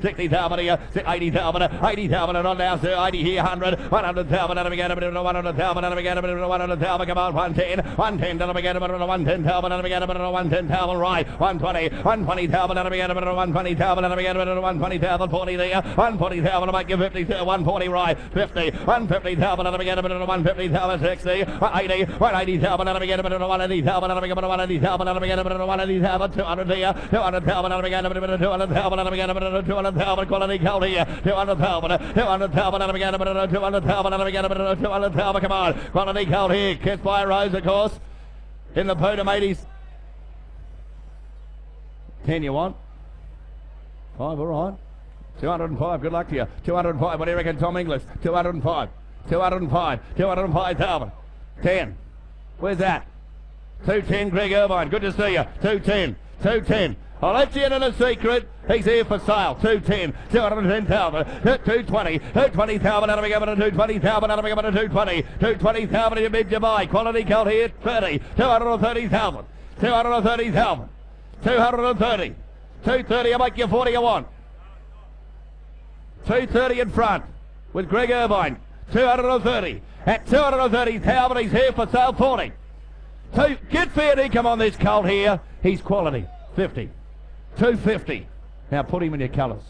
60,000 a year. 80,000. 80,000 and on now, sir. 80 here. 100. 100,000 and again. A bit over 100,000 and again. A bit over 100,000. Come on. 110. 110 and again. A bit over 110,000 and again. A bit over 110,000. Right. 120. 120,000 and again. A bit over 120,000 and again. A bit over 120,000. 40 there. 140,000 to make you 50. 140 right. 50. 150,000 and again. A bit over 150. 60, 80, 180,000 and again, a bit of 180,000 and again, 180,000 and again, a bit of 180,000, 200 here, 200,000 and again, a bit of 200,000 and again, a bit of 200,000 quality colt here, 200,000, 200,000 and again, a bit of 200,000 and again, a bit of 200,000, come on, quality colt here, kissed by Rose, of course, in the Peter Moody. 10 you want? 5, all right. 205, good luck to you. 205, what do you reckon, Tom Inglis? 205. 205,000. 10. Where's that? 210, Greg Irvine. Good to see you. 210. 210. I'll let you in on a secret. He's here for sale. 210. 210,000. 220. 220,000 out of a governor. 220,000 out of a governor. 220. 220,000 in mid Dubai. Quality colt here. 30. 230,000. 230,000. 230. 230. I'll make you 40 you want. 230 in front with Greg Irvine. 230. At 230,000, he's here for sale. 40. So get fair income on this colt here. He's quality. 50. 250. Now put him in your colours.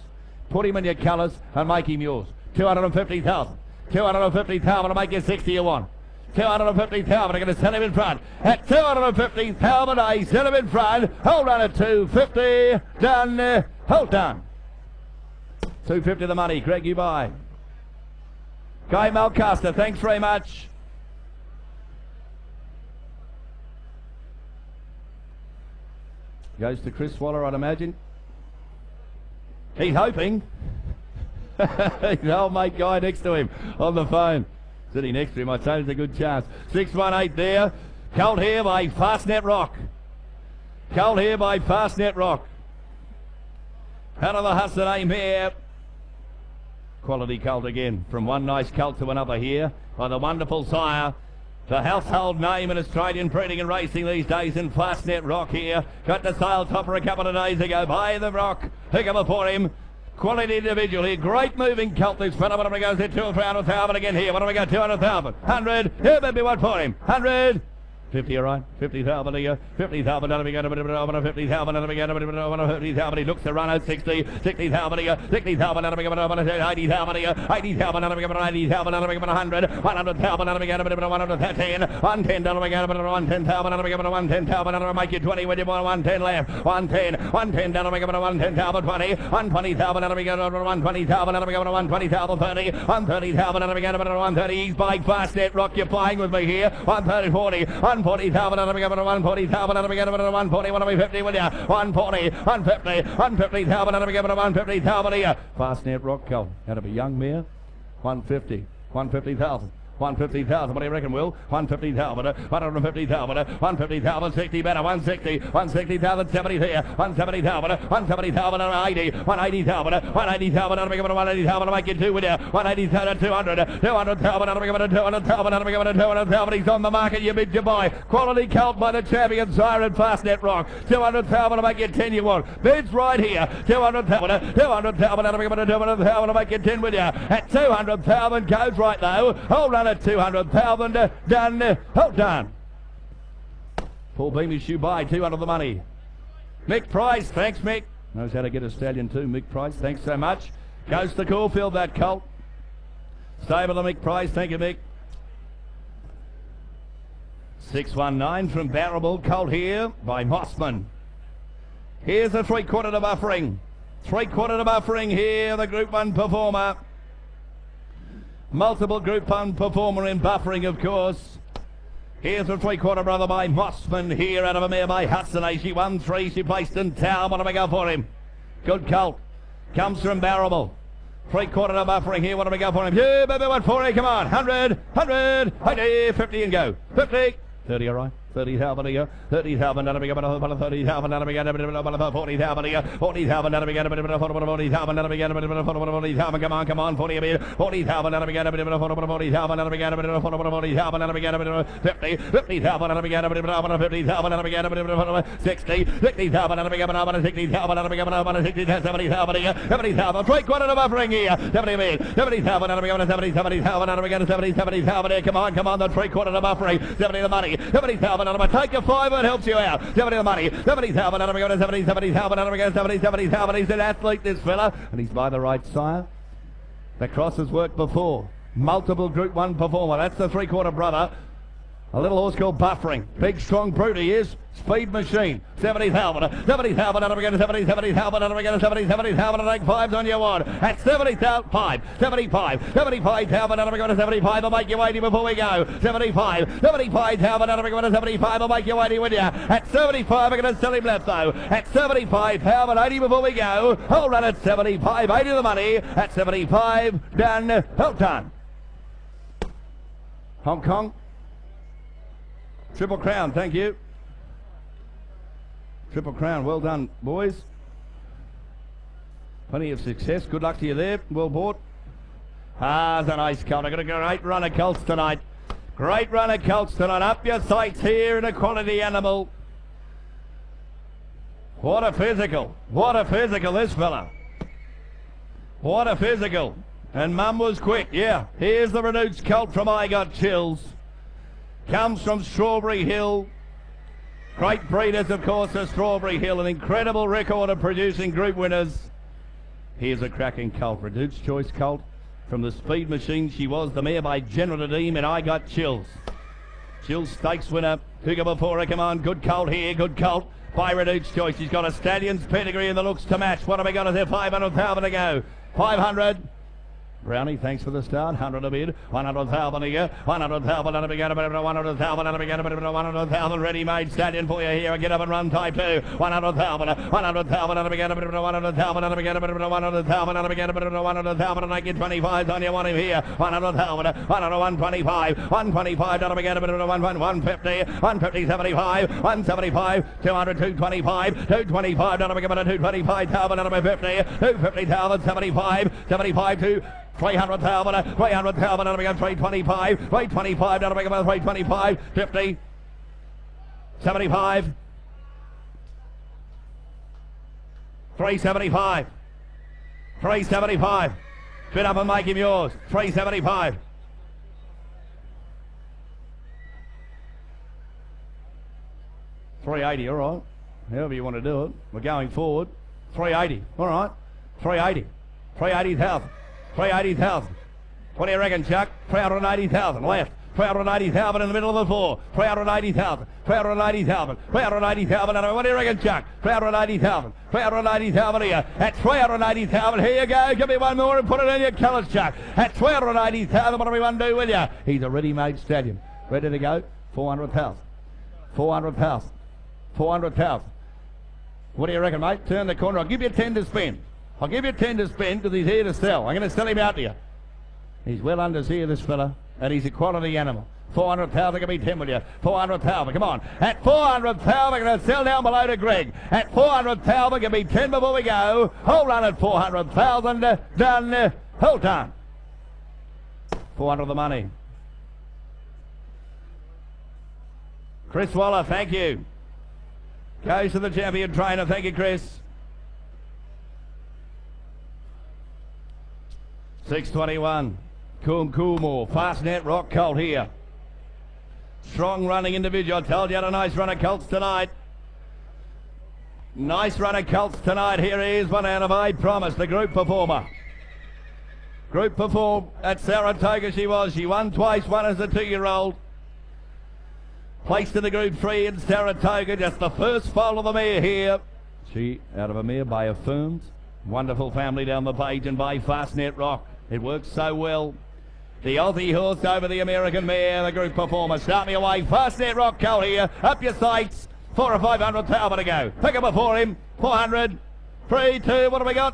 Put him in your colours and make him yours. 250,000. 250,000 to make you 60 you want. 250,000. I'm going to sell him in front. At 250,000, I sell him in front. Hold on at 250. Done. Hold on. 250 the money. Greg, you buy. Guy Malcaster, thanks very much. Goes to Chris Waller, I'd imagine. He's hoping. His old mate Guy next to him on the phone. Sitting next to him, I'd say there's a good chance. 618 there. Colt here by Fastnet Rock. Colt here by Fastnet Rock. Out of the Hussein here. Quality colt again, from one nice colt to another here by the wonderful sire, the household name in Australian breeding and racing these days in Fastnet Rock here. Got the sale topper a couple of days ago by the Rock. Pick up before him. Quality individual here. Great moving colt this front of it. Goes to 200,000 again here. What do we got? 200,000. 100. Here, baby, what for him? 100. 50, all right. 50,000 a year. 50,000 out of again. 50,000 out of again. 50,000. He looks to run out 60. 60,000 a year. 60,000 out of again. 80,000 a year. 80,000 out of again. 80,000 out of again. 100. 100,000 out of again. 110. 110 out of again. 110,000 out of again. 110,000 out of make you 20 with you. 110 left. 110. 110 down of again. 110,000. 20. 120,000 out of again. 120,000 out of again. 120,000. 30. 130,000 out of again. 130. He's buying fast net. Rock, you're flying with me here. 130, 40. 140,000 out of again. 140,000 out of again. 140. 150 with you. 140. 150. 150,000 out of again. 150,000 here. Fast net rock go. Out of a young mare. 150. 150,000. 150,000. What do you reckon, Will? 150,000. 150,000. 150,000. 60 better. 160. 160,000. 70 here. 170,000. 170,000. 180. 180,000. 180,000. Out of again. 180,000. Make it two with you. 180,000. 200. 200,000. Out of again. 200,000. Out of again. 200,000. He's on the market. You bid, you buy. Quality colt by the champion Siren Fastnet Rock. 200,000 to make you 10 you want. Bids right here. 200,000. 200,000 out of again. 200,000 to make you 10 with you. At 200,000 goes right though. Hold on at 200,000. Done. Hold done. Paul Beamy shoe buy. 200 the money. Mick Price. Thanks, Mick. Knows how to get a stallion too. Mick Price. Thanks so much. Goes to Caulfield that colt. Stable to Mick Price. Thank you, Mick. 619 from Barrable. Colt here by Mossman. Here's a 3/4 to buffering. 3/4 to buffering here. The Group 1 performer. Multiple Group 1 performer in buffering, of course. Here's a 3/4 brother by Mossman here out of a mare by Hudson. She won 3. She placed in town. What do we go for him? Good colt. Comes from Barrable. 3/4 to buffering here. What do we go for him? Yeah, baby, 140. Come on. 100, 100, 80, 50 and go. 50. 30, all right. 30,000 a year. 30,000 out of a 30,000 out of a 40,000 a year. 40,000 out of a 40,000 out of a 40,000. Come on, come on. 40 a bit. 40,000 out of a 40,000 out of a 40,000 out of a 50. 50,000 out of a 50,000 out of a 60. 60,000 out of a 60,000 out of a 60, 70,000 a year. 70,000. 3/4 of buffering here. 70 a bit. 70,000 out of a 70,000 out of a 70,000 here. Come on. The 3/4 of buffering. 70 the money. 70,000 out of a take a 5 and helps you out. 70 the money. 70,000 out of a 70,000 out of a 70,000. He's an athlete, this fella, and he's by the right sire. The cross has worked before. Multiple Group 1 performer. That's the 3/4 brother. A little horse called Buffering. Big, strong brute he is. Speed machine. 70,000. 70,000 out of again. 70,000 out of again. 70,000 and take 5s on your one. At 70,000. 75. 75,000 out of again. 75. I'll make you 80 before we go. 75. 75,000 out of again. 75. I'll make you 80 with you. At 75, I'm going to sell him left though. At 75,000, 80 before we go. Hold on at 75. 80 the money. At 75. Done. Hold done. Hong Kong. Triple Crown, thank you. Triple Crown, well done, boys. Plenty of success. Good luck to you there. Well bought. It's a nice colt. I've got a great run of colts tonight. Great run of colts tonight. Up your sights here in a quality animal. What a physical. What a physical, this fella. What a physical. And Mum was quick, yeah. Here's the renewed colt from I Got Chills. Comes from Strawberry Hill. Great breeders, of course, at Strawberry Hill. An incredible record of producing group winners. Here's a cracking colt. Reduced choice colt from the Speed Machine. She was the mare by General Nadeem, and I Got Chills. Chills stakes winner. Cougar before her. Come on. Good colt here. Good colt by Reduced choice. She's got a stallion's pedigree and the looks to match. What have we got? Is there 500,000 to go? 500. Brownie, thanks for the start. 100 a bid, 100,000 a year, 100,000 and a beginner, 100,000 and a beginner, 100,000 ready-made stallion for you here. Get up and run type 2. 100,000 and a beginner, 100,000 and a beginner, 100,000 and a beginner, 100,000 and I get 25s on you. Want him here. 100,000, 125, 125 and a beginner, 150, 150, 75, 175, 200, 225, 225 and a beginner, 225,000 and a 50, 250,000, 75, 75 to 300,000, 300,000 and a beginner, 325, 325 and a beginner, 325, 50, 75, 375, 375. Bid up and make him yours. 375. 380, all right. However you want to do it. We're going forward. 380, all right. 380. 380,000. 380,000. What do you reckon, Chuck? 380,000 left. 380,000 in the middle of the floor. 380,000. 380,000. 380,000. What do you reckon, Chuck? 380,000. 380,000 here. At 380,000. Here you go. Give me one more and put it in your colours, Chuck. At 380,000. What do we want to do with you? He's a ready-made stallion. Ready to go? 400,000. 400,000. 400,000. What do you reckon, mate? Turn the corner. I'll give you 10 to spend. I'll give you 10 to spend because he's here to sell. I'm going to sell him out to you. He's well under here, this fella, and he's a quality animal. 400,000 can be 10 with you. 400,000, come on. At 400,000, we're going to sell down below to Greg. At 400,000 can be 10 before we go. Hold on at 400,000. Done. Hold on. 400 the money. Chris Waller, thank you. Goes to the champion trainer. Thank you, Chris. 621. Coolmore, Fastnet Rock Colt here. Strong running individual. I told you had a nice run of colts tonight. Nice run of colts tonight. Here he is, one out of I Promise, the group performer. Group perform at Saratoga she was. She won twice, one as a 2-year-old. Placed in the Group 3 in Saratoga. Just the first foal of the mare here. She out of a mare by Affirmed. Wonderful family down the page and by Fastnet Rock. It works so well. The Aussie horse over the American mare, the group performer. Start me away. Fastnet Rock Colt here. Up your sights. 400 or 500,000 to go. Pick up before him. 400. 3, 2. What have we got?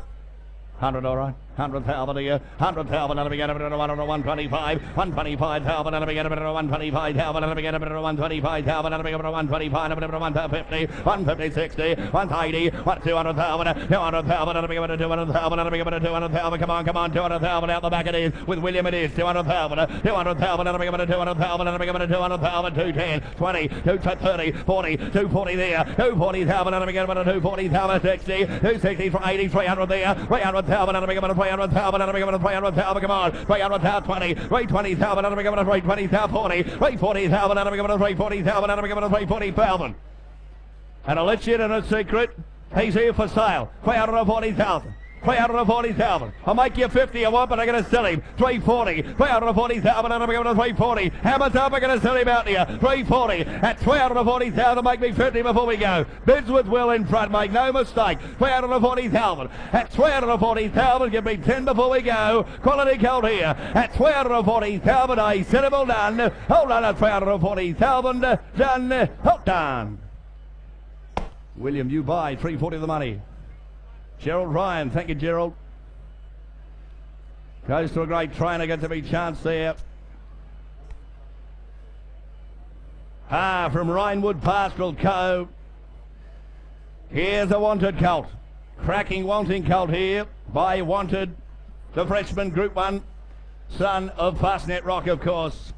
100, all right. 100,000 here. 100,000. And we get a bit of 125. 125,000. And we get a bit of 125,000. And we get a bit of 125,000. And we get a bit of 125. And we get a bit of 150. 150, 60. 180. 200,000. 200,000. And we get a bit of 200,000. And we get a bit of 200,000. Come on, come on. 200,000 out the back it is. With William it is. 200,000. 200,000. And we get a bit of 200,000. And we get a bit of 200,000. 210. 20. 230. 40. 240 there. 240,000. And we get a bit of 240,000. 60. 260 for 80. 300 there. 300,000. And we get a bit of 300,000 and we give it a 300,000. Come on, 300,000, 20, 320,000 and we give it a 320,000, 40, 340,000 and we give it a 340,000 and we give it a 340,000. And I'll let you in a secret. He's here for sale. 340,000. 340,000. I'll make you 50 I want, but I'm going to sell him. 340. 340,000 and I'm going to 340. How much up I'm going to sell him out here? 340. At 340,000, make me 50 before we go. Bids with Will in front, make no mistake. 340,000. At 340,000, give me 10 before we go. Quality Colt here. At 340,000, a suitable done. Hold on at 340,000. Done. Hold on. William, you buy 340 the money. Gerald Ryan, thank you, Gerald. Goes to a great trainer, gets a big chance there. From Rhinewood Pastoral Co. Here's a Wanted Colt. Cracking Wanting Colt here by Wanted, the freshman Group 1, son of Fastnet Rock, of course.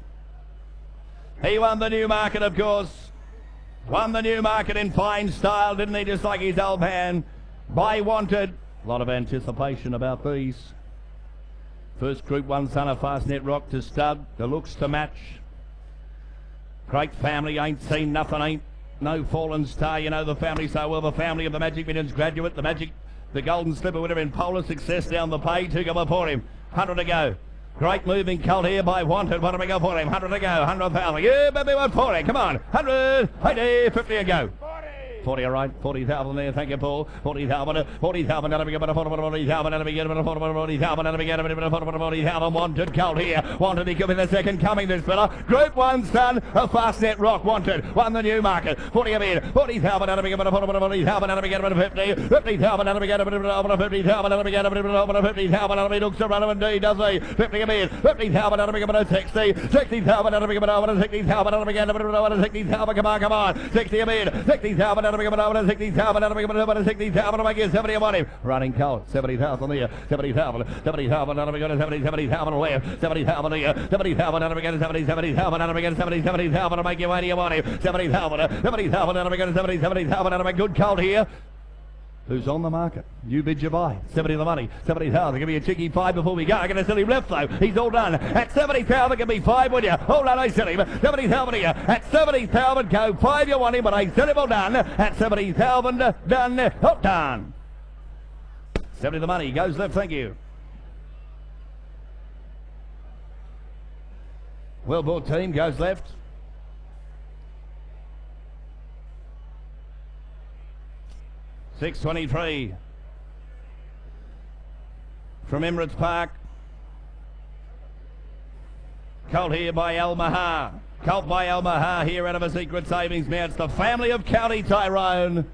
He won the Newmarket, of course. Won the Newmarket in fine style, didn't he, just like his old man? By Wanted. A lot of anticipation about these. First Group 1 son of Fastnet Rock to stud. The looks to match. Great family, ain't seen nothing, ain't no fallen star. You know the family so well. The family of the Magic Millions graduate. The Golden Slipper winner in Polar Success down the page. Who go before him? 100 to go. Great moving colt here by Wanted. What do we go for him? 100 to go. 100,000. Yeah, baby, 140. Come on. 100. 80. 50 to go. 40, all right. 40,000 there. Thank you, Paul. 40,000. 40,000. And we get a 40,000. And we get a 40,000. And we get a 40,000. Wanted colt here. Wanted. He could be the second coming, this fella. Group 1 son of Fastnet Rock. Wanted. Won the Newmarket. 40 a bid. 40,000. And we get a 40,000. And we get a 50. 50,000. And we get a 50,000. And we get a 50,000. And he looks to run indeed, does he? 50 a bid. 50,000. And we get a 60. 60,000. And we get a 60,000. And we get a 60,000. Come on, come on. 60 a bid. 60,000. And we give it over 60,000, and we give it over 60,000, and we give 70 on him. Running colt, 70,000 here, 70,000, 70,000, and we go to 70,000 left, 70,000 here, 70,000, and we get 70,000, and we get 70,000, and make you 80 on him, 70,000, 70,000, and we go to 70,000, and we good colt here. Who's on the market? You bid your buy. 70 the money. 70,000. Give me a cheeky 5 before we go. I'm going to sell him left though. He's all done. At 70,000, give me 5, would you? Hold on, I sell him. 70,000 here. At 70,000, go 5. You want him, but I sell him all done. At 70,000, done. Hot done. 70 the money. Goes left. Thank you. Well bought team. Goes left. $6.23 from Emirates Park. Colt here by Al Mahar. Colt by Al Mahar here out of a Secret Savings mare. It's the family of County Tyrone.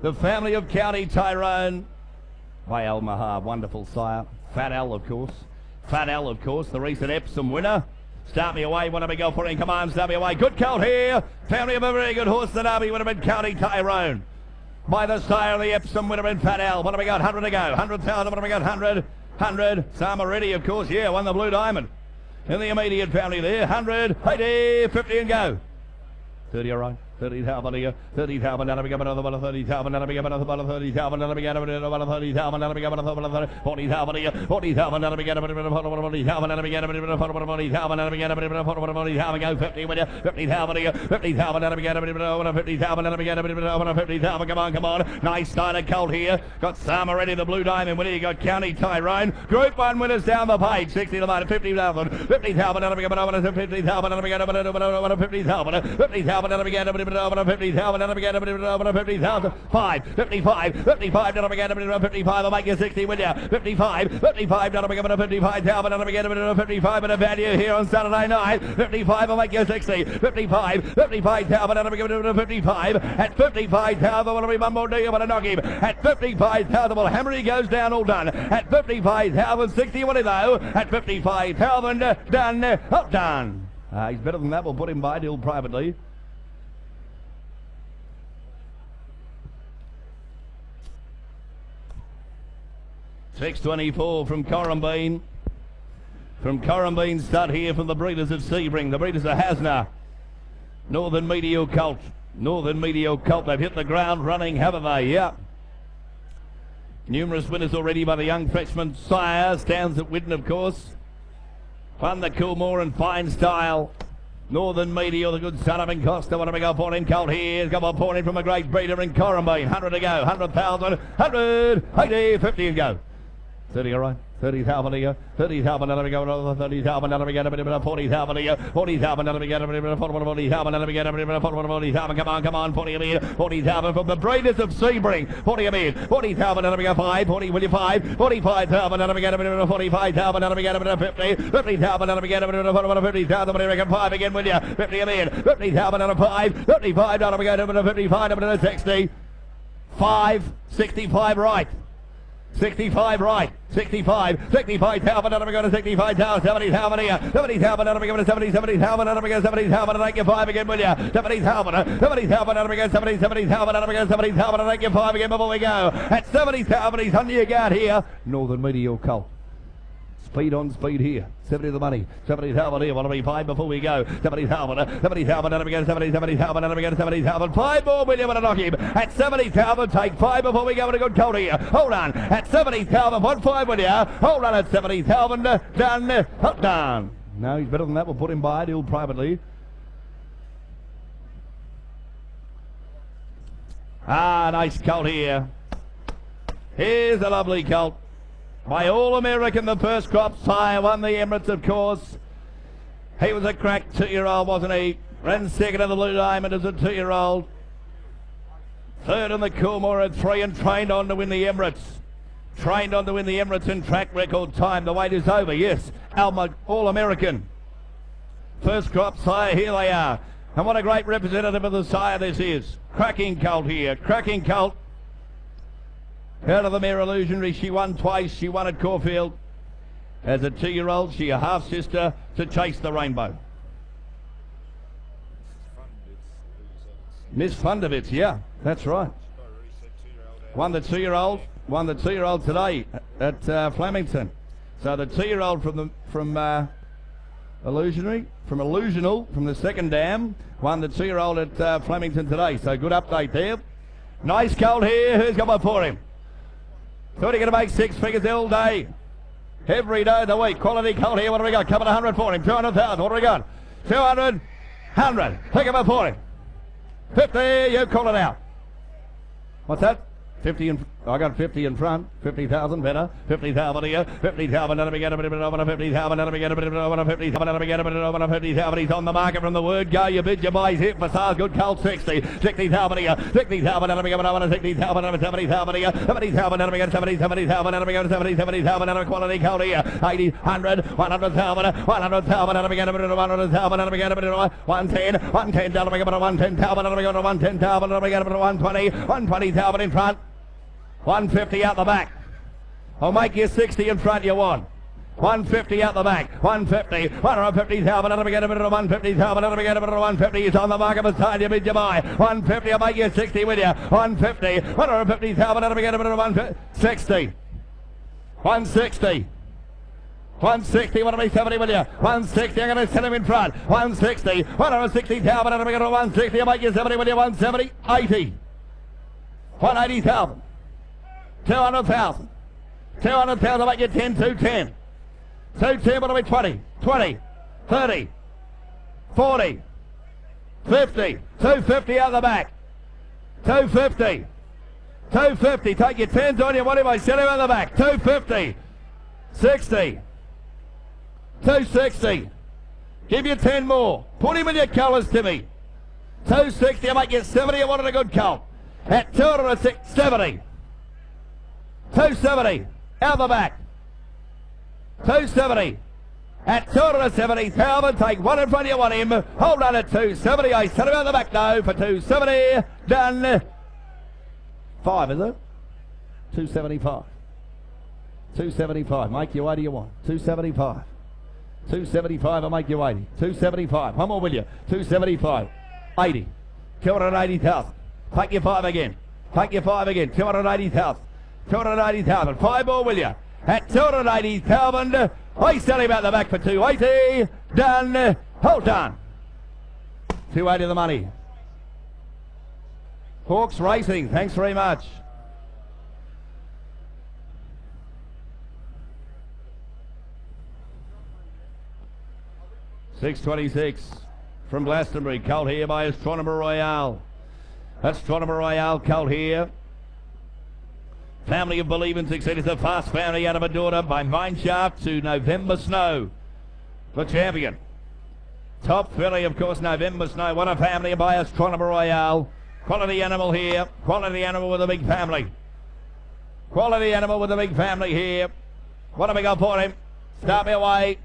The family of County Tyrone by Al Mahar. Wonderful sire. Fat Al, of course. Fat Al, of course, the recent Epsom winner. Start me away, what do we go for in? Come on, start me away. Good Colt here. Family of a very good horse. The Derby would have been County Tyrone. By the sire of the Epsom winner in Fat Al. What have we got? 100 to go. 100,000. What have we got? 100. Sam already, of course. Yeah, won the Blue Diamond. In the immediate family there. 100, 80, 50 and go. 30 all right. 30,000 here. 30,000. Now we got another 30,000. Now we got another 30,000. Now we got another 30,000. Now we got another 40,000 here. 40,000. Now we got another 40,000. Now we got another 40,000. Now we got another 40,000. Go 50 with you. 50,000 here. 50,000. Now we got another 50,000. Now we got another 50,000. Come on. Nice starter Colt here. Got Sam already, the Blue Diamond winner. You got County Tyrone. Group 1 winners down the page. 60 to the 50,000. 50,000. Now we got another 50,000. Now we got another 50,000. 50,000. Now we got another 50,000, and again, 50,000, 5, 55, 55, and again, 55, I'll make you 60, will you? 55, 55, and again, 55,000, and again, 55, and a value here on Saturday night. 55, I'll make you 60, 55, 55,000, and again, 55, at 55,000, will be one more deal, but a knock him. At 55,000, well, Hammery goes down, all done. At 55,000, 60, will he though? At 55,000, done, up done. He's better than that, we'll put him by deal privately. $6.24 from Corumbean. From Corumbean stud here from the breeders of Sebring. The breeders of Hasna. Northern Meteor Colt. Northern Meteor Colt. They've hit the ground running, haven't they? Yeah. Numerous winners already by the young freshman sire. Stands at Widden, of course. Won the Coolmore in fine style. Northern Meteor, the good son of Costa. What have we got for him? Colt here. He's got one for him from a great breeder in Corumbean. 100 to go. 100,000. 100. 80. 50 and go. 30 all right. 30,000 here. 30,000 now we go another 30,000 now we get a bit of 40,000 here. 40,000 now we get a bit of 40,000 now we get a bit of 40,000. Come on, 40 a minute. 40,000 from the breeders of Sebring. 40 a minute. 40,000 now we go 5. 40 will you 5. 45,000 now we get a bit of 45,000 now we get a bit of 50. 50,000 now we get a bit of 50,000. What do you reckon? 5 again, will you? 50 a minute. 50,000 out of 5. 55 now we get a bit of 55 now we 60. 5. 65 right. 65 right, 65, 65,000, and I'm going to 65,000, 70,000 here, 70,000, and I'm going to 70,000, and I'm going to 70,000, and I get 5 again, will you? 70,000, 70,000, and I'm going to 70,000, and I'm going to 70,000, and I get 5 again before we go. At 70,000, he's under your guard here. Northern Meteor Colt. Speed on speed here. 70 the money. 70,000 here. Want to be 5 before we go. 70,000. 70,000. And we go 70,000. And we go 70,000. 5 more. Will you want to knock him? At 70,000. Take 5 before we go. And a good Colt here. Hold on. At 70,000. 1-5 will you? Hold on at 70,000. Done. Up done. No, he's better than that. We'll put him by deal privately. Nice Colt here. Here's a lovely Colt. By All-American, the first crop sire, won the Emirates, of course. He was a crack 2-year-old, wasn't he? Ran second in the Blue Diamond as a 2-year-old. Third in the Coolmore at 3 and trained on to win the Emirates. Trained on to win the Emirates in track record time. The wait is over, yes. All-American. First crop sire, here they are. And what a great representative of the sire this is. Cracking Colt here, cracking Colt. Out of the mare Illusionary, she won twice. She won at Caulfield. As a 2-year-old, she a half-sister to Chase the Rainbow. Miss Fundovitz, yeah, that's right. Won the 2-year-old. Won the 2-year-old today at Flemington. So the 2-year-old from Illusionary, from Illusional, from the second dam, won the 2-year-old at Flemington today. So good update there. Nice colt here. Who's got one for him? Thought he going to make 6 figures all day. Every day of the week. Quality colt here. What do we got? Coming 100 for him. 200,000. What do we got? 200. 100. Pick him up for him. 50. You call it out. What's that? 50 in, I got 50 in front, 50,000 better, 50,000 here, 50,000, let me get a bit of 50,000, let me get a bit of 50,000, let me get a bit of 50,000, he's on the market from the word go, you bid your buys hit for sales, good cold 60, 60,000 here, 60,000, let me get a 60,000, let me 70,000 here, 70,000, let me get 70,000, let me get 70,000, let me quality cold here, 80, 100, 100,000, 100,000, let me get a bit of 100,000, let me get a bit of 110, 110, let me get a 110,000, let me get a 110,000, let me get a bit of 120, 120,000 in front. 150 out the back. I'll make you 60 in front you want. 150 out the back. 150. 150,000. Let me get a bit of 150,000. Let me get a bit of 150. It's on the market for sale. You bid you buy. 150. I'll make you 60 with you. 150. 150,000. Let me get a bit of 160. 160. 160, what do we 70 with you? 160, I'm going to send him in front. 160, 160,000, let me get a 160, I'll make you 70 with you. 170, 80. 180,000. 200,000. 200,000, I'll make you 10, 210. 210, what do we 20? 20, 30, 40, 50. 250 out the back. 250. 250, take your 10s on you. What if I send him out the back? 250. 60. 260. Give you 10 more. Put him in your colours, Timmy. 260, I make you 70. I wanted a good colt. At 206, 70. 270. Out the back. 270. At 270,000. Take one in front of you, want him. Hold on at 270. I set him out the back now for 270. Done. 5, is it? 275. 275. Make you 80 you want. 275. 275, I'll make you 80. 275. One more, will you? 275. 80. 280,000. Take your 5 again. Take your 5 again. 280,000. 280,000. 5 more, will you? At 280,000. I sell him out the back for 280. Done. Hold on. 280 the money. Hawks Racing. Thanks very much. $6.26 from Glastonbury. Colt here by Astronomer Royale. Astronomer Royale, colt here. Family of Believe and Succeed. It's a fast family out of a daughter by Mineshaft to November Snow. The champion. Top filly, of course, November Snow. What a family by Astronomer Royale. Quality animal here. Quality animal with a big family. Quality animal with a big family here. What have we got for him? Start me away.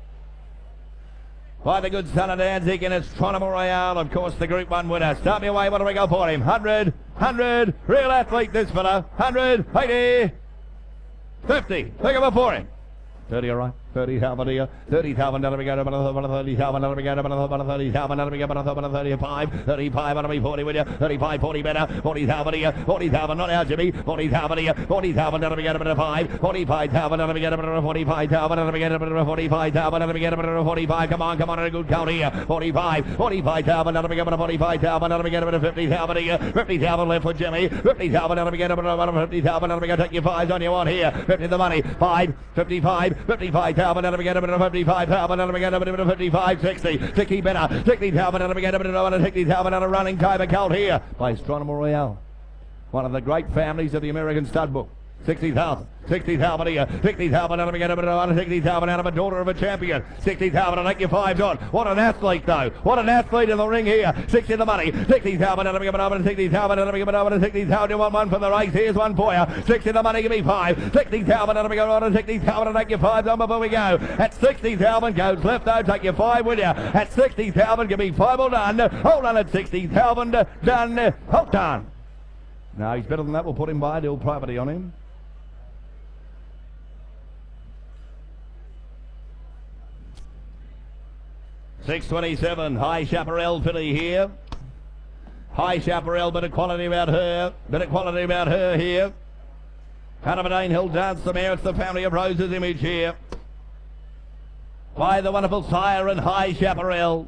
By the good son of Danzig and Astronomer Royale, of course, the Group 1 winner. Start me away, what do we go for him? 100, 100, real athlete this fella. 100, 80, 50. Pick him up for him. 30, all right. 30,000 here. 30,000. Let me go to 30,000. Let me go to 30,000. Let me go to 35. 35. Let me 40 with you. 35, 40 better. 40,000 here. 40,000. Not now, Jimmy. 40,000 here. 40,000. Let me get a bit of 5. 45,000. Let me get a bit of 45,000. Let me get a bit of 45,000. Let me get a bit of 45. Come on, come on. A good count here. 45. 45,000. Let me get a bit of 45,000. Let me get a bit of 50,000 here. 50,000 left for Jimmy. 50,000. Let me get a bit of 50,000. Let me go take your 5s on you on here. 50 the money. 5. 55. 55,000. Let me get a bit of 55,000. Let me get a bit of 55. 60. 60 better. 60,000. Let me get a bit of 60,000 on a running Tiber colt here by Astronomer Royale. One of the great families of the American stud book. 60,000. 60,000 here. 60,000. Let me get a bit of 60,000 out of a daughter of a champion. 60,000. I'll take your 5s on. What an athlete, though. What an athlete in the ring here. 60 the money. 60,000. Let me get over 60,000. Let me get over 60,000. You want one from the race? Here's one for you. 60 the money. Give me 5. 60,000. Let me go on 60,000. I'll take your 5s on before we go. At 60,000 goes left though. Take your 5 with you. At 60,000. Give me 5 all done. Hold on at 60,000. Done. Hold on. No, he's better than that. We'll put him by deal property on him. $6.27, High Chaparral filly here. High Chaparral, bit of quality about her. Bit of quality about her here. Hannah Hill Dance the mare. It's the family of Rose's Image here. By the wonderful sire and High Chaparral.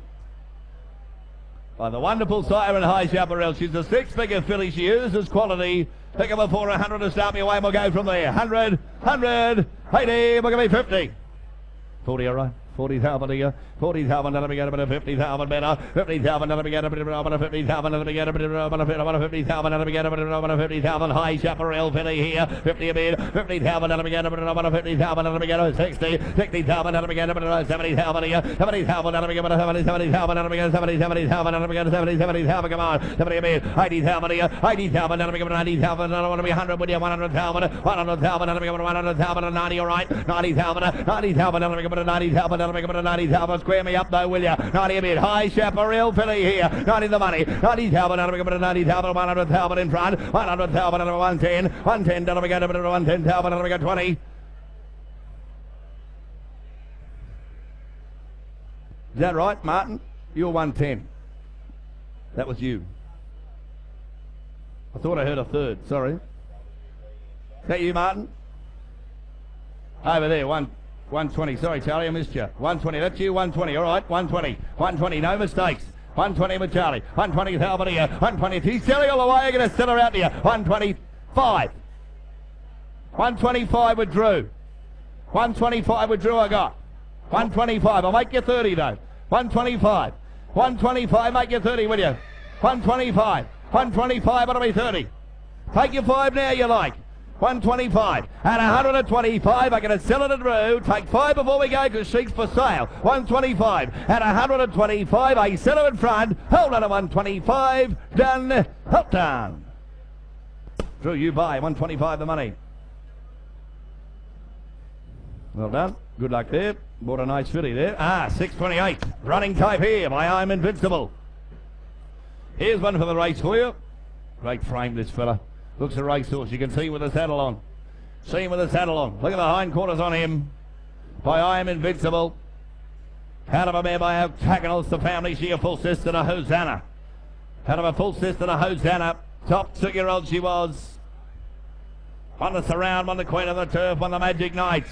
By the wonderful sire and High Chaparral. She's a six-figure filly. She uses quality. Pick up a 400 to start me away, and we'll go from there. 100, 100, 80, we're going to be 50. 40, all right. 40,000 a year, 40,000, let me get a bit of 50,000 better, 50,000, let me get a bit of 50,000, let me get a bit of 50,000, let me get a bit of 50,000, High Chaparral filly here, 50 a bit, 50,000, let me get a bit of 50,000, let me get a 60, 60,000, let me get a bit of 70,000 a year, 70,000, let me get a bit of 70,000, let me get 70,000, let me get 70,000, come on, 70 a bit, 80,000 a year, 80,000, let me get 90,000, I want to be 100 with you, 100,000, 100,000, let me get 100,000 and 90, all right, 90,000, 90,000, let me get 90,000, let me get 90,000, square me up though, will ya? 90 a bit, High Chaparral filly here, 90 the money, 90,000, let me get 90,000, 100,000 in front, 100,000, 110, 110, let me get a bit of 110,000, let me get 20. Is that right, Martin? You're 110. That was you. I thought I heard a third, sorry. Is that you, Martin? Over there, 120, sorry Charlie, I missed you. 120, that's you, 120, all right, 120, 120, no mistakes. 120 with Charlie, 120,000 here, 120, he's selling all the way, you're going to sell her out here, 125. 125 with Drew. 125 with Drew I got. 125, I'll make you 30 though. 125, 125, make you 30 will you? 125, 125, that'll be 30. Take your 5 now you like. 125 and 125. I'm going to sell it at Drew. Take 5 before we go because she's for sale. 125 and 125. I sell her in front. Hold on to 125. Done. Hot down. Drew, you buy. 125 the money. Well done. Good luck there. Bought a nice filly there. 628. Running type here. I'm Invincible. Here's one for the race for you. Great frame this fella. Looks a racehorse. You can see him with the saddle on. See him with the saddle on. Look at the hindquarters on him. By I Am Invincible. Out of a mare by Octagonals, the family. She a full sister to Hosanna. Out of a full sister to Hosanna. Top 2-year-old she was. Won the Surround, won the Queen of the Turf, won the Magic Knights.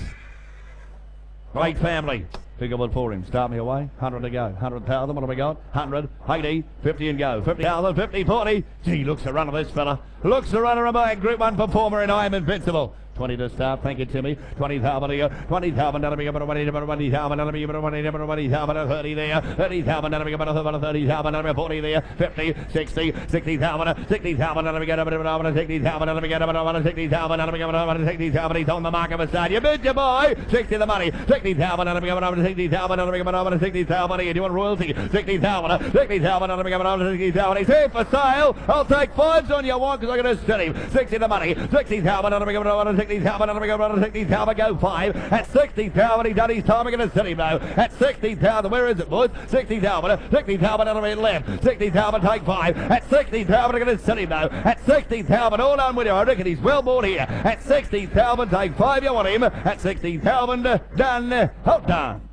Great family. Big one for him. Start me away. 100 to go. 100,000. What have we got? 100, 80, 50 and go. 50,000, 50, 40. Gee, looks the runner, this fella. Looks the runner of my Group 1 performer, and I Am Invincible. 20 to start. Thank you, Timmy. 20,000 here. 20,000. That'll be about 20,000. That'll be about 20,000. 30 there. 30,000. That'll be about 30,000. That'll be 40 there. 50, 60, 60,000. 60,000. That'll be about 60,000. That'll be about 60,000. That'll be about 60,000. He's on the mark of a start. You bid your boy. 60 the money. 60,000. That'll be about 60,000. That'll be about 60,000. Do you want royalty? 60,000. 60,000. That'll be about 60,000. He's here for sale. I'll take 5s on your one because I'm going to sell him. 60 the money. 60,000. That'll be about 60,000, and we go around 60,000, go 5. At 60,000, he's done his time. We're going to sell him now. At 60,000, where is it, boys? 60,000, 60,000, and we left. 60,000, take 5. At 60,000, we're going to sell him now. At 60,000, all done with you. I reckon he's well bought here. At 60,000, take 5. You want him. At 60,000, done. Hold done.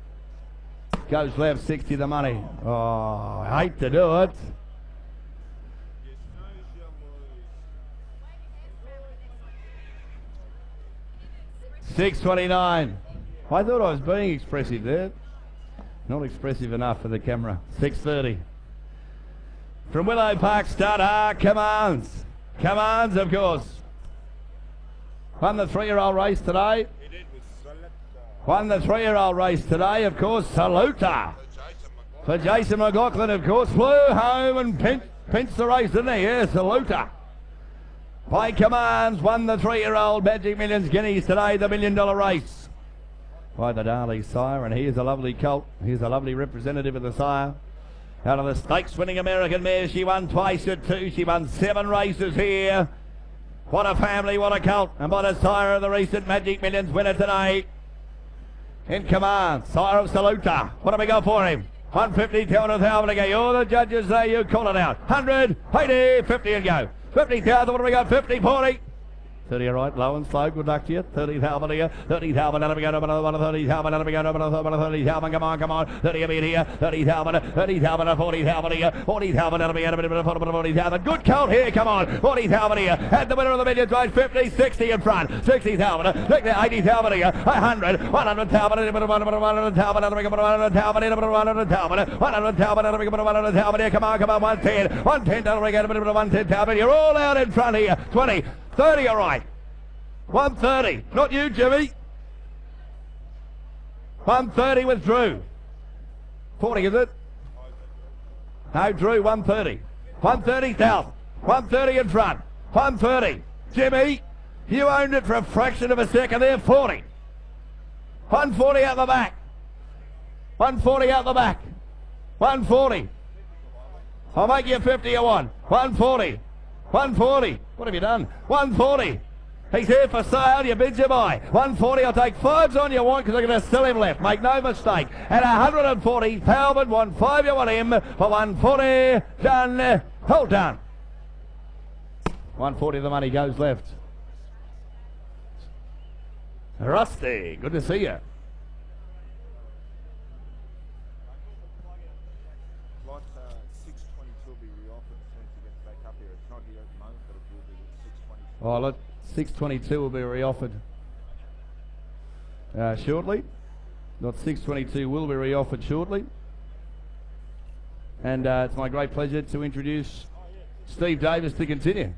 Goes left, 60 the money. Oh, I hate to do it. $6.29. I thought I was being expressive there. Not expressive enough for the camera. $6.30. From Willow Park start, Commands. Commands, of course. Won the 3-year-old race today. Won the 3-year-old race today, of course. Saluta. For Jason McLaughlin, of course. Flew home and pinched the race, didn't he? Yeah, Saluta. By Commands, won the 3-year-old Magic Millions Guineas today, the $1 million race. By the Darley sire, and here's a lovely colt. Here's a lovely representative of the sire. Out of the stakes-winning American mare, she won twice at 2. She won 7 races here. What a family, what a colt. And by the sire of the recent Magic Millions winner today. In Command, sire of Saluta. What have we got for him? 150, 200,000 to go. You're the judges there, you call it out. 100, 80, 50 and go. 50,000, what do we got? 50, 40, 30 all right, low and slow, good luck to you. 30 Talbot here, 30 Talbot, let me go, 30 Talbot, let me go, 30 Talbot, come on, 30 a bit here, 30 Talbot, 40 Talbot here, 40 Talbot, let me go, 40 Talbot, good count here, come on, 40 Talbot here, and the winner of the millions right, 50, 60 in front, 60 Talbot, 80 Talbot here, 100, 100 Talbot, 100 Talbot, let me go, 100 Talbot, 100 Talbot, 100 Talbot, let me go, 100 Talbot here, come on, 110, 110, let me go, 110 Talbot, you're all out in front here, 20, 30 all right. 130. Not you, Jimmy. 130 with Drew. 40, is it? No, Drew, 130. 130,000. 130 in front. 130. Jimmy, you owned it for a fraction of a second there. 40. 140 out the back. 140 out the back. 140. I'll make you 50 a one. 140. 140. What have you done? 140. He's here for sale. You bid you buy. 140. I'll take fives on you want because I'm going to sell him left. Make no mistake. At 140, Talbot, 15 you want him for 140. Done. Hold done. 140 the money goes left. Rusty, good to see you. Lot 622 will be reoffered as soon as it gets back up here. It's not here at the moment, but it will be 622. Oh, look, 622 will be reoffered shortly. Not 622 will be reoffered shortly. And it's my great pleasure to introduce Steve Davis to continue.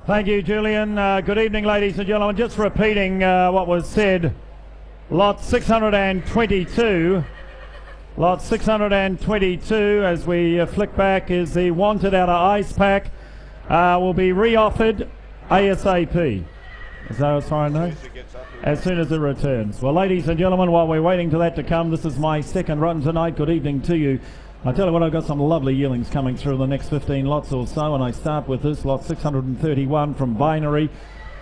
Thank you, Julian. Good evening, ladies and gentlemen. Just repeating what was said. Lot 622. Lot 622, as we flick back, is the Wanted out of Ice Pack. Will be reoffered ASAP. Is that as far as I know? As soon as it returns. Well, ladies and gentlemen, while we're waiting for that to come, this is my second run tonight. Good evening to you. I tell you what, I've got some lovely yearlings coming through in the next 15 lots or so, and I start with this lot 631 from Binary.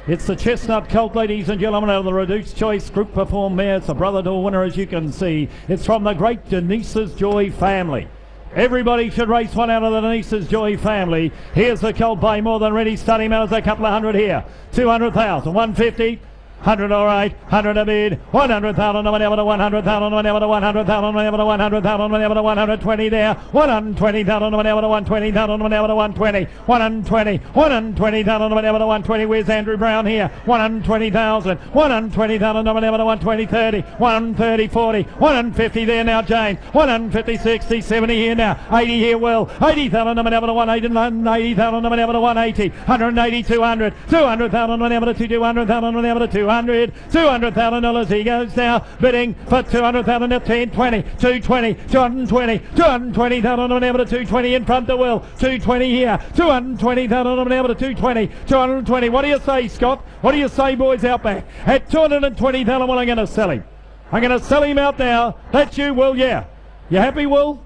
It's the Chestnut Colt, ladies and gentlemen, out of the Reduced Choice Group Perform mare. It's a brother door winner, as you can see. It's from the great Denise's Joy family. Everybody should race one out of the Denise's Joy family. Here's the Colt by More Than Ready. Starting out as a couple of hundred here. 200,000, 150. 100 all right, 100 a bid, 100,000 on whenever to 100,000 whenever to 100,000 whenever to 100,000 whenever to 120 there, 120,000 whenever to 120,000 whenever to 120, 120,000 whenever to 120. Where's Andrew Brown here? 120,000 whenever to 120, 30, 130, 40, 150 there now, James, 150, 60, 70 here now, 80 here, Will, 80,000 whenever to 180, 80,000 whenever to 180, 180, 200, 200,000 whenever to 200,000 whenever to 200. $200,000 he goes now, bidding for 200,000 at 10, 20, 220, 220, 220,000 whenever to 220 in front of Will, 220 here, 220,000 whenever to 220, 220. What do you say, Scott? What do you say, boys out back? At 220,000, well, I'm going to sell him. I'm going to sell him out now. That's you, Will, yeah. You happy, Will?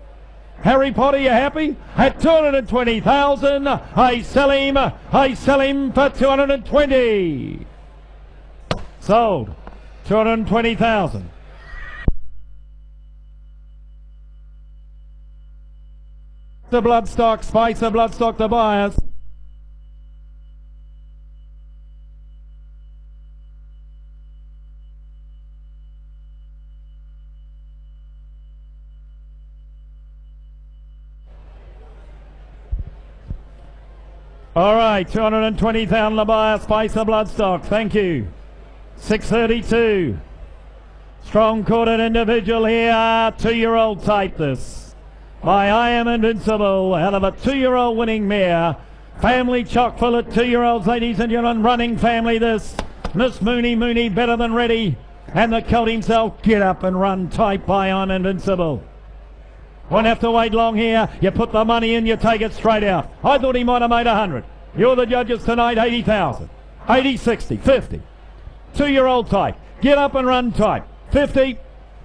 Harry Potter, you happy? At 220,000, I sell him for 220. Sold. 220,000. The Bloodstock, Spicer Bloodstock, the buyers. All right, 220,000 the buyer, Spicer Bloodstock. Thank you. 632. Strong corded individual here. 2-year-old type this. By I Am Invincible out of a 2-year-old winning mare. Family chock full of 2-year-olds, ladies and gentlemen. Running family this. Miss Mooney better than ready. And the colt himself, Get Up and Run type by I Am Invincible. Won't have to wait long here. You put the money in, you take it straight out. I thought he might have made 100. You're the judges tonight. 80,000. 80, 60, 50. 2-year-old type. Get Up and Run type. 50.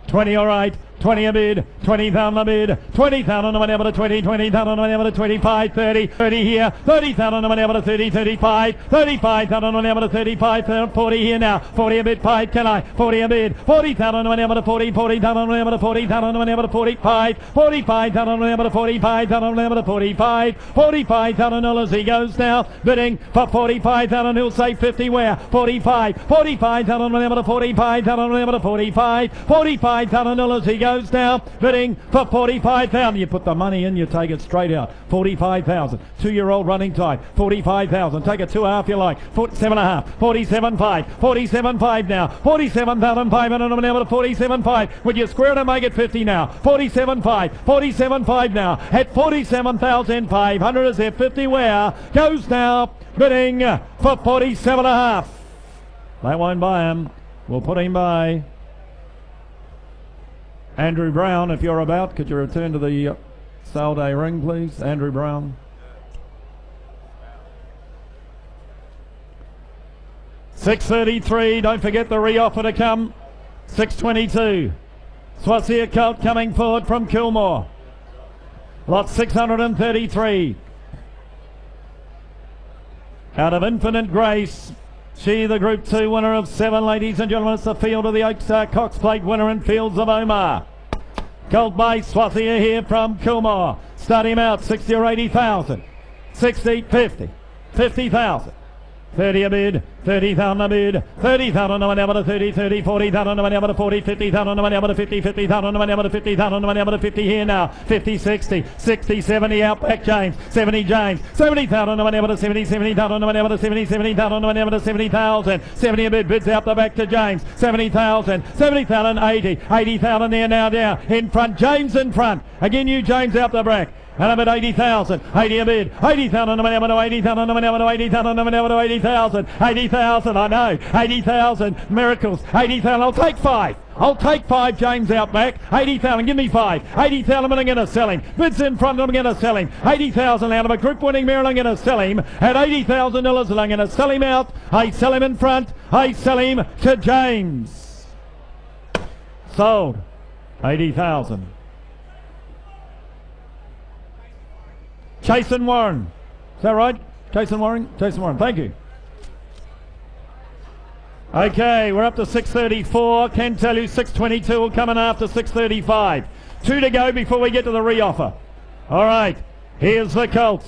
20 all right. 20 a bid, 20,000 a bid, 20,000 on able to 20, 20,000 on able to 25, 30, 30 here, 30,000 on able to 30, 35, 35,000 on able to 35, 40 here now, 40 a bid, 5, can I, 40 a bid, 40,000 on able to 40, 40,000 on able to 40,000 on able to 45, 45,000 on able to 45,000 on able to 45, 45,000 dollars he goes now, bidding for 45,000, he'll say 50 where, 45, 45,000 on able to 45,000 on able to 45, 45,000 dollars he goes now, bidding for 45,000. You put the money in, you take it straight out. 45,000. 2-year-old running time. 45,000. Take it 2.5 you like. 47.5. 47.5. 47.5 now. 47,500 on able to 47.5. Would you square it and make it 50 now? 47.5. 47.5 now. At 47,500 is there 50 where? Goes now, bidding for 47.5. They won't buy him. We'll put him by. Andrew Brown, if you're about, could you return to the sale day ring, please? Andrew Brown. $6.33, don't forget the re-offer to come. $6.22. Swasia Colt coming forward from Kilmore. Lot 633. Out of Infinite Grace. She, the Group 2 winner of 7, ladies and gentlemen. It's the Field of the Oaks Cox Plate winner in Fields of Omar. Colt by Swathia here from Kilmore. Start him out, 60 or 80,000. 60, 50, 50,000. 30 a bid, 30,000 a bid, 30,000 on able to 30, 30, 40,000 on able to 40, 50,000 on able to 50, 50,000 on able to 50,000 on able to 50 here now, 50, 60, 60, 70 out back James, 70 James, 70,000 on able to 70, 70,000 on able to 70, 70,000 on able to 70,000, 70 a bid, bids out the back to James, 70,000, 70,000, 80, 80,000 there now down, in front, James in front, again you James out the back. And I'm at 80,000, 80 a bid, 80,000, I'm at 80,000, I'm at 80,000, I'm at 80,000, 80,000, I know, 80,000, miracles, 80,000, I'll take 5. I'll take 5, James out back. 80,000, give me 5. 80,000, I'm going to sell him. Bids in front, I'm going to sell him. 80,000 out of a group winning mirror, I'm going to sell him at $80,000, and I'm going to sell him out. I sell him in front. I sell him to James. Sold. 80,000. Jason Warren. Is that right? Jason Warren? Jason Warren, thank you. Okay, we're up to 634. Can tell you 622 will come in after 635. 2 to go before we get to the re-offer. All right, here's the colt.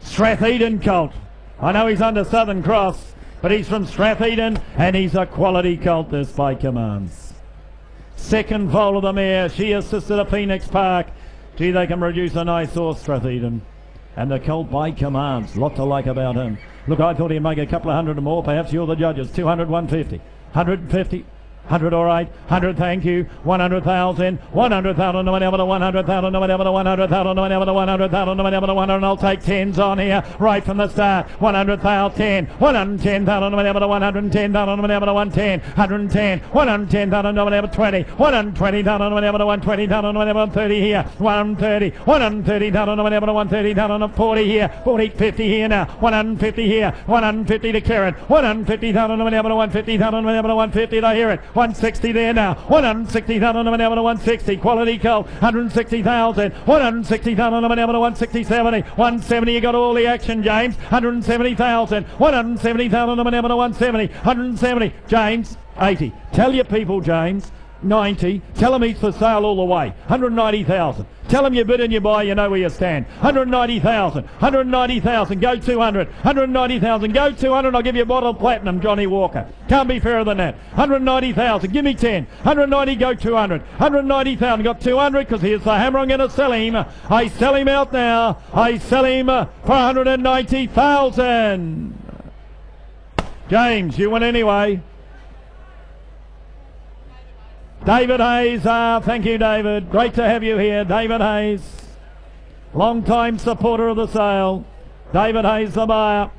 Stratheden colt. I know he's under Southern Cross, but he's from Stratheden, and he's a quality colt, this by commands. Second foal of the mare. She assisted at Phoenix Park. Gee, they can produce a nice horse, Stratheden. And the colt by commands. Lot to like about him. Look, I thought he'd make a couple of hundred or more. Perhaps you're the judges. 200, 150. 150. 100, all right. 100, thank you. 100,000. 100,000. No one ever to 100,000. No one ever to 100,000. No one ever to 100,000. No one ever to 100. I'll take 10s on here right from the start. 100,000. 10. 110,000. No one ever to 110,000. No one ever to 110. 110. 110,000. No one ever 20. 120,000. No one ever to 120,000. No one ever to 30 here. 130. 130,000. No one ever to 130,000. 40 here. 40, 50 here now. 150 here. 150 to Karen. 150,000. No one ever to 150,000. No one ever to 150. I hear it. 160 there now. 160,000 on an to 160. Quality colt. 160,000. 160,000 on an to 160, 70. 170. You got all the action, James. 170,000. 170,000 on an to 170. 170. James. 80. Tell your people, James. 90. Tell them he's for sale all the way. 190,000. Tell them you bid and you buy, you know where you stand. 190,000. 190,000. Go 200. 190,000. Go 200. I'll give you a bottle of platinum, Johnny Walker. Can't be fairer than that. 190,000. Give me 10. 190. Go 200. 190,000. Got 200 because here's the hammer. I'm going to sell him. I sell him out now. I sell him for 190,000. James, you win anyway. David Hayes, thank you, David. Great to have you here, David Hayes. Long-time supporter of the sale. David Hayes, the buyer.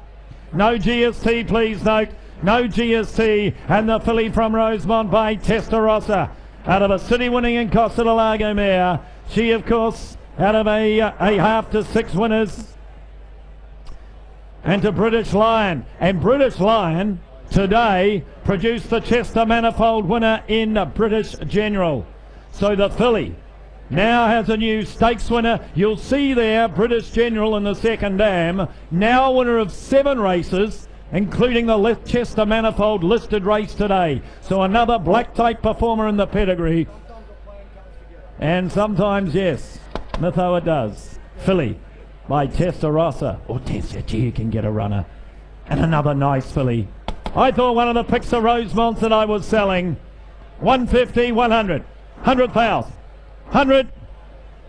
No GST, please note. No GST. And the filly from Rosemont by Testarossa. Out of a city-winning in Costa del Lago mare. She, of course, out of a half to 6 winners. And to British Lion. And British Lion today produced the Chester Manifold winner in British General. So the filly now has a new stakes winner. You'll see there British General in the second dam, now winner of 7 races, including the Chester Manifold listed race today. So another black type performer in the pedigree. And sometimes, yes, Mytho it does. Filly by Testarossa. Or Testarossa can get a runner. And another nice filly. I thought one of the picks of Rosemonts that I was selling. 150, 100, 100,000, 100,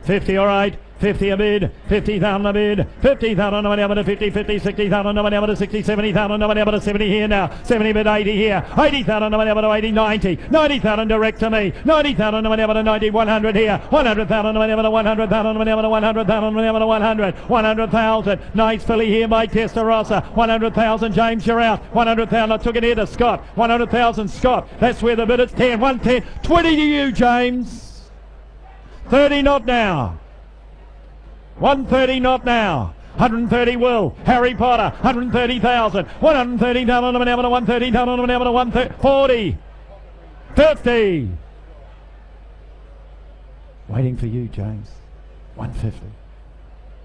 50, all right. 50 a bid, 50,000 a bid, 50,000, nobody able to 50, 50, 60,000, nobody able to 60, 70,000, nobody able to 70 here now, 70 bid, 80 here, 80,000, nobody able to 80, 90, 90,000 direct to me, 90,000, nobody able to 90, 100 here, 100,000, nobody able to 100,000, nobody able to 100,000, nobody able to 100, 100,000, nice filly here by Testarossa, 100,000, James, you're out, 100,000, I took it here to Scott, 100,000 Scott, that's where the bid is, 10, 110, 20 to you, James, 30 not now. 130 not now. 130 will. Harry Potter. 130,000. 130,000 on the number 130,000 on the number 140. 50. Waiting for you, James. 150.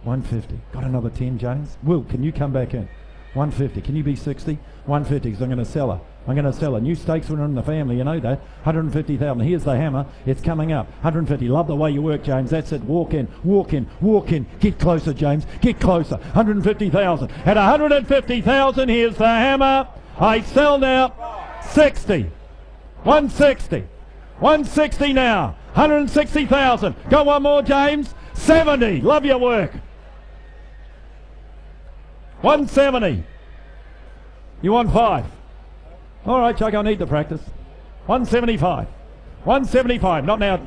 150. Got another 10, James. Will, can you come back in? 150. Can you be 60? 150 because I'm going to sell her. I'm going to sell a new stakes winner in the family, you know that. 150,000. Here's the hammer. It's coming up. 150. Love the way you work, James. That's it. Walk in, walk in, walk in. Get closer, James. Get closer. 150,000. At 150,000, here's the hammer. I sell now. 60. 160. 160 now. 160,000. Go one more, James. 70. Love your work. 170. You want 5? All right, Chuck, I need the practice. 175. 175. Not now.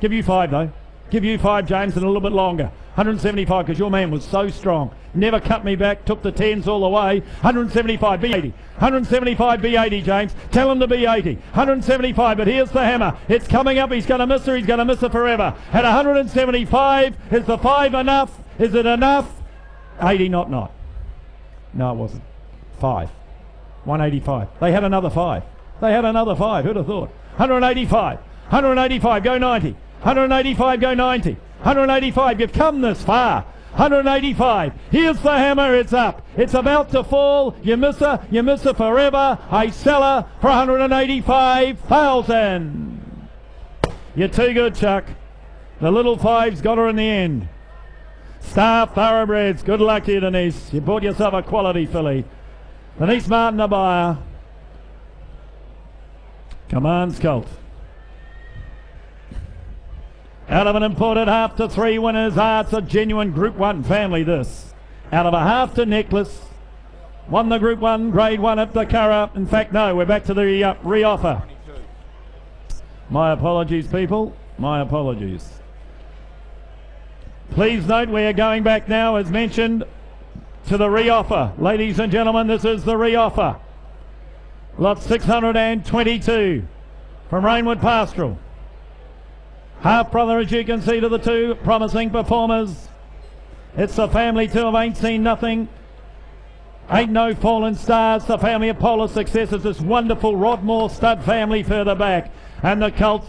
Give you 5, though. Give you 5, James, and a little bit longer. 175, because your man was so strong. Never cut me back. Took the 10s all the way. 175. B80. 175. B80, James. Tell him to B80. 175, but here's the hammer. It's coming up. He's going to miss her. He's going to miss her forever. At 175, is the 5 enough? Is it enough? 80 not. No, it wasn't. 5. 185. They had another 5. They had another 5. Who'd have thought? 185. 185. Go 90. 185. Go 90. 185. You've come this far. 185. Here's the hammer. It's up. It's about to fall. You miss her. You miss her forever. I sell her for 185,000. You're too good, Chuck. The little 5's got her in the end. Star Thoroughbreds. Good luck to you, Denise. You bought yourself a quality filly. Denise Martin, a buyer. Commands Colt. Out of an imported half to 3 winners. It's a genuine Group 1 family, this. Out of a half to Necklace. Won the Group 1, Grade 1 at the Curragh. In fact, no, we're back to the re-offer. My apologies, people. My apologies. Please note we are going back now, as mentioned, to the re-offer. Ladies and gentlemen, this is the re-offer. Lot 622 from Rainwood Pastoral. Half brother, as you can see, to the 2 promising performers. It's the family too of Ain't Seen Nothing. Ain't No Fallen Stars. The family of Polar Success is this wonderful Rodmore stud family further back. And the Colt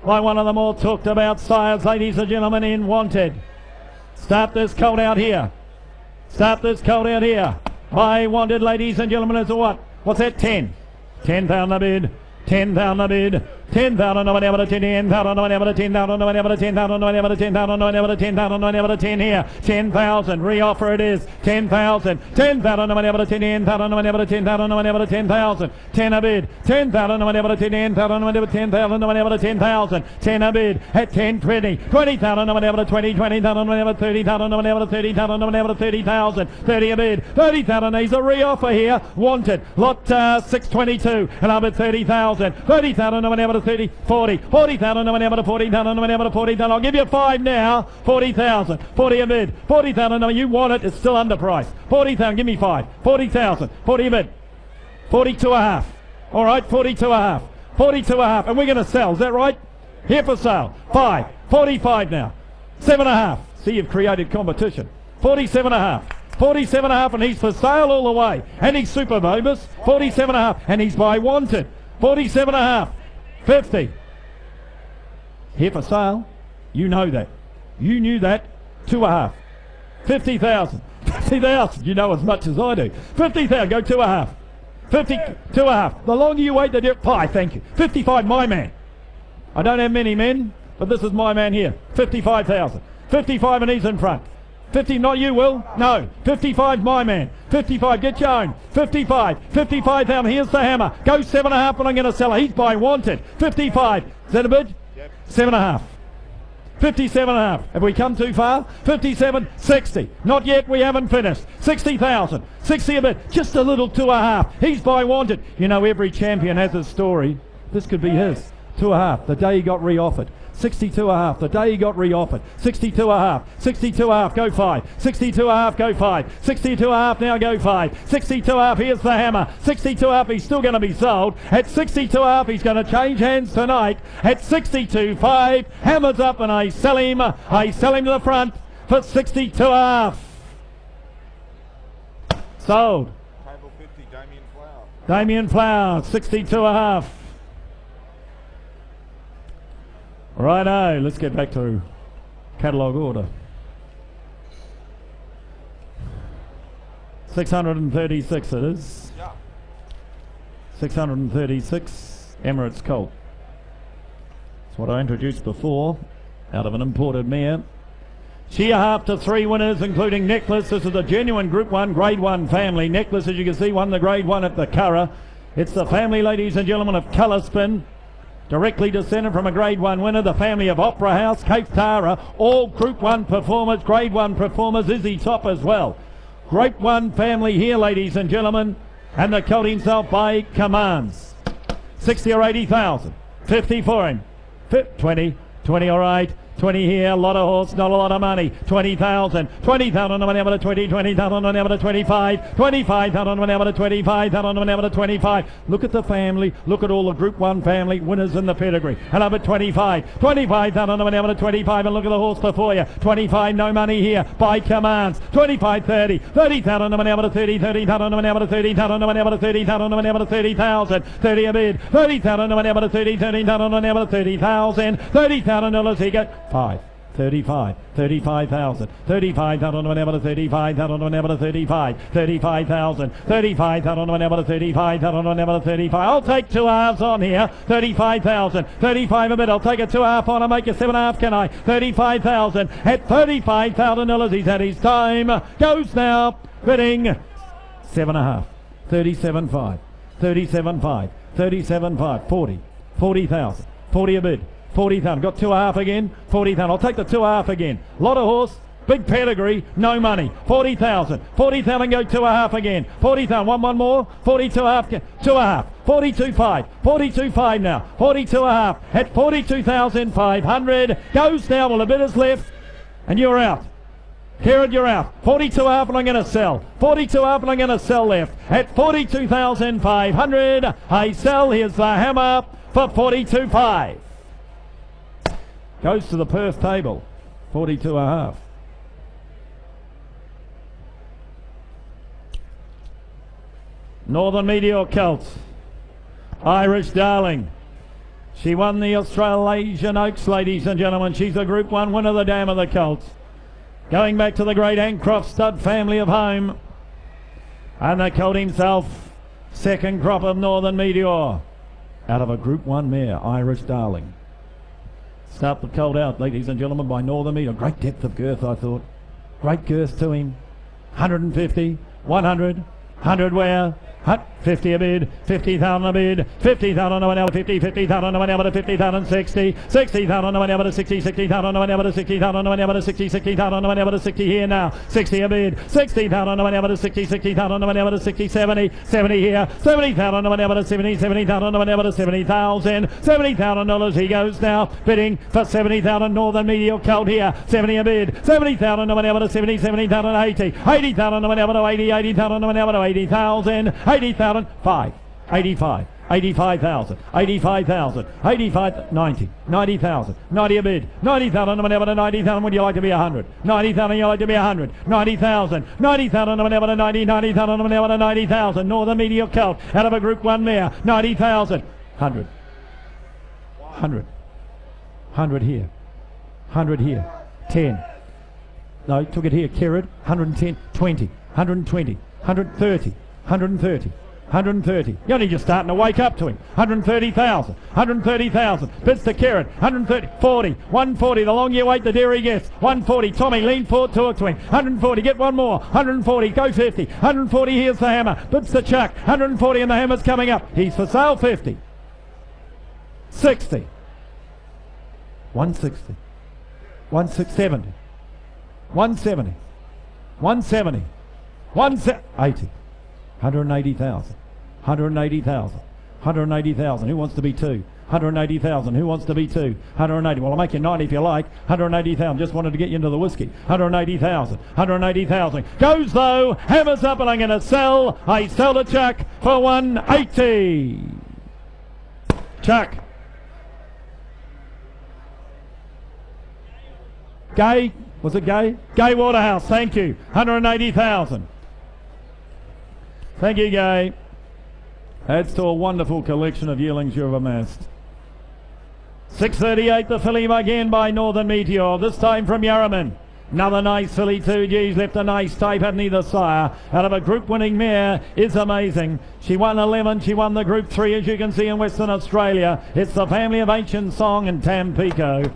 by one of the more talked about sires, ladies and gentlemen, in Wanted. Start this colt out here. Start this colt out here. By Wanted, ladies and gentlemen, is a what? What's that? 10. 10,000 a bid. 10,000 a bid. 10,000, nobody able to 10,000, nobody able to 10,000, nobody able to 10,000, nobody able to 10,000, nobody able to 10,000, nobody able to 10 here. 10,000, re-offer it is. 10,000, 10,000, nobody able to 10,000, nobody able to 10,000, nobody able to 10,000. 10 a bid. 10,000, nobody able to 10,000, nobody able to 10,000, nobody able to 10,000. 10 a bid. At 10, 20. 20,000, nobody able to 20,000, nobody able to 30,000, nobody able to 30,000, nobody able to 30,000. 30 a bid. 30,000, he's a re-offer here. Wanted. Lot 622, and I'll bid 30,000. 30,000, nobody able to 30. 40. 40,000, nobody able to 40,000, nobody able to 40,000. I'll give you 5 now. 40,000. 40 a bid. 40,000, no, you want it. It's still underpriced. 40,000, give me 5. 40,000. 40 a bid. 42 a half. All right, 42 a half. 42 a half. And we're going to sell. Is that right? Here for sale. 5. 45 now. 7 a half. See, you've created competition. 47 a half. 47 a half, and he's for sale all the way. And he's super bogus. 47 a half, and he's by Wanted. 47 a half. 50. Here for sale. You know that. You knew that. 2.5. 50,000. 50,000. You know as much as I do. 50,000. Go 2.5. 50. 2.5. The longer you wait, the dear. Pie. Thank you. 55. My man. I don't have many men, but this is my man here. 55,000. 55 and he's in front. 50, not you, Will. No. 55, my man. 55, get your own. 55. 55,000. Here's the hammer. Go 7.5 and I'm going to sell it. He's buying wanted. 55. Is that a bid? Yep. 7.5. 57.5. Have we come too far? 57, 60. Not yet, we haven't finished. 60,000. 60 a bit. Just a little 2.5. He's by wanted. You know, every champion has his story. This could be his. 2.5. The day he got re-offered. 62.5. The day he got re-offered. 62.5. 62.5. Go 5. 62.5. Go 5. 62.5. Now go 5. 62.5. Here's the hammer. 62.5. He's still going to be sold. At 62.5. He's going to change hands tonight. At 62.5. Hammers up and I sell him. I sell him to the front for 62.5. Sold. Table 50, Damien Flower. Damien Flower. 62.5. Righto, let's get back to catalogue order. 636 it is. Yeah. 636 Emirates Colt. That's what I introduced before, out of an imported mare. She a half to 3 winners, including Necklace. This is a genuine Group 1, Grade 1 family. Necklace, as you can see, won the Grade 1 at the Curragh. It's the family, ladies and gentlemen, of Colour Spin. Directly descended from a Grade 1 winner, the family of Opera House, Cape Tara, all Group 1 performers, Grade 1 performers, Izzy Top as well. Group 1 family here, ladies and gentlemen, and the colt himself by commands. 60 or 80,000, 50 for him, 20, 20 all right. 20 here, a lot of horse, not a lot of money. 20,000, 20,000 on the number to 20, 20,000 on the number to 25, 25,000 on the number to 25,000 on the number to 25. Look at the family, look at all the Group 1 family winners in the pedigree. And number 25, 25,000 on the number to 25, and look at the horse before you. 25, no money here, by commands. 25, 30, 30,000 on the number to 30, 30,000 on the number to 30,000 on the number to 30,000 on the number to 30,000, 30 a bid, 30,000 on the number to 30, 30,000 on the number to 30,000, $30,000 he got. 5, 35, 35,000, 35,000 on the number to 35,000 on the number to 35, 35,000, 35,000 on the number to 35,000 on the number to 35. I'll take 2 halves on here. 35,000, 35 a bit. I'll take a 2.5 on and make a 7.5. Can I? 35,000 at $35,000. He's had his time. Goes now. Bidding 7.5, 37.5, 37.5, 37.5, 40, 40,000, 40 a bid. 40,000. Got 2.5 again. 40,000. I'll take the 2.5 again. Lot of horse. Big pedigree. No money. 40,000. 40,000. Go 2.5 again. 40,000. One more. 42.5. 2.5. 42.5. 42.5 now. 42.5 at 42,500. Goes now. Well, a bit is left. And you're out. Kieran, you're out. 42.5 and I'm going to sell. 42.5 and I'm going to sell left. At 42,500. I sell. Here's the hammer for 42.5. Goes to the Perth table, 42.5. Northern Meteor Colts, Irish Darling. She won the Australasian Oaks, ladies and gentlemen. She's a Group 1 winner of the Dam of the Colts. Going back to the great Ancroft stud family of home. And the colt himself, second crop of Northern Meteor. Out of a Group 1 mare, Irish Darling. Start the colt out, ladies and gentlemen, by Northern Meteor. Great depth of girth, I thought. Great girth to him. 150, 100, 100 where? 50 a bid, 50,000 a bid, 50,000 on the one hour, 50, 50,000 on the one hour to 50,000, 60, 60,000 on the one hour to 60, 60,000 on the one hour to 60,000 on the one hour to 60, 60,000 on the one hour to 60 here now, 60 a bid, 60,000 on the one hour to 60, 60,000 on the one hour to 60, 70, 70 here, 70,000 on the one hour to 70, 70,000 on the one hour to 70,000, $70,000 he goes now, bidding for 70,000 Northern Meteor Colt here, 70 a bid, 70,000 on the one hour to 70, 70,000 80, 80,000 on the one hour to 80, 80,000 on the one hour to 80,000, 80,000, 5, 85, 85,000, 85,000, 85, 90, 90,000, 90 a bid, 90,000 whenever to 90,000, would you like to be 100? 90,000, you like to be 100, 90,000, 90,000 whenever to 90, 90,000 whenever to 90,000, Northern Meteor Colt, out of a Group 1 mare, 90,000, 100, 100, 100 here. 100 here. 10. No, took it here. Kerrod. 110. 20. 120. 130. 130. 130. You're only just starting to wake up to him. 130,000. 130,000. Bits to Kerrod. 130. 40. 140. The longer you wait, the dearer he gets. 140. Tommy, lean forward, talk to him. 140. Get one more. 140. Go 50. 140. Here's the hammer. Bits to Chuck. 140 and the hammer's coming up. He's for sale. 50. 60. 160. 170. 170. 170. 180. 180,000. 180,000. 180,000. Who wants to be 2? 180,000. Who wants to be 2? 180. Well, I'll make you 90 if you like. 180,000. Just wanted to get you into the whiskey. 180,000. 180,000. Goes though. Hammers up and I'm going to sell. I sell to Chuck for 180. Chuck. Gay. Was it Gay? Gay Waterhouse. Thank you. 180,000. Thank you, Gay. Adds to a wonderful collection of yearlings you've amassed. 6:38, the filly again by Northern Meteor, this time from Yarraman. Another nice filly too, geez, left a nice type, hadn't either sire. Out of a group winning mare is amazing. She won 11, she won the group 3 as you can see in Western Australia. It's the family of Ancient Song and Tampico. There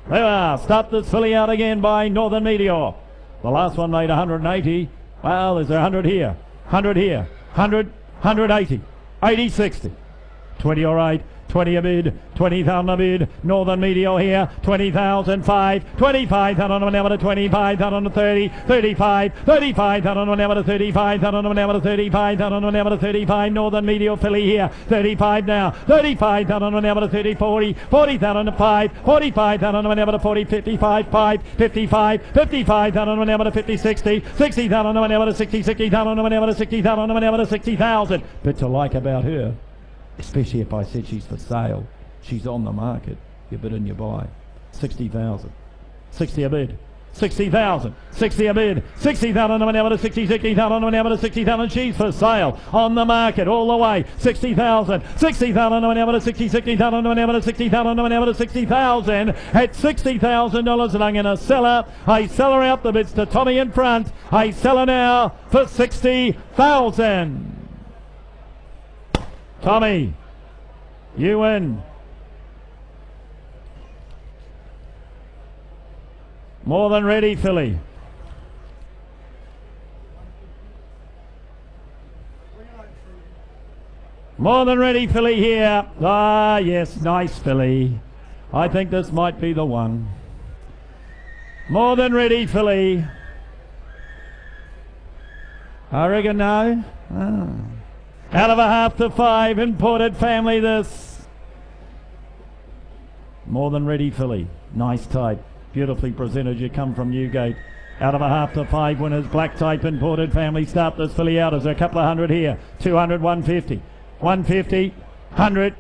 we are, start this filly out again by Northern Meteor. The last one made 180. Well, is there 100 here? 100 here, 100, 180, 80, 60, 20 all right, 20 a bid, 20,000 a bid, Northern Meteor here, 20,000, 5, 25,000 on an hour to 25,000 to 30, 35, 35,000 on an hour to 35,000 on an hour to 35,000 on an hour to 35, Northern Meteor filly here, 35 now, 35,000 on an hour to 30, 40, 40,000 to 5, 45,000 on an hour to 40, 55, 5, 55, 55,000 on an hour to 50, 60, 60,000 on an hour to 60, 60,000 on an hour to 60,000 on an hour to 60,000. Bit to like about her. Especially if I said she's for sale. She's on the market. You bid and you buy. 60,000. 60 a bid. 60,000. 60 a bid. 60,000 on an hour to 60, 60,000 on an hour to 60,000. She's for sale. On the market all the way. 60,000. 60,000 on an hour to 60, 60,000 on an hour to 60,000 on an hour to 60,000. At $60,000 and I'm going to sell her. I sell her out the bids to Tommy in front. I sell her now for 60,000. Tommy, you win. More than ready, filly. More than ready, filly here. Ah, yes, nice filly. I think this might be the one. More than ready, filly. I reckon no. Ah. Out of a half to 5, imported family this. More than ready filly. Nice type. Beautifully presented. You come from Newgate. Out of a half to 5 winners. Black type imported family. Start this filly out. There's a couple of 100 here. 200, 150. 150, 100,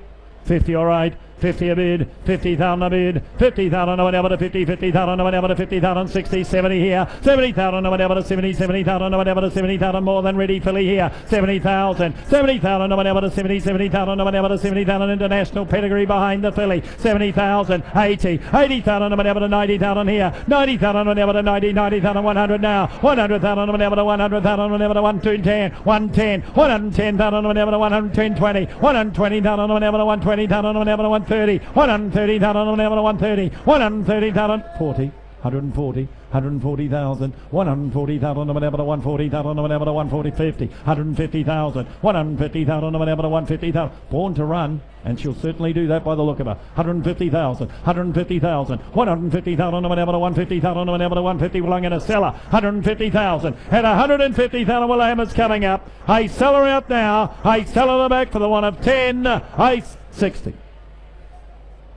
50 all right. 50 a bid, 50,000 a bid, 50,000 no one ever to 50, 50,000 no one ever to 50,000, 60, 70 here, 70,000 no one ever to 70, 70,000 no one ever to 70,000, more than ready filly here, 70,000, 70,000 no one ever to 70, 70,000 no one ever to 70,000, international pedigree behind the filly, 70,000, 80, 80,000 no one ever to 90,000 here, 90,000 no one ever to 90, 90,000, 100 now, 100,000 no one ever to 100,000 no one ever to 110, 110, 110,000 no one ever to 110, 20, 120,000 no one ever to 120,000 no one ever to 130, 130,000 on an 130, 130,000, 40, 140, 140,000, 140,000 on an 140,000 on an 140, 50, 150,000, 150,000 on an 150,000. Born to run, and she'll certainly do that by the look of her. 150,000, 150,000, 150,000 on an 150,000 on an 150. Well, I'm going to sell her 150,000. At 150,000, well, Hammer's coming up. I sell her out now. I sell her the back for the one of 10. I 60.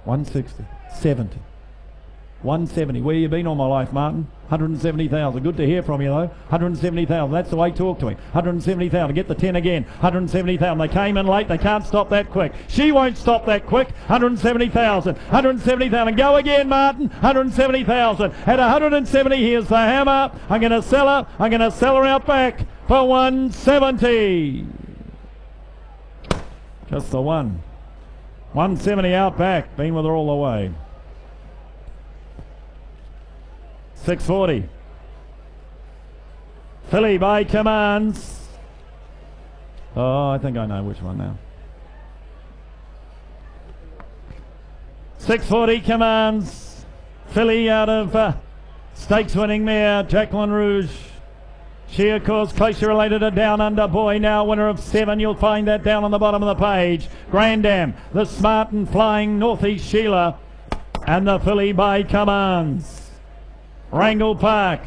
160, 70, 170. Where you been all my life, Martin? 170,000. Good to hear from you, though. 170,000. That's the way to talk to him. 170,000. Get the 10 again. 170,000. They came in late. They can't stop that quick. She won't stop that quick. 170,000. 170,000. Go again, Martin. 170,000. At 170, here's the hammer. I'm going to sell her. I'm going to sell her out back for 170. Just the one. 170 out back. Been with her all the way. 640. Filly by Commands. Oh, I think I know which one now. 640 Commands. Filly out of stakes winning mare Jacqueline Rouge. She, of course, closely related to Down Under Boy, now winner of 7. You'll find that down on the bottom of the page. Grandam, the smart and flying Northeast Sheila, and the Filly by Commands. Wrangle Park.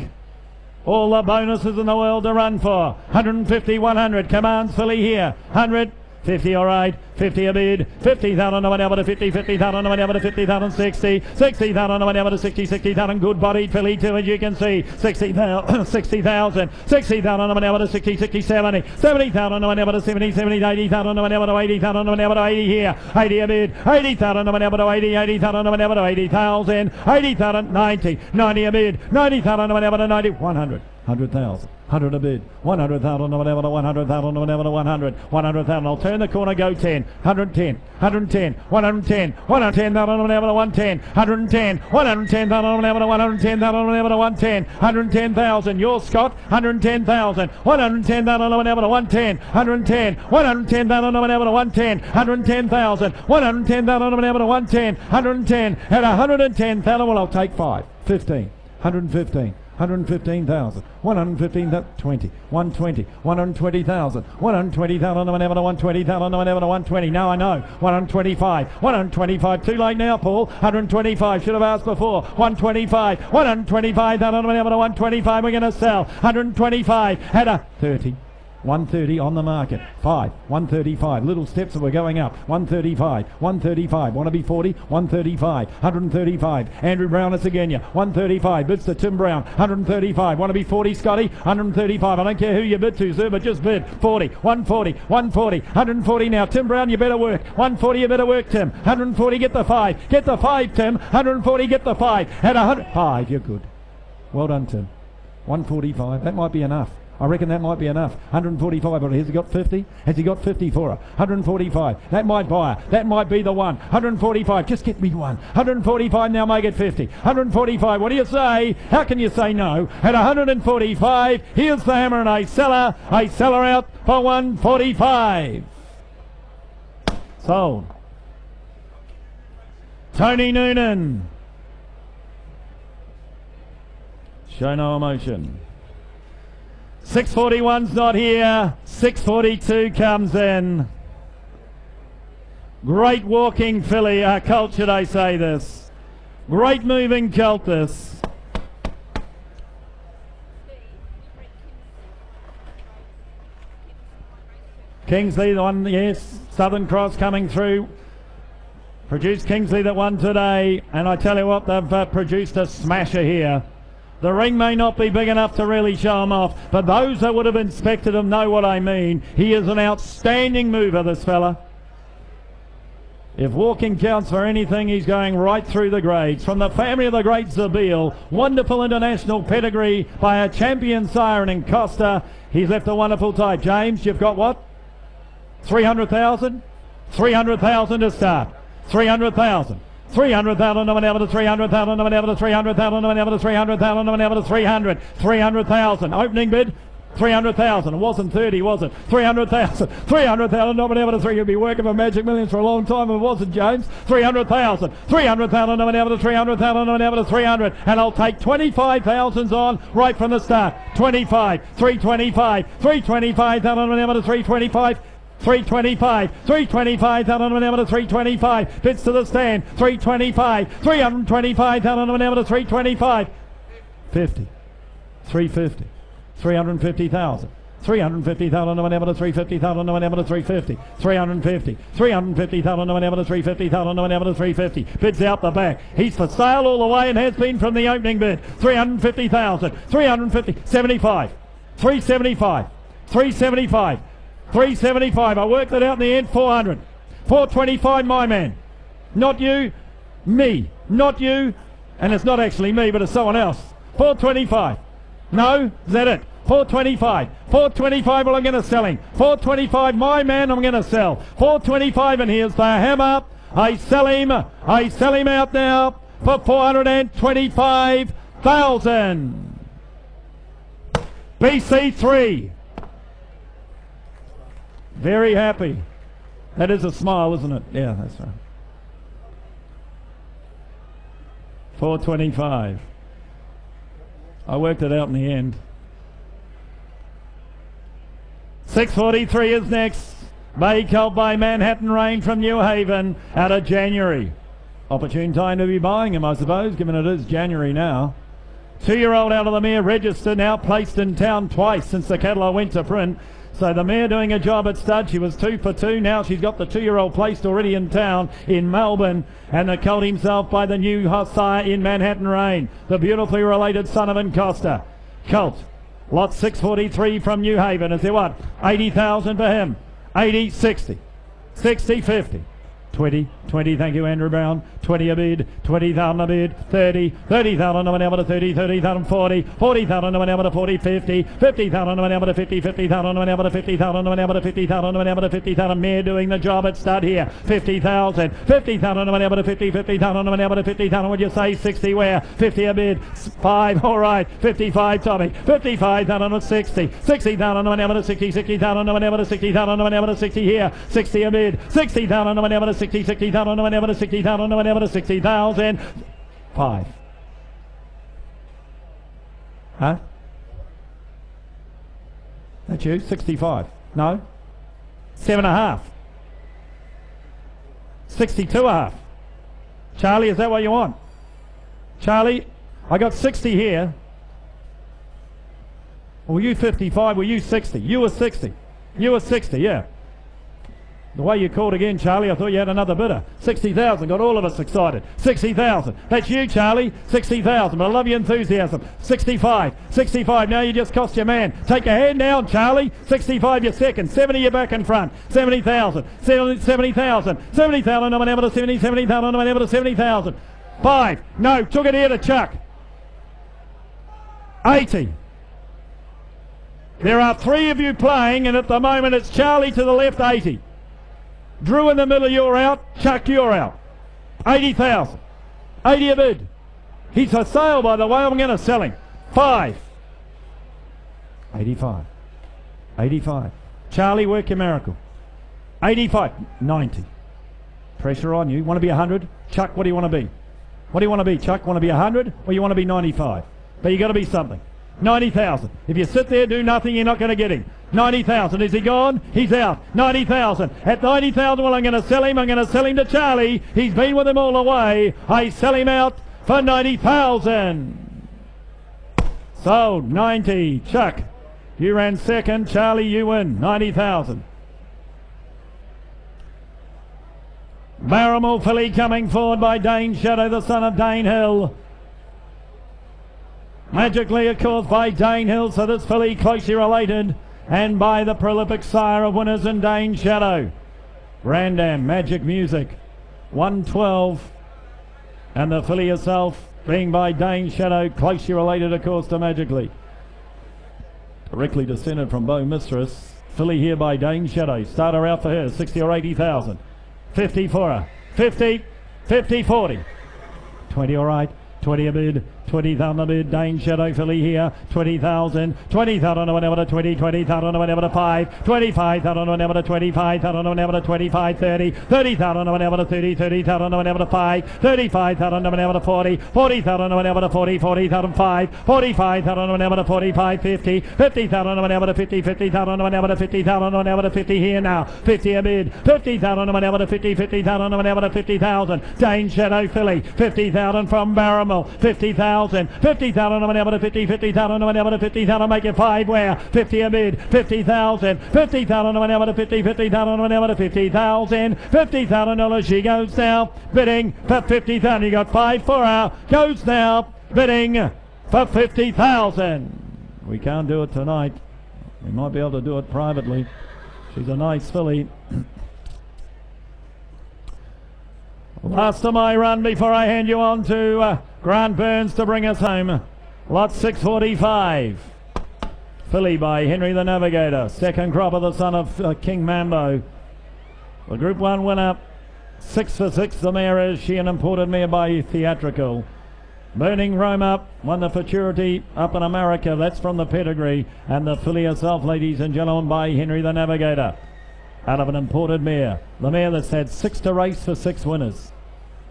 All the bonuses in the world to run for. 150, 100. Commands Filly here. 100. 50, all right, 50 a bid, 50,000 no one able to 50, 50,000 no one able to 50,000, 60, 60,000 no one able to 60, 60,000, good bodied filly too, as you can see, 60,000, 60,000, 60,000 no one able to 60, 60, 70, 70,000 no one able to 70, 70, 80,000 no one able to 80,000 no one able to 80 here, 80 a bid, 80,000 no one able to 80, 80,000 no one able to 80,000, 80,000, 90, 90 a bid, 90,000 no one able to 90, 100. 100,000, 100 a bid, 100,000, no one ever to 100,000, no one ever to 100, 100,000. I'll turn the corner, go 10, 110, 110, 110, 110,000, no one ever to 110, 110, 110,000, no one ever to 110,000, no one ever to 110, 110,000. You're Scott, 110,000, 110,000, no one ever to 110, 110, 110,000, no one ever to 110, 110,000, 110,000, no one ever to 110, 110, at 110,000. Well, I'll take 5, 15, 115. 115,000, 115,000, 20, 120, 120,000, 120,000, no one ever to 120,000, no one ever to 120. Now I know. 125, 125. Too late now, Paul. 125. Should have asked before. 125, 125,000, no one ever to 125. We're going to sell. 125 at a 30. 130 on the market. 5, 135. Little steps that we're going up. 135, 135. Want to be 40? 135, 135. Andrew Brown, it's again you. 135. Bids to Tim Brown. 135. Want to be 40, Scotty? 135. I don't care who you bid to, sir, but just bid. 40, 140, 140, 140 now. Tim Brown, you better work. 140, you better work, Tim. 140, get the 5. Get the 5, Tim. 140, get the 5. At 105, you're good. Well done, Tim. 145. That might be enough. I reckon that might be enough. 145, but has he got 50? Has he got 50 for her? 145. That might buy her. That might be the one. 145. Just get me one. 145 now, make it 50. 145. What do you say? How can you say no? At 145, here's the hammer and a seller. A seller out for 145. Sold. Tony Noonan. Show no emotion. 641's not here. 642 comes in. Great walking filly. Colt, should I say this? Great moving colt this. Kingsley, the one, yes. Southern Cross coming through. Produced Kingsley that won today. And I tell you what, they've produced a smasher here. The ring may not be big enough to really show him off, but those that would have inspected him know what I mean. He is an outstanding mover, this fella. If walking counts for anything, he's going right through the grades. From the family of the great Zabeel, wonderful international pedigree by a champion siren in Costa. He's left a wonderful type. James, you've got what? 300,000? 300,000 to start. 300,000. 300,000, no one ever to 300,000, no one ever to 300,000, no one ever to 300,000, no one ever to 300, 300,000. Opening bid, 300,000. It wasn't 30, was it? 300,000, 300,000, no one ever to 3. You'd be working for Magic Millions for a long time if it wasn't, James. 300,000, 300,000, no one ever to 300,000, no one ever to 300. And I'll take 25,000s on right from the start. 25, 325, 325,000, no one ever to 325. 325, 325,000 whenever to 325, bids to the stand, 325, 325,000 whenever to 325, 50, 350, 350,000, 350,000 whenever to 350,000 whenever to 350, 350, 350,000 whenever to 350,000 whenever to 350, bids out the back. He's for sale all the way and has been from the opening bid. 350,000, 350, 75, 375, 375. 375. I worked it out in the end. 400. 425, my man. Not you, me. Not you, and it's not actually me, but it's someone else. 425. No, is that it? 425. 425, well, I'm going to sell him. 425, my man, I'm going to sell. 425, and here's the hammer. I sell him out now for 425,000. 50,000. BC3. Very happy. That is a smile, isn't it? Yeah, that's right. 425. I worked it out in the end. 643 is next. Bay Colt by Manhattan Rain from New Haven out of January. Opportune time to be buying him, I suppose, given it is January now. 2-year-old out of the mare, registered, now placed in town twice since the catalogue went to print. So the mare doing a job at stud. She was 2 for 2. Now she's got the 2-year-old placed already in town in Melbourne. And the colt himself by the new sire in Manhattan Rain. The beautifully related son of Costa. Colt. Lot 643 from New Haven. Is there what? 80,000 for him. 80, 60. 60, 50. 20, 20, thank you, Andrew Brown. 20 a bid, 20,000 a bid, 30, 30,000 to an hour to 30, 30,000, 40, 40,000 to an hour to 40, 50, 50,000 to an hour to 50, 50,000 to an hour to 50,000 to an hour to 50,000 to an hour to 50,000. Mare doing the job at stud here. 50,000, 50,000 to an hour to 50, 50,000 to an hour to 50,000. Would you say 60 where? 50 a bid, 5, all right, 55, Tommy, 55,000 to 60, 60,000 to an hour to 60, 60,000 to an hour to 60,000 to an hour to 60 here, 60 a bid, 60,000 to an hour to 60, 60,000 to an hour to 60,000 to an hour to 60,000. 5. Huh? That's you? 65. No? 7.5. 62.5. Charlie, is that what you want? Charlie, I got 60 here. Were you 55? Were you 60? You were 60. You were 60, yeah. The way you called again, Charlie, I thought you had another bidder. 60,000, got all of us excited. 60,000. That's you, Charlie. 60,000. But I love your enthusiasm. 65. 65. Now you just cost your man. Take your hand down, Charlie. 65, you're second. 70, you're back in front. 70,000. 70,000. 70,000. I'm able to 70. 70,000. I'm able to 70,000. 5. No, took it here to Chuck. 80. There are 3 of you playing, and at the moment it's Charlie to the left, 80. Drew in the middle, you're out. Chuck, you're out. 80,000. 80 a bid. He's for sale, by the way. I'm going to sell him. 5. 85. 85. Charlie, work your miracle. 85. 90. Pressure on you. Want to be 100? Chuck, what do you want to be? What do you want to be, Chuck? Want to be 100 or you want to be 95? But you got to be something. 90,000. If you sit there, do nothing, you're not going to get him. 90,000. Is he gone? He's out. 90,000. At 90,000, well, I'm going to sell him. I'm going to sell him to Charlie. He's been with him all the way. I sell him out for 90,000. Sold. 90. Chuck, you ran second. Charlie, you win. 90,000. Barramel filly coming forward by Dane Shadow, the son of Dane Hill. Magically, of course, by Dane Hill, so this filly closely related, and by the prolific sire of winners in Dane Shadow. Randam, Magic Music, 112, and the filly herself being by Dane Shadow, closely related, of course, to Magically. Directly descended from Bow Mistress, filly here by Dane Shadow. Starter out for her, 60 or 80,000. 50 for her, 50, 50, 40. 20 all right, 20 a bid. 20,000 a bid, Dane Shadow filly here, 20,000, 20,000 to whatever to 20, 20,000 to whatever to 5, 25,000 to whatever to 25,000 to whatever to 25, 30, 30,000 to whatever to 30, 30,000 to whatever to 5, 35,000 to whatever to 40, 40,000 to whatever to 40, 40,000 5, 45,000 to whatever to 45, 50, 50,000 to whatever to 50, 50,000 to whatever to 50,000 to whatever to 50 here now, 50 a bid, 50,000 to whatever to 50, 50,000 to whatever to 50,000, Dane Shadow filly, 50,000 from Barramel, 50,000. 50,000 to whatever to 50, 50,000 to whatever to 50,000, make it 5 where? 50 a bid, 50,000, 50,000 to whatever to 50, 50,000 to whatever to 50,000, $50,000 she goes now, bidding for 50,000, you got 5 for her, goes now, bidding for 50,000. We can't do it tonight, we might be able to do it privately. She's a nice filly. Last of my run before I hand you on to Grant Burns to bring us home. Lot 645. Filly by Henry the Navigator. Second crop of the son of King Mambo. The Group 1 winner. 6 for 6 the mare is. She an imported mare by Theatrical. Burning Rome up, won the Futurity up in America. That's from the pedigree. And the filly herself, ladies and gentlemen, by Henry the Navigator. Out of an imported mare. The mare that's had 6 to race for 6 winners.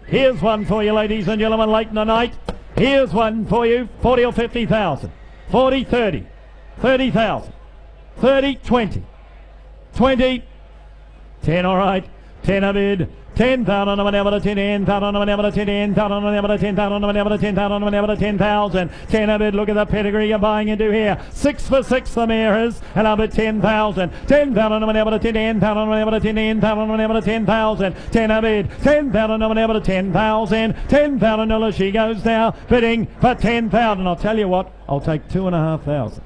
Here's one for you, ladies and gentlemen, late in the night. Here's one for you, 40 or 50,000. 40, 30, 30,000. 30, 20. 20, 10, all right. 10 a bid. 10,000 on the 10, 10,000 on the 10, 10,000 on the 10,000 on the 10,000 on the 10,000. 10 a bid. Look at the pedigree you're buying into here. 6 for 6 the mare is, and I'll bet 10,000. 10,000 on the 10, 10,000 on the 10, 10,000 on the 10,000. 10 a bid. 10,000 on the 10,000. 10,000 dollars she goes now, bidding for 10,000. I'll tell you what, I'll take 2,500.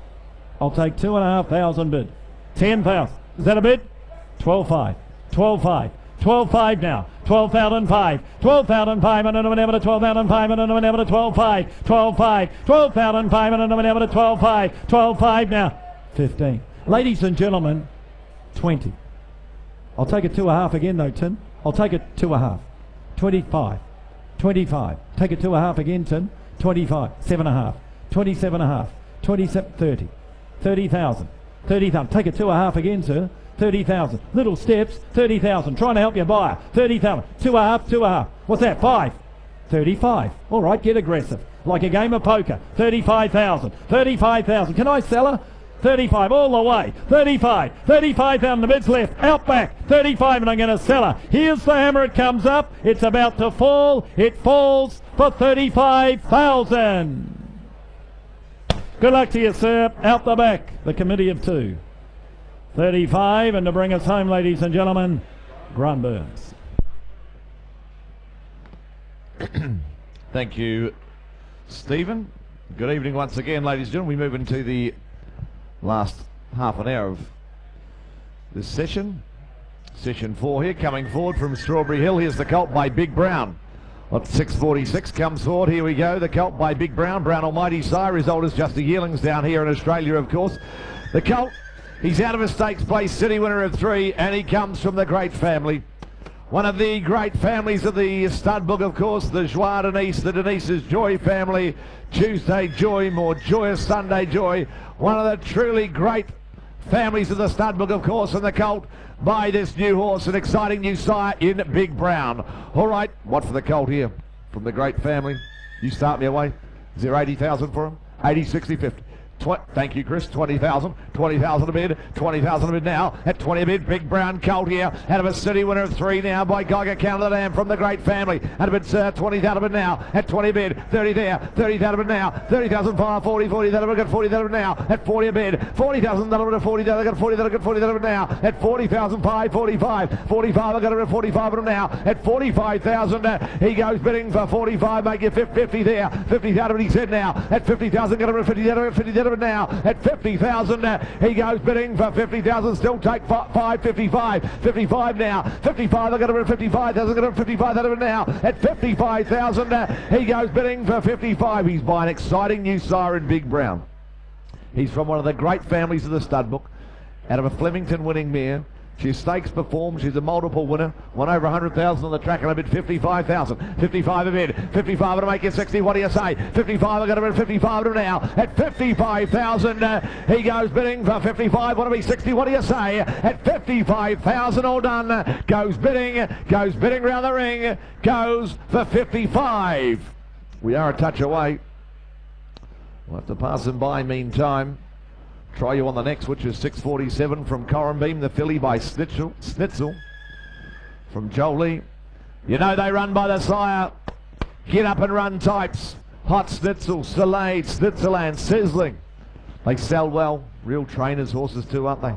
I'll take 2,500 bid. 10,000. Is that a bid? 12,500. 12,500. 12,500 now. 12,500. 12,500 and whenever to 12,500 and whenever to 12,500. 12,500. 12,500 and whenever to 12,500. 12,500 now. 15. Ladies and gentlemen, 20. I'll take it 2.5 again though, Tim. I'll take it 2.5. 25. 25. Take it 2.5 again, Tim. 25. 7.5. 27.5. 27. 30. 30,000. 30,000. Take it 2.5 again, sir. 30,000. Little steps, 30,000. Trying to help your buyer. 30,000. 2.5, 2.5. What's that? 5. 35. All right, get aggressive. Like a game of poker. 35,000. 35,000. Can I sell her? 35 all the way. 35. 35,000. The bid's left. Out back. 35 and I'm going to sell her. Here's the hammer. It comes up. It's about to fall. It falls for 35,000. Good luck to you, sir. Out the back. The committee of 2. 35, and to bring us home, ladies and gentlemen, Grant Burns. Thank you, Stephen. Good evening once again, ladies and gentlemen. We move into the last half an hour of this session. Session 4 here, coming forward from Strawberry Hill. Here's the colt by Big Brown. At 6:46 comes forward. Here we go. The colt by Big Brown. Brown Almighty Sire. His oldest just the yearlings down here in Australia, of course. The colt, he's out of a stakes place, city winner of 3, and he comes from the great family. One of the great families of the stud book, of course, the Joie Denise, the Denise's Joy family. Tuesday Joy, more joyous Sunday Joy. One of the truly great families of the stud book, of course, and the colt by this new horse, an exciting new sire in Big Brown. All right, what for the colt here from the great family? You start me away. Is there 80,000 for him? 80, 60, 50. Thank you, Chris. 20,000. 20,000 a bid. 20,000 a bid now. At 20 a bid, Big Brown colt here. Out of a city winner of 3 now by Geiger Count of the Dam from the great family. At a bid, 20,000 a bid now. At 20 a bid. 30 there. 30,000 a bid now. 30,000 5, 40, 40,000 a bid. 40,000 a bid now. At 40 a bid. 40,000 a bid. 40,000 a bid. 40,000 a bid. 40,000 a bid now. At 40,000 5, 45. 45 I got a bid. 45 of them now. At 45,000 he goes bidding for 45. Make it 50 there. 50,000 he said now. At 50,000 got a bid. 50,000 now. At 50,000 he goes bidding for 50,000. Still take 555. 55 now. 55 I got a bid. 55,000 got a bid. 55,000 now. At 55,000 he goes bidding for 55. He's by an exciting new sire in Big Brown. He's from one of the great families of the stud book. Out of a Flemington winning mare. She's stakes performed. She's a multiple winner. Won over 100,000 on the track and I bid 55,000. 55 a bid. 55 to make it 60. What do you say? 55 I got to bid 55 to now. At 55,000 he goes bidding for 55. Want to be 60? What do you say? At 55,000 all done. Goes bidding round the ring. Goes for 55. We are a touch away. We'll have to pass him by meantime. Try you on the next, which is 6:47 from Corumbeam, the filly by Snitzel from Jolie. You know they run by the sire. Get up and run types. Hot Snitzel, Soleil, Snitzeland, Sizzling. They sell well. Real trainers' horses too, aren't they?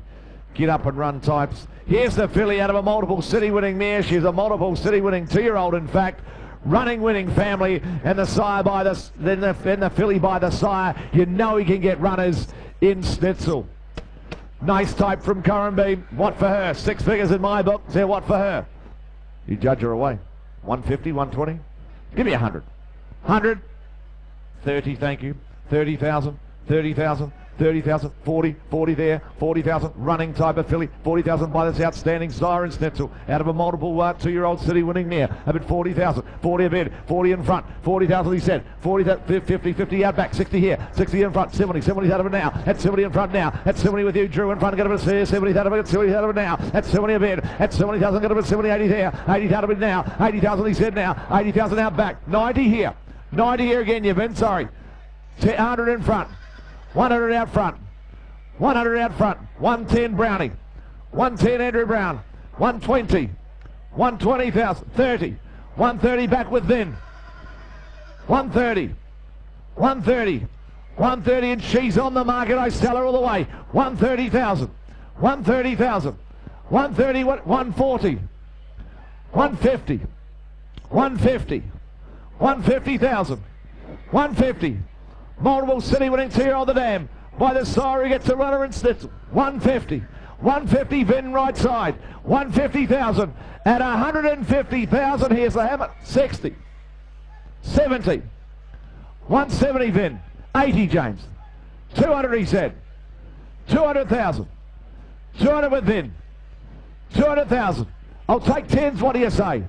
Get up and run types. Here's the filly out of a multiple city winning mare. She's a multiple city winning 2-year-old, in fact. Running winning family, and the sire by the then the filly by the sire. You know he can get runners in Snitzel. Nice type from Corumbeam. What for her? 6 figures in my book. Say what for her? You judge her away. 150, 120. Give me 100. 100. 30, thank you. 30,000. 30,000. 30,000, 40, 40 there, 40,000, running type of filly, 40,000 by this outstanding Siren Schnitzel, out of a multiple 2-year-old city winning mare, a bit 40,000, 40 a bid, 40 in front, 40,000 he said, 40, 50, 50 out back, 60 here, 60 in front, 70, 70 out of it now, at 70 in front now, at 70 with you, Drew in front, got a bit here, 70 out of it, 70 out of it now, at 70 a bid, at 70,000, got a bit 70, 80 there, 80 out of it now, 80,000 he said now, 80,000 out back, 90 here, 90 here again, you've been, sorry, 100 in front, 100 out front, 100 out front, 110 Brownie, 110 Andrew Brown, 120, 120,000, 30, 130 back with Vin, 130, 130, 130 and she's on the market, I sell her all the way, 130,000, 130,000, 130, 140, 150, 150, 150,000, 150, multiple city winning 2-year-old the dam. By the sire, he gets a runner and Snitzel. 150. 150 Vin right side. 150,000. At 150,000, here's the hammer. 60. 70. 170 Vin. 80 James. 200 he said. 200,000. 200 with Vin. 200,000. I'll take 10s, what do you say?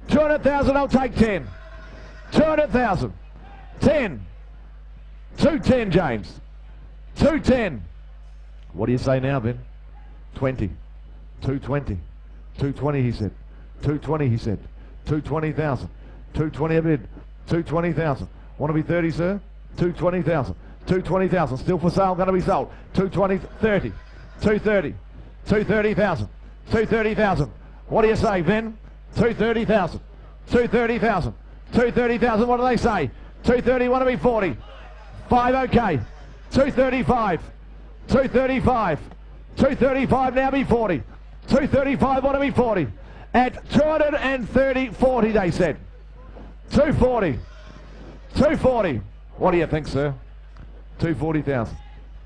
200,000, I'll take 10. 200,000. 10. 210 James. 210. What do you say now, Ben? 20. 220. 220 he said. 220 he said. 220,000. 220 a bid. 220,000. Want to be 30, sir? 220,000. 220,000. Still for sale, going to be sold. 220, 30. 230. 230,000. 230,000. What do you say, Ben? 230,000. 230,000. 230,000. What do they say? 230, want to be 40. 5 okay. 235. 235. 235 now be 40. 235 want to be 40. At 230, 40 they said. 240. 240. What do you think, sir? 240,000.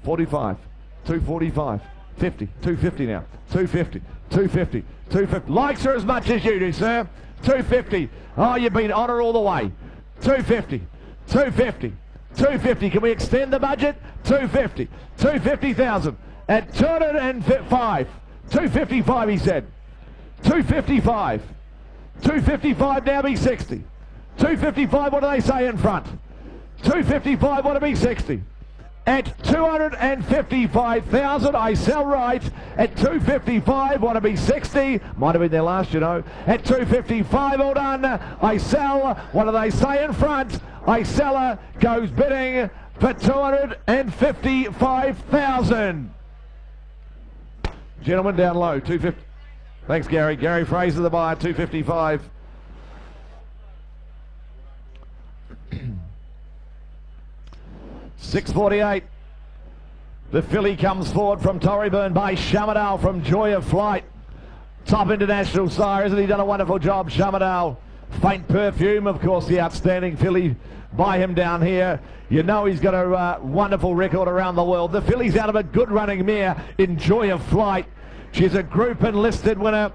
45. 245. 50. 250 now. 250. 250. 250. Likes her as much as you do, sir. 250. Oh, you've been on her all the way. 250. 250. 250. Can we extend the budget? 250. 250,000. At 205. 255 he said. 255. 255 now be 60. 255, what do they say in front? 255 want to be 60. At 255,000 I sell right. At 255 want to be 60. Might have been their last, you know. At 255 all done. I sell. What do they say in front? I sell her. Goes bidding for 255,000. Gentlemen down low, 250. Thanks, Gary. Gary Fraser, the buyer, 255. $6.48. The filly comes forward from Torreyburn by Shamadale from Joy of Flight. Top international sire, hasn't he done a wonderful job, Shamadale? Faint Perfume, of course, the outstanding filly by him down here. You know he's got a wonderful record around the world. The filly's out of a good running mare in Joy of Flight. She's a group enlisted winner.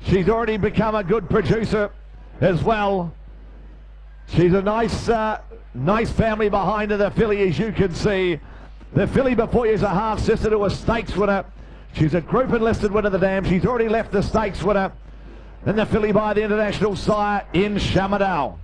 She's already become a good producer as well. She's a nice family behind her, the filly, as you can see. The filly before you is a half sister to a stakes winner. She's a group enlisted winner, the dam. She's already left the stakes winner. Then the filly by the international sire in Shamadale.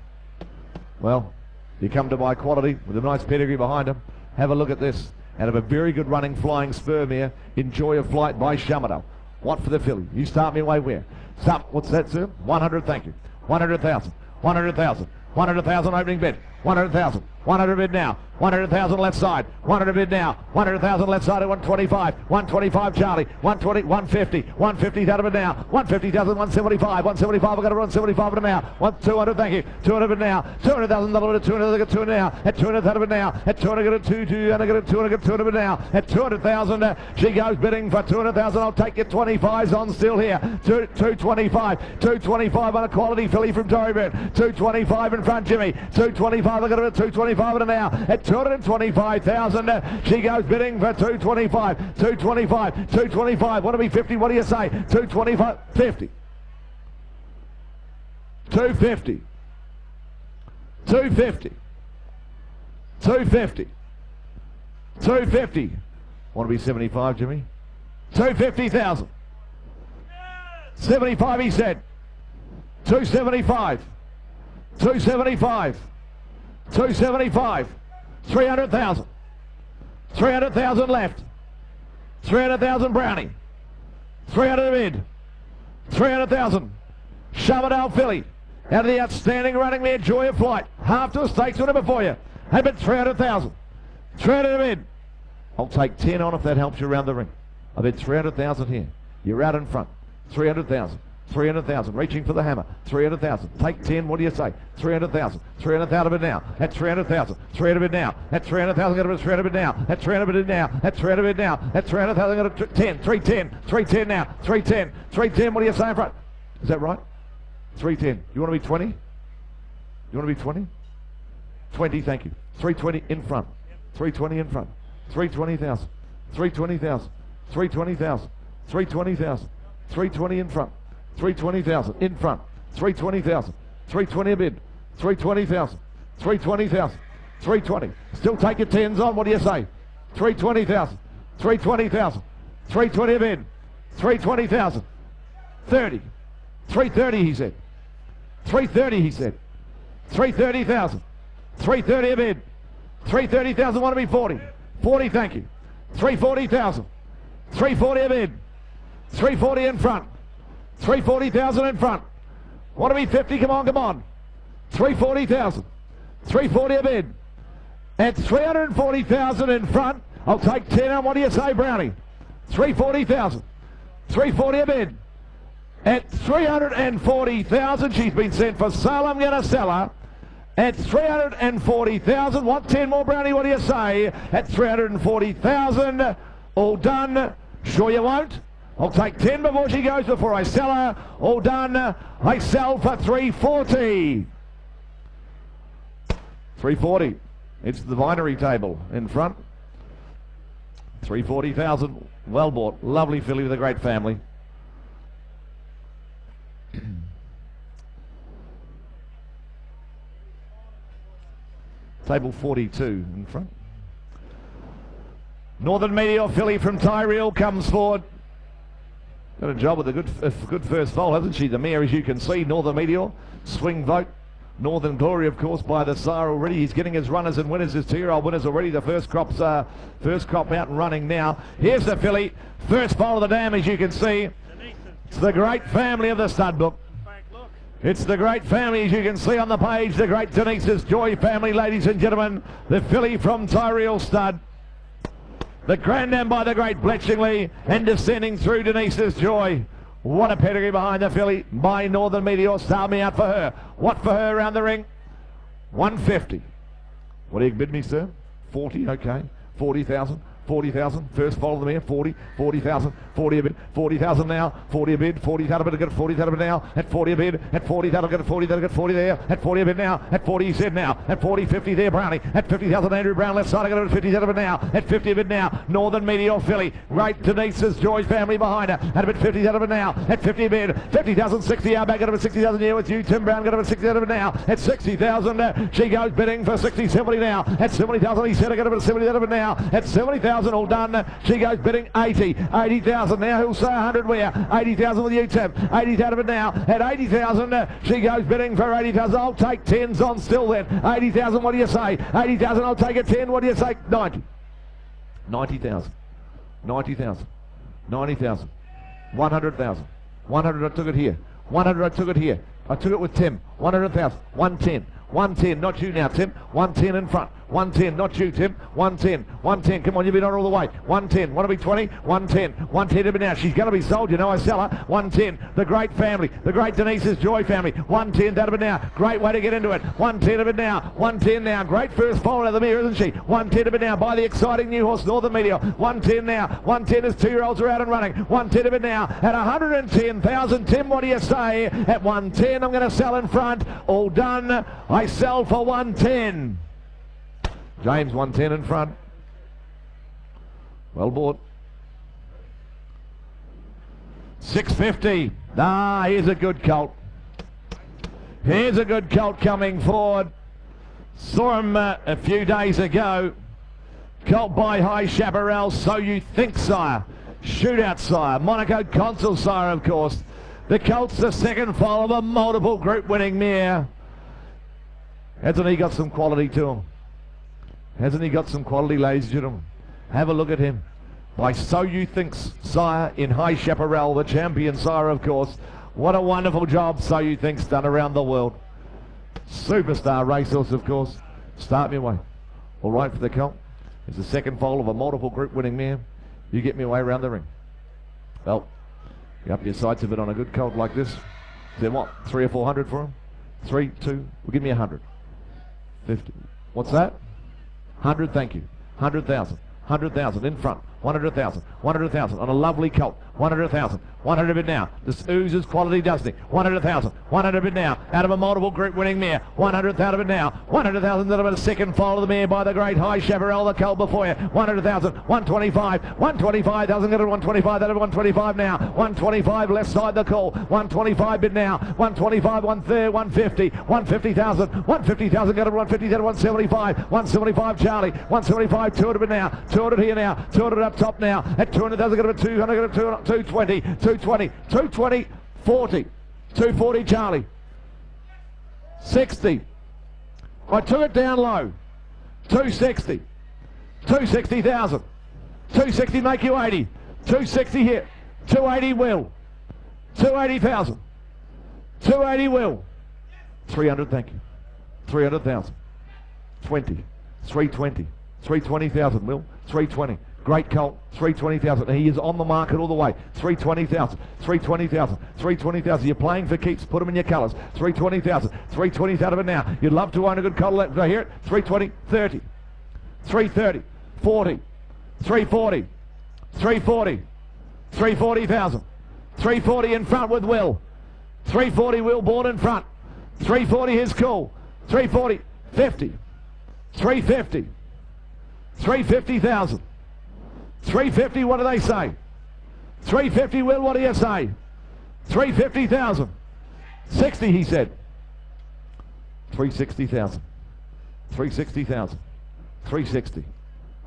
Well, you come to buy quality with a nice pedigree behind him. Have a look at this. Out of a very good running flying spur mare in Joy of Flight by Shamadale. What for the filly? You start me away where? Stop. What's that, sir? 100, thank you. 100,000. 100,000. 100,000 opening bid. 100,000. 100 bid now. 100,000 left side. 100 bid now. 100,000 left side at 125. 125 Charlie. 120. 150. 150 out of it now. 150,000. 175. 175. I've got to run 75 of it now. 200. Thank you. 200 bid now. 200,000. Another 200. Get 200 now. At 200 out of it now. At 200. Get a 2. And I get a 200. Get 200 bid now. At 200,000. She goes bidding for 200,000. I'll take your 25s on still here. 225. 225 on a quality filly from Torreyburn. 225 in front, Jimmy. 225. I got her at 225 and now. At 225,000, she goes bidding for 225. 225. 225. Want to be 50? What do you say? 225. 50. 250. 250. 250. 250. Want to be 75, Jimmy? 250,000. 75, he said. 275. 275. 275. 300,000. 300,000 left. 300,000 Brownie. 300 bid. 300,000. Shoverdale filly. Out of the outstanding running mare, Joy of Flight. Half to a stakes winner before you. I bet 300,000. 300 bid. I'll take 10 on if that helps you around the ring. I bet 300,000 here. You're out in front. 300,000. 300,000. Reaching for the hammer. 300,000. Take 10. What do you say? 300,000. 300,000 bid now. At 300,000. 300 bid now. At 300,000. Got a 300 bid now. At 300 bid now. At 300 bid now. At 300,000. Got a 10. 310. 310 now. 310. 310. What do you say in front? Is that right? 310. You want to be 20? You want to be 20? 20. Thank you. 320 in front. 320 in front. 320,000. 320,000. 320,000. 320,000. 320 in front. 320,000 in front. 320,000. 320 a bid. 320,000. 320,000. 320. Still take your 10s on. What do you say? 320,000. 320,000. 320 a bid. 320,000. 30. 330 he said. 330 he said. 330,000. 330 a bid. 330,000. Want to be 40. 40, thank you. 340,000. 340 a bid. 340 in front. 340,000 in front. Want to be 50? Come on, come on. 340,000. 340 a bid. At 340,000 in front. I'll take 10 on. What do you say, Brownie? 340,000. 340 a bid. At 340,000. She's been sent for sale. I'm going to sell her. At 340,000. Want 10 more, Brownie? What do you say? At 340,000. All done. Sure you won't? I'll take 10 before she goes, before I sell her. All done. I sell for 340. 340. It's the binary table in front. 340,000. Well bought. Lovely filly with a great family. Table 42 in front. Northern Meteor filly from Tyrrell comes forward. Got a job with a good first foal, hasn't she? The mare, as you can see, Northern Meteor, swing vote. Northern Glory, of course, by the Tsar already. He's getting his runners and winners, his 2-year-old winners already. The first crop out and running now. Here's the filly, first foal of the dam, as you can see. It's the great family of the stud book. It's the great family, as you can see on the page, the great Denise's Joy family, ladies and gentlemen. The filly from Tyrrell Stud. The Grandam by the great Bletchingley, and descending through Denise's Joy. What a pedigree behind the filly by Northern Meteor. Start me out for her. What for her around the ring? 150. What do you bid me, sir? 40, okay. 40,000. 40,000. First foal of the mare. 40. 40,000. 40 a bid. 40,000 now. 40 a bid. 40 that'll bid. Get 40 that'll bid now. At 40 a bid. At 40 that'll get 40. That'll get 40 there. At 40 a bid now. At 40 he said now. At 40, 50 there, Brownie. At 50,000 Andrew Brown left side. I got it at 50 that'll bid now. At 50 a bid now. Northern Meteor filly. Great Denise's Joy family behind her. At a bid 50 that'll bid now. At 50 a bid. 50,000 60 out back. Got it at 60,000 here with you. Tim Brown got it at 60 that'll bid now. At 60,000 she goes bidding for 60 70 now. At 70,000 he said I got it at 70 that'll bid now. At 70,000 all done. She goes bidding 80. 80,000 now. Who'll say 100 where? 80,000 with you, Tim. 80,000 now. At 80,000 she goes bidding for 80,000. I'll take 10s on still then. 80,000, what do you say? 80,000, I'll take a 10. What do you say? 90. 90,000. 90,000. 90,000. 100,000. 100, I took it here. 100, I took it here. I took it with Tim. 100,000. 110. 110, not you now, Tim. 110 in front. 110, not you, Tim. 110, 110. Come on, you've been on all the way. 110, want to be 20? 110, 110 to be now. She's going to be sold, you know, I sell her. 110, the great family, the great Denise's Joy family. 110, that'll be now. Great way to get into it. 110 to be now. 110 now. Great first foal of the mirror, isn't she? 110 to be now by the exciting new horse, Northern Meteor. 110 now. 110 as 2-year-olds are out and running. 110 to be now. At 110,000, Tim, what do you say? At 110, I'm going to sell in front. All done. I sell for 110. James 110 in front. Well bought. 650. Ah, here's a good colt. Here's a good colt coming forward. Saw him a few days ago. Colt by High Chaparral, So You Think, sire. Shootout, sire. Monaco Consul, sire, of course. The Colt's the second foal of a multiple group winning mare. Hasn't he got some quality to him? Hasn't he got some quality, ladies and gentlemen? Have a look at him. By So You Think's sire in High Chaparral, the champion sire, of course. What a wonderful job So You Think's done around the world. Superstar racehorse, of course. Start me away. All right for the Colt. It's the second foal of a multiple group winning mare. You get me away around the ring. Well, you up your sights a bit on a good Colt like this. Then what? 300 or 400 for him? 3, 2. Well, give me 100. 50. What's that? 100. Thank you. 100,000. 100,000 in front. 100,000. 100,000 on a lovely Colt. 100,000. 100 bid now. This oozes quality, doesn't it? 100,000. 100 bid now. Out of a multiple group winning mare. 100,000 bid now. 100,000 out of a second foal of the mare by the great High Chaparral, the Colt before you. 100,000. 125. 125,000 got it. 125. That of 125 now. 125 left side the call. 125 bid now. 125. 130. 150. 150,000. 150,000 got it. 150. That 175. 175 Charlie. 175. 200 bid now. 200 here now. 200 up top now. At 200,000 got it. 200 got it. 220. 220, 220, 40, 240 Charlie, 60, I took it down low, 260, 260,000, 260 make you 80, 260 here, 280 will, 280,000, 280 will, 300 thank you, 300,000, 20, 320, 320,000 will, 320. Great Colt, 320,000. He is on the market all the way. 320,000, 320,000, 320,000. You're playing for keeps. Put them in your colours. 320,000, 320,000 of it now. You'd love to own a good Colt. Do I hear it? 320, 30, 330, 40, 340, 340, 340,000. 340 in front with Will. 340 Will born in front. 340 his call. 340, 50, 350, 350,000. 350, what do they say? 350, Will, what do you say? 350,000. 60, he said. 360,000. 360,000. 360.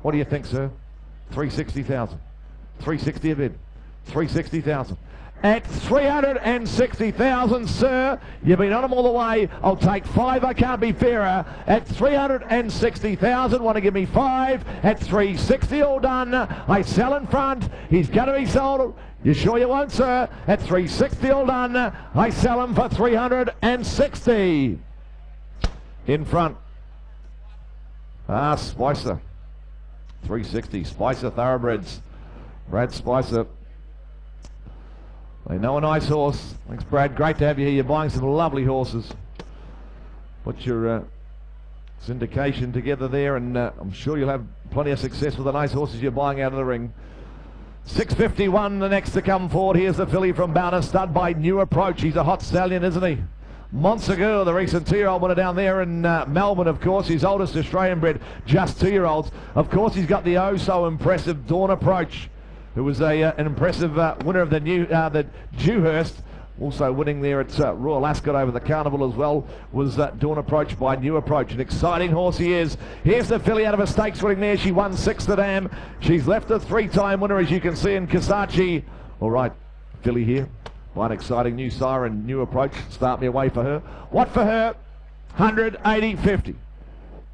What do you think, sir? 360,000. 360 a bid. 360,000. At 360,000, sir, you've been on them all the way. I'll take 5, I can't be fairer. At 360,000, want to give me 5. At 360, all done. I sell in front. He's going to be sold. You sure you won't, sir? At 360, all done. I sell him for 360. In front. Spicer. 360, Spicer Thoroughbreds. Brad Spicer. They know a nice horse. Thanks, Brad. Great to have you here. You're buying some lovely horses. Put your syndication together there, and I'm sure you'll have plenty of success with the nice horses you're buying out of the ring. 6:51, the next to come forward. Here's the filly from Bowner, stud by New Approach. He's a hot stallion, isn't he? Monsegur, the recent 2-year-old winner down there in Melbourne, of course. His oldest Australian bred, just 2-year-olds. Of course, he's got the oh-so-impressive Dawn Approach, who was an impressive winner of the Dewhurst, also winning there at Royal Ascot over the Carnival as well, was Dawn Approach by New Approach. An exciting horse he is. Here's the filly out of a stakes winning there. She won 6th to Dam. She's left a 3-time winner, as you can see, in Kasachi. All right, filly here. One exciting new siren, New Approach. Start me away for her. What for her? 180, 50.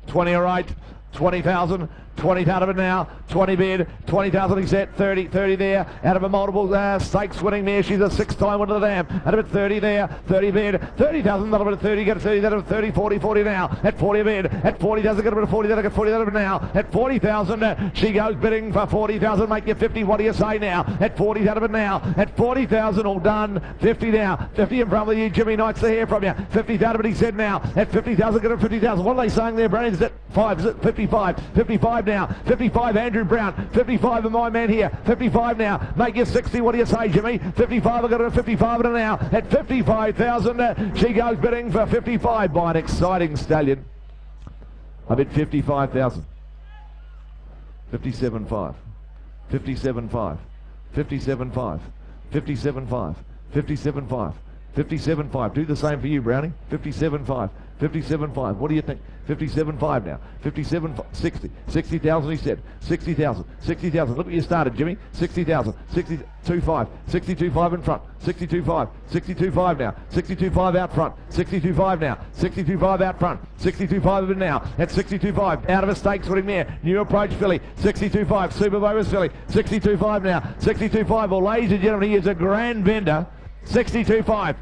20, all right. 20,000. 20 out of it now, 20 bid, 20,000 he set, 30 there, out of a multiple stakes winning mare. She's a 6-time winner of the Dam, out of it 30 there, 30 bid, 30,000, out of it 30, get a 30, that of 30, 40, 40 now, at 40 bid, at 40,000, get a bit of 40, that get 40 out of it now, at 40,000, she goes bidding for 40,000, make you 50, what do you say now, at 40 out of it now, at 40,000, all done, 50 now, 50 in front of you, Jimmy Knight's to hear from you, 50 out of it he said now, at 50,000, get a 50,000, what are they saying there, Brandon, is it 5, is it 55, 55 now, 55 Andrew Brown, 55 of my man here, 55 now, make you 60, what do you say Jimmy, 55, I've got a 55 and now, at 55,000, she goes bidding for 55 by an exciting stallion. I bid 55,000, 57.5, 57.5, 57.5, 57.5, 57.5, 57.5. Do the same for you, Brownie. 57.5. 57.5. What do you think? 57.5 now. 57, 60. 60,000 he said. 60,000. 60,000. Look what you started, Jimmy. 60,000. 62.5. 62.5 in front. 62.5. 62.5 now. 62.5 out front. 62.5 now. 62.5 out front. 62.5 of it now. At 62.5. Out of a stakes footing there. New approach filly. 62.5. Super bonus filly. 62.5 now. 62.5. Well, ladies and gentlemen, he is a grand vendor. 62.5.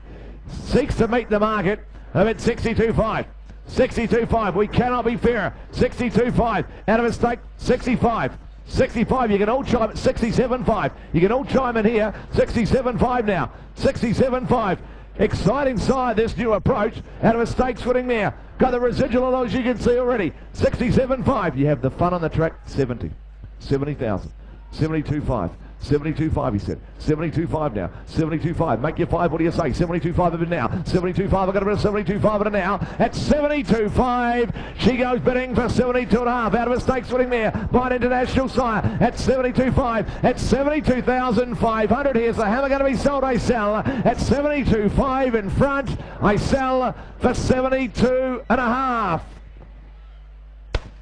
Seeks to meet the market of at 62.5. 62.5. We cannot be fairer. 62.5. Out of a stake. 65. 65. You can all chime at 67.5. You can all chime in here. 67.5 now. 67.5. Exciting side, this new approach. Out of a stakes footing there. Got the residual of those you can see already. 67.5. You have the fun on the track. 70. 70,000. 72.5. 72.5 he said. 72.5 now. 72.5. Make your 5. What do you say? 72.5 of it now. 72.5. I've got a bit of 72.5 of it now. At 72.5. She goes bidding for 72.5. Out of a stakes winning there by an international sire. At 72.5. At 72,500. Here's the hammer going to be sold. I sell at 72.5 in front. I sell for 72.5.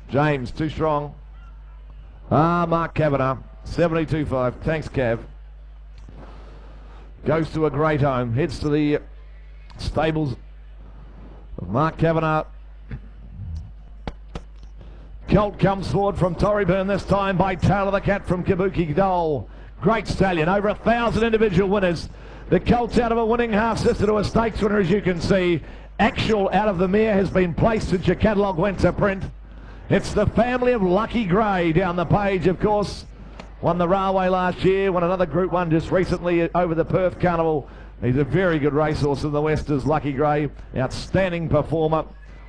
James, too strong. Mark Kavanagh. 72.5. Thanks, Cav. Goes to a great home. Heads to the stables of Mark Kavanagh. Colt comes forward from Torreyburn this time by Tail of the Cat from Kabuki Dole. Great stallion. Over 1,000 individual winners. The Colt's out of a winning half-sister to a stakes winner, as you can see. Actual out of the mare has been placed since your catalogue went to print. It's the family of Lucky Gray down the page, of course. Won the Railway last year, won another Group 1 just recently over the Perth Carnival. He's a very good racehorse in the West, is Lucky Gray. Outstanding performer,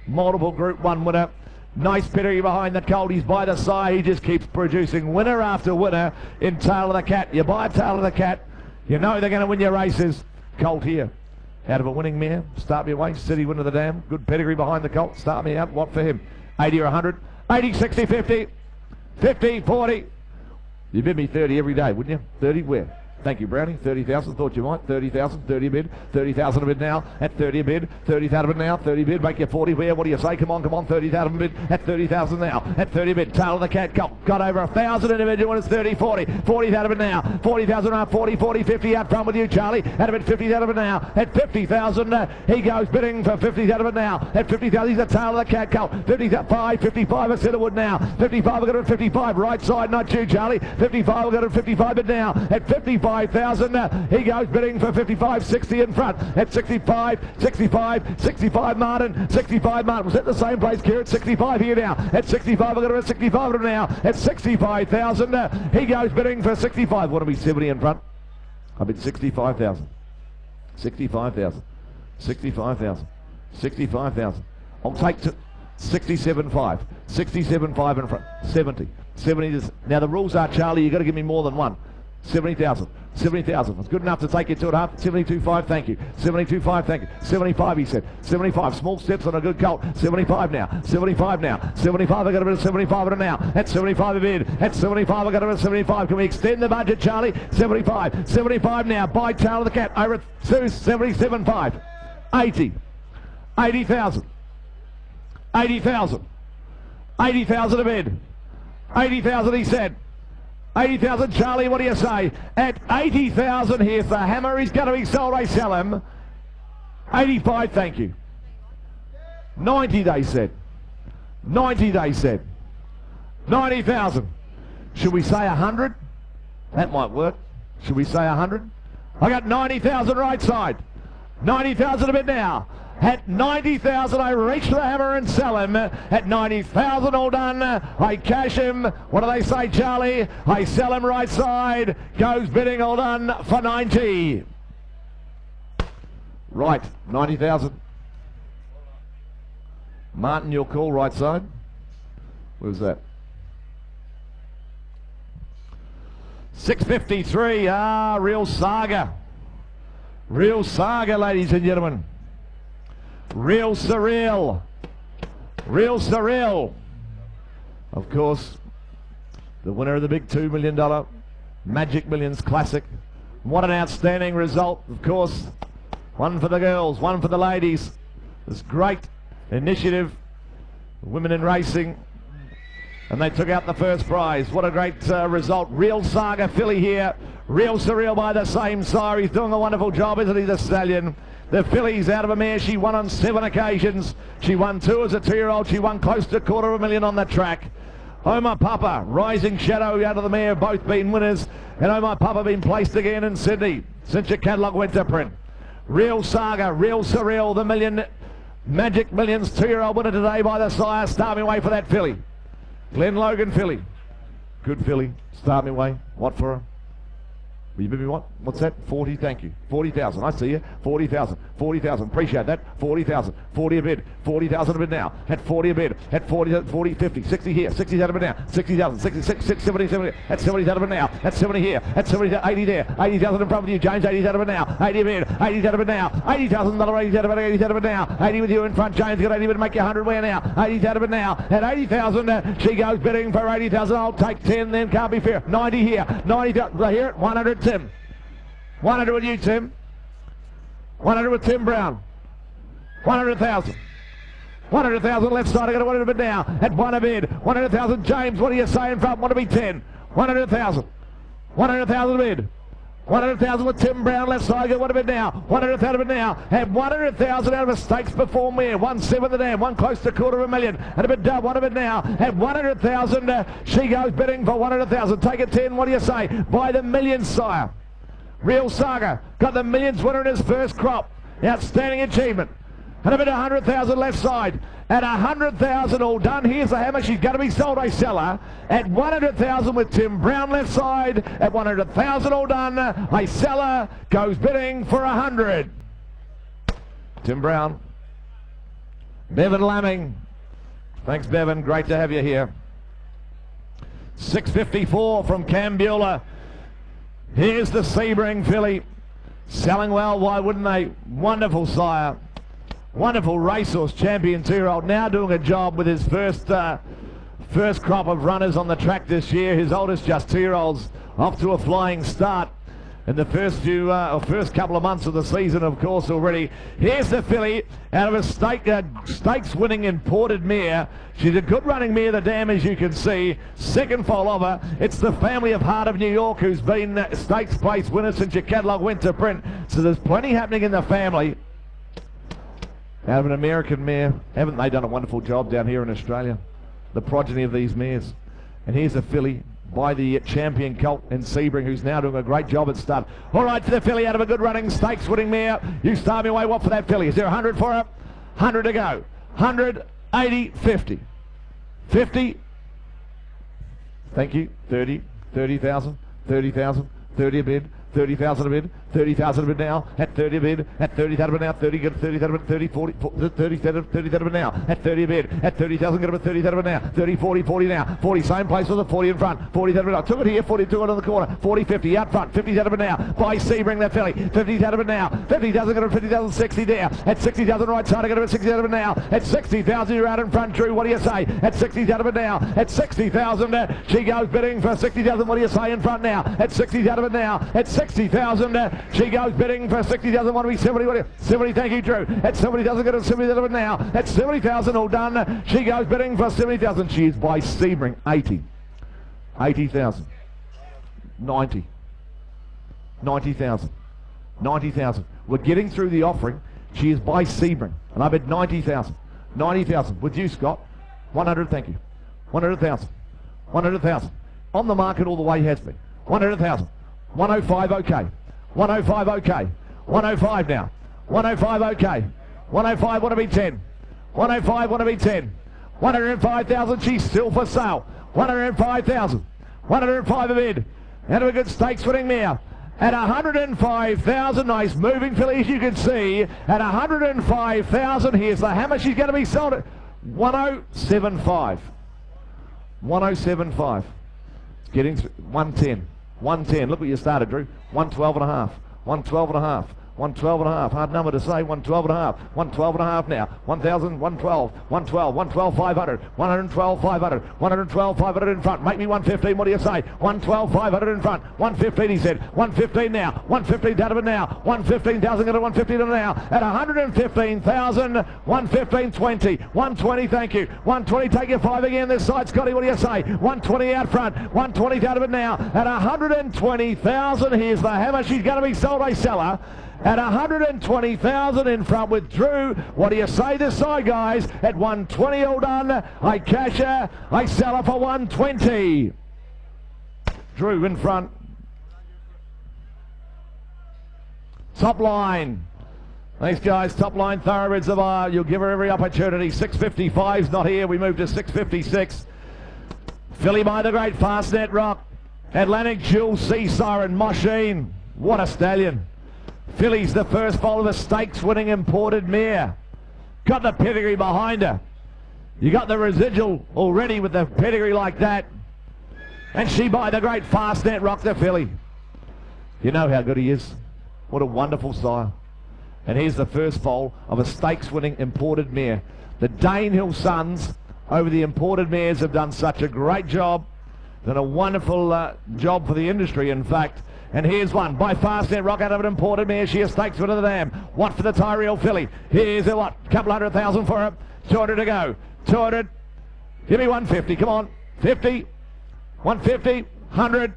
multiple Group 1 winner. Nice pedigree behind the colt. He's by the side. He just keeps producing winner after winner in Tail of the Cat. You buy Tail of the Cat, you know they're going to win your races. Colt here, out of a winning mare. Start me away, City Winner the Dam. Good pedigree behind the colt. Start me out. What for him? 80 or 100? 80, 60, 50, 50, 40. You bid me 30 every day, wouldn't you? 30 where? Thank you, Brownie. 30,000. Thought you might. 30,000. 30 a bid. 30,000 a bid now. At 30 a bid. 30,000 a bid now. 30 a bid. Make you 40 where? What do you say? Come on, come on. 30,000 a bid. At 30,000 now. At 30 a bid. Tail of the Cat. Got over 1,000 individual. It's 30, 40. 40,000 a bid now. 40,000 up. 40, 40, 50 out front with you, Charlie. At a bid 50,000 a bid now. At 50,000, he goes bidding for 50,000 a bid now. At 50,000, he's the Tail of the Cat. Colt. 55, 55 a Cedarwood now. 55, we've got it at 55. Right side, not you, Charlie. 55, we've got it at 55 bid now. At 55,000. He goes bidding for 55, 60 in front. At 65, 65, 65 Martin. 65 Martin was at the same place, Kieran. 65 here now. At 65, we've got it at 65 now. At 65,000, he goes bidding for 65. Want to be 70 in front? I bid 65,000. 65,000. 65,000. 65,000. I'll take 67.5. 67.5 in front. 70. 70. Now the rules are, Charlie, you've got to give me more than one. 70,000. 70,000. It's good enough to take you 2.5. 72.5, thank you. 72.5, thank you. 75, he said. 75. Small steps on a good colt. 75 now. 75 now. 75, I got a bit of 75 in it now. At 75 a bid. At 75, I got a bit of 75. Can we extend the budget, Charlie? 75. 75 now. By Tail of the Cat. Over at 77.5. 80. 80,000. 80,000. 80,000 a bid. 80,000, he said. 80,000, Charlie, what do you say? At 80,000, here's the hammer. He's going to be sold. I sell him. 85, thank you. 90, they said. 90, they said. 90,000. Should we say 100? That might work. Should we say 100? I got 90,000 right side. 90,000 a bit now. At 90,000, I reach the hammer and sell him. At 90,000, all done. I cash him. What do they say, Charlie? I sell him right side. Goes bidding, all done for 90. Right, 90,000. Martin, your call, right side. Where's that? 653. Real saga. Real saga, ladies and gentlemen. Real surreal. Real surreal. Of course, the winner of the big $2 million Magic Millions Classic. What an outstanding result, of course. one for the girls, one for the ladies. This great initiative, women in racing, and they took out the first prize. What a great result. Real Saga filly here. Real Surreal by the same sire. He's doing a wonderful job, isn't he, the stallion? The filly's out of a mare. She won on 7 occasions. She won 2 as a 2-year-old. She won close to $250,000 on the track. Omar Papa, Rising Shadow out of the mare, both been winners. And Omar Papa been placed again in Sydney since your catalogue went to print. Real Saga, Real Surreal, the Magic Millions 2-year-old winner today by the sire. Start me way for that filly. Glenn Logan filly. Good filly. Start me way. What for her? Will you give me what? What's that? 40, thank you. 40,000. I see you. 40,000. 40,000. Appreciate that. 40,000. 40 a bid. 40,000 a bid now. At 40 a bid. At 40, 40, 50, 60 here. 60 out of it now. 60,000. 66, 70, 70. At 70 out of it now. At 70 here. At 70, 80 there. 80,000 in front of you, James. 80 out of it now. 80 a bid. 80 out of it now. $80,000. 80 out of it. 80 out of it now. 80 with you in front, James. Got 80 to make you 100 where now. 80 out of it now. At 80,000, she goes bidding for 80,000. I'll take 10 then. Can't be fair. 90 here. 90 here at 100, Tim. 100 with you, Tim. 100 with Tim Brown. 100,000. 100,000 left side. I got a 100 bid now. At 1 a bid. 100,000. James, what do you say in front? Want to be 10. 100,000. 100,000 bid. 100,000 with Tim Brown left side. Got 1 a bid now. 100,000 bid now. At 100,000 out of a stakes perform there. 1/7 the dam. One close to $250,000. And a bit done. 1 a bid now. At 100,000. She goes bidding for 100,000. Take a 10. What do you say? Buy the millions, sire. Real Saga got the millions winner in his first crop. Outstanding achievement. And a bit of 100,000 left side. At 100,000 all done. Here's the hammer. She's going to be sold. I sell her. At 100,000 with Tim Brown left side. At 100,000 all done. I sell her. Goes bidding for 100. Tim Brown. Bevan Lamming. Thanks, Bevan. Great to have you here. 654 from Cam Bueller. Here's the Sebring filly. Selling well, why wouldn't they? Wonderful sire. Wonderful racehorse champion 2-year-old. Now doing a job with his first crop of runners on the track this year. His oldest just 2-year-olds off to a flying start in the first couple of months of the season, of course, already. Here's the filly out of a stakes winning imported mare. She's a good running mare, the dam, as you can see. Second foal of her. It's the family of Heart of New York, who's been stakes place winner since your catalogue went to print. So there's plenty happening in the family. Out of an American mare. Haven't they done a wonderful job down here in Australia? The progeny of these mares. And here's a filly by the champion colt in Sebring, who's now doing a great job at start. All right, for the filly out of a good running stakes winning mare. You start me away. What for that filly? Is there 100 for her? 100 to go. 100, 80, 50. 50. Thank you. 30, 30,000, 30,000, 30 a bid. 30,000 a bid, 30,000 a bid now, at 30 a bid, at 30,000 a bid now, 30, get 30,000 a bid, 30, 40, 30,000 a bid now, at 30 a bid, at 30,000 get a bid, 30,000 a bid now, 30, 40, 40 now, 40, same place with the 40 in front, 40,000 a bid now, took it here, 42 on the corner, 40, 50, out front, 50,000 a bid now, by Sebring that filly, 50,000 a bid now, 50,000 get a bid, 50,000, 60 there, at 60,000 right side, I get a bid, 60,000 a bid now, at 60,000 you're out in front, Drew, what do you say, at 60,000 a bid now, at 60,000, she goes bidding for 60,000, what do you say in front now, at 60,000 a bid now, at 60,000, she goes bidding for 60,000. Want to be 70? 70, thank you, Drew. At 70,000, get a 70,000 now. At 70,000, all done. She goes bidding for 70,000. She is by Sebring. 80. 80,000. 90. 90,000. 90,000. We're getting through the offering. She is by Sebring. And I bid 90,000. 90,000. With you, Scott. 100, thank you. 100,000. 100,000. On the market all the way has been. 100,000. 105, okay. 105, okay. 105 now. 105, okay. 105, want to be 10. 105, want to be 10. 105,000, she's still for sale. 105,000. 105 a bid. Out of a good stakes winning mare. At 105,000, nice moving filly, as you can see. At 105,000, here's the hammer. She's going to be sold at 107.5. 107.5. It's getting 110. 110. Look what you started, Drew. 112 and a half. 112 and a half. 112 and a half. Hard number to say. 112 and a half. 112 and a half now. 1,000, 112, 112, 112, 500, 112, 500, 112, 500 in front. Make me 115. What do you say? 112, 500 in front. 115, he said. 115 now. 115 down to it now. 115,000 go to 115 now. At 115,000. 115, 20. 120, thank you. 120, take your 5 again this side. Scotty, what do you say? 120 out front. 120 down to it now. At 120,000. Here's the hammer. She's going to be sold a seller. At 120,000 in front with Drew. What do you say this side, guys? At 120 all done. I cash her. I sell her for 120. Drew in front. Top line. These guys, top line thoroughbreds of our. You'll give her every opportunity. 655's not here. We move to 656. Filly by the Great, Fastnet Rock. Atlantic Jewel, Sea Siren, Machine. What a stallion. Filly's the first foal of a stakes-winning imported mare. Got the pedigree behind her. You got the residual already with the pedigree like that. And she by the Great, Fastnet Rock, the filly. You know how good he is. What a wonderful sire. And here's the first foal of a stakes-winning imported mare. The Danehill Sons over the imported mares have done such a great job. Done a wonderful job for the industry, in fact. And here's one by Fastnet Rock out of an imported mare. She has stakes winner the dam. What for the Tyrrell filly? Here's a what? Couple 100,000 for her. 200 to go. 200. Give me 150. Come on. 50. 150. 100.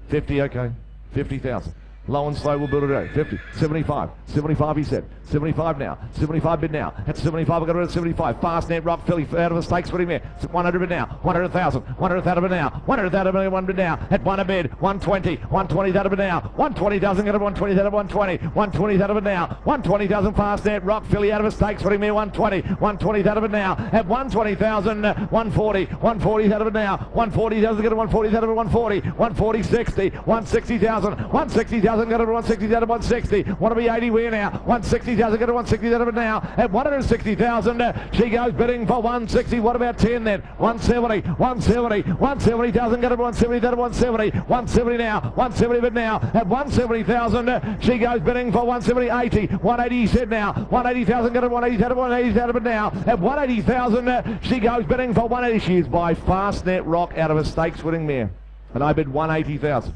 50. Okay. 50,000. Low and slow, we'll build it out. 50, 75, 75 he said. 75 now, 75 bid now. At 75, I've got it at 75. Fastnet Rock, filly out of the stakes, winning there. 100 bid now, 100,000, 100,000 bid now, 100,000 one bid now. At 1 a bid, 120, 120 that bid now. 120,000, got it 120, that 120, 120 that bid now. 120,000 Fastnet Rock, filly out of the stakes, winning there. 120, 120 that bid now. At 120,000, 140, 140 that bid now. 140,000, got it 140 that bid 140, 140, 60, 160,000, 160,000. Got it 160 down to 160. Want to be 80 where now? 160,000 got to 160 down to now. At 160,000, she goes bidding for 160. What about 10 then? 170, 170, 170,000 got to 170 down to 170. 170 now, 170 bid now. At 170,000, she goes bidding for 170, 80, 180 he said now. 180,000 got to 180 down to 180 down to bid now. At 180,000, she goes bidding for 180. She is by Fastnet Rock out of a stakes winning mare. And I bid 180,000.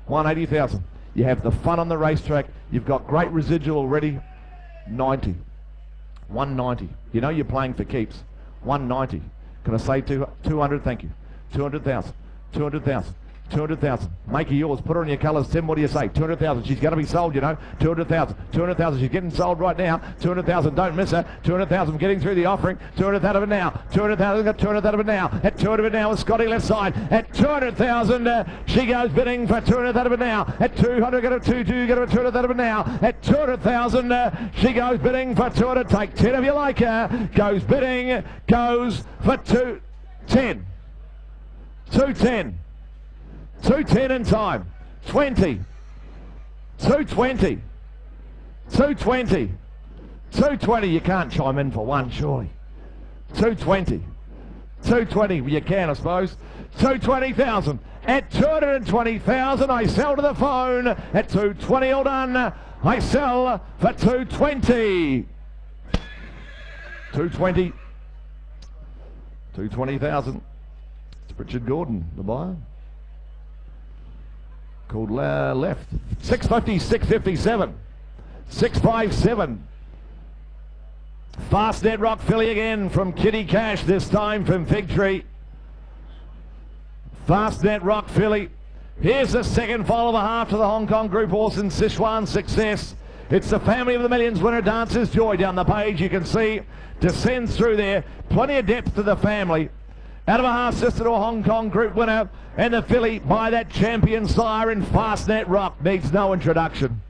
180,000. You have the fun on the racetrack. You've got great residual already. 90. 190. You know you're playing for keeps. 190. Can I say 200? Thank you. 200,000. 200,000. 200,000. Make it yours. Put her on your colours. Tim, what do you say? 200,000. She's going to be sold, you know. 200,000. 200,000. She's getting sold right now. 200,000. Don't miss her. 200,000. Getting through the offering. 200,000 of it now. 200,000. Got 200,000 of it now. At 200 of it now with Scotty left side. At 200,000. She goes bidding for 200,000 of it now. At 200. Got a 2-2. Got a 200,000 of it now. At 200,000. She goes bidding for 200. Take 10 if you like her. Goes bidding. Goes for 210. 210. 210 in time. 20. 220. 220. 220. You can't chime in for one, surely. 220. 220. You can, I suppose. 220,000. At 220,000, I sell to the phone. At 220, all done. I sell for 220. 220. 220,000. It's Richard Gordon, the buyer. Called left. 650, 657. 657. Fastnet Rock filly again from Kitty Cash, this time from Fig Tree. Fastnet Rock filly. Here's the second foal of a half to the Hong Kong Group horse in Sichuan Success. It's the Family of the Millions winner, Dancer's Joy. Down the page you can see descends through there. Plenty of depth to the family. Out of a half sister to a Hong Kong Group winner, and the filly by that champion sire in Fastnet Rock needs no introduction.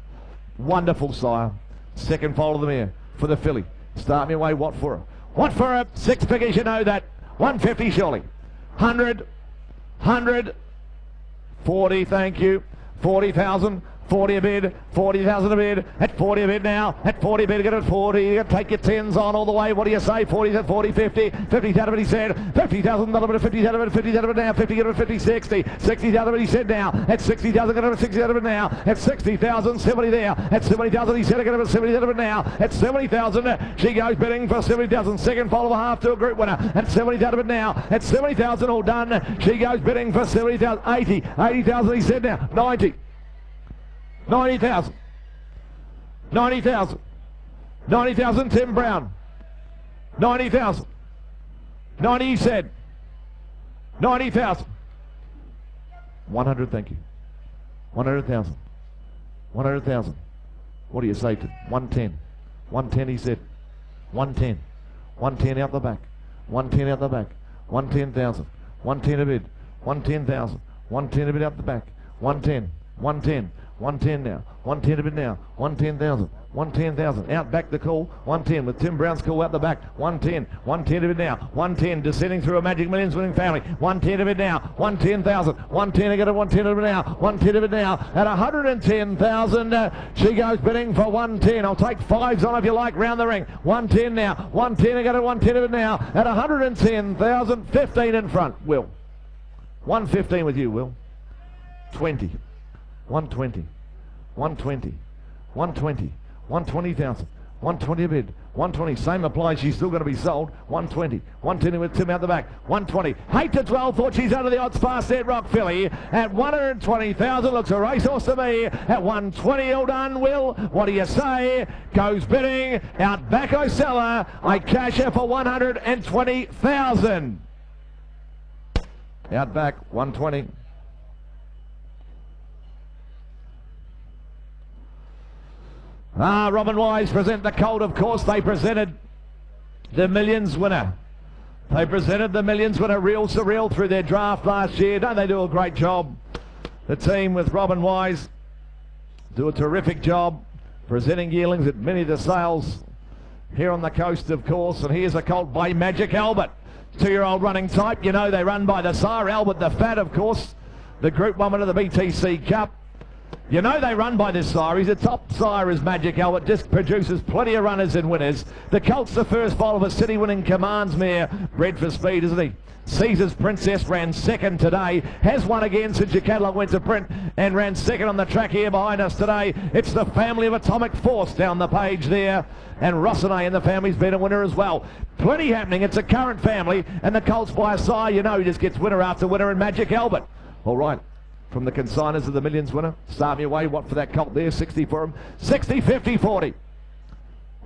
Wonderful sire. Second foal of the mare for the filly. Start me away. What for her? What for her? 6 figures, you know that. 150 surely. 100. 100. 40, thank you. 40,000. 40 a bid, 40,000 a bid, at 40 a bid now, at 40 a bid, get it at 40, you take your 10s on all the way, what do you say, 40 at 40, 50, 50,000 a bid, he said, 50,000, another bit of 50,000 a bid, 50,000 a bid now, 50, get it at 50, 60, 60,000 a bid, he said now, at 60,000, get it at 60,000 a bid now, at 60,000, 70 there, at 70,000, he said, get it at 70,000 a bid now, at 70,000, she goes bidding for 70,000, second fall of a half to a group winner, at 70,000 a bid now, at 70,000 all done, she goes bidding for 70,000, 80,000 he said now, 90,000, 90,000, Tim Brown, 90,000, 90 he said, 90,000, 100, thank you, 100,000, 100,000, what do you say to 110, 110 he said, 110, 110 out the back, 110 out the back, 110,000, 110 a bid, 110,000, 110 a bid out the back, 110, 110, 110 now, 110 a bit now, 110,000, 110,000, out back the call, 110 with Tim Brown's call out the back, 110, 110 a bit now, 110 descending through a Magic Millions winning family, 110 a bit now, 110,000, 110 again at 110 a bit now, 110 a bit now, at 110,000, she goes bidding for 110, I'll take 5s on if you like, round the ring, 110 now, 110 again at 110 a bit now, at 110,000, 15 in front, Will, 115 with you, Will, 20. 120, 120, 120, 120,000, 120 a bid, 120, same applies, she's still going to be sold, 120, 120 with Tim out the back, 120, 8 to 12, thought she's under the odds fast there, Rock Filly, at 120,000, looks a racehorse to me, at 120, all done, Will, what do you say, goes bidding, out back I sell her, I cash her for 120,000, out back, 120. Robin Wise present the colt, of course. They presented the Millions winner. They presented the Millions winner, Real Surreal, through their draft last year. Don't they do a great job? The team with Robin Wise do a terrific job presenting yearlings at many of the sales here on the coast, of course. And here's a colt by Magic Albert. 2-year-old running type. You know they run by the sire, Albert the Fat, of course. The Group 1 winner of the BTC Cup. You know they run by this sire. He's a top sire, is Magic Albert. Just produces plenty of runners and winners. The colt's the first foal of a city-winning Commands mare, bred for speed, isn't he? Caesar's Princess ran second today. Has won again since your catalogue went to print and ran second on the track here behind us today. It's the family of Atomic Force down the page there. And Rossonay and the family's been a winner as well. Plenty happening. It's a current family. And the colt's by a sire. You know he just gets winner after winner in Magic Albert. All right. From the consigners of the Millions winner, start me away. What for that colt there? 60 for him. 60, 50, 40.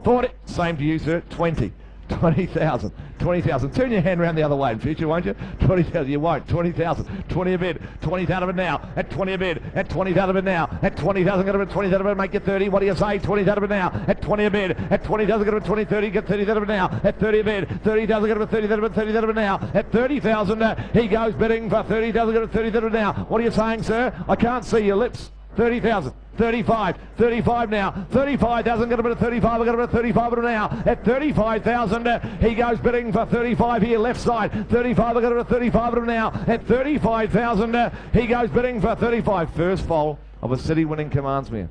40. Same to you, sir. 20. 20,000. 20,000. Turn your hand around the other way in future, won't you? 20,000. You won't. 20,000. 20 a bid. 20,000 of it now. At 20 a bid. At 20,000 of it now. At 20,000. Get a bid. 20,000 of it. Make it 30. What do you say? 20,000 of it now. At 20 a bid. At 20,000. Get a bid. 20, 30. Get 30,000 of it now. At 30 a bid. 30,000. Get a bid. 30,000 of it. 30,000 of it now. At 30,000. He goes bidding for 30,000. Get a bid. 30,000 of it now. What are you saying, sir? I can't see your lips. 30,000, 35, 35 now, 35,000, got a bit of 35, I got a bit of 35 now, at 35,000, he goes bidding for 35 here, left side, 35, I got a bit of 35 now, at 35,000, he goes bidding for 35, first foal of a city-winning Commands mare,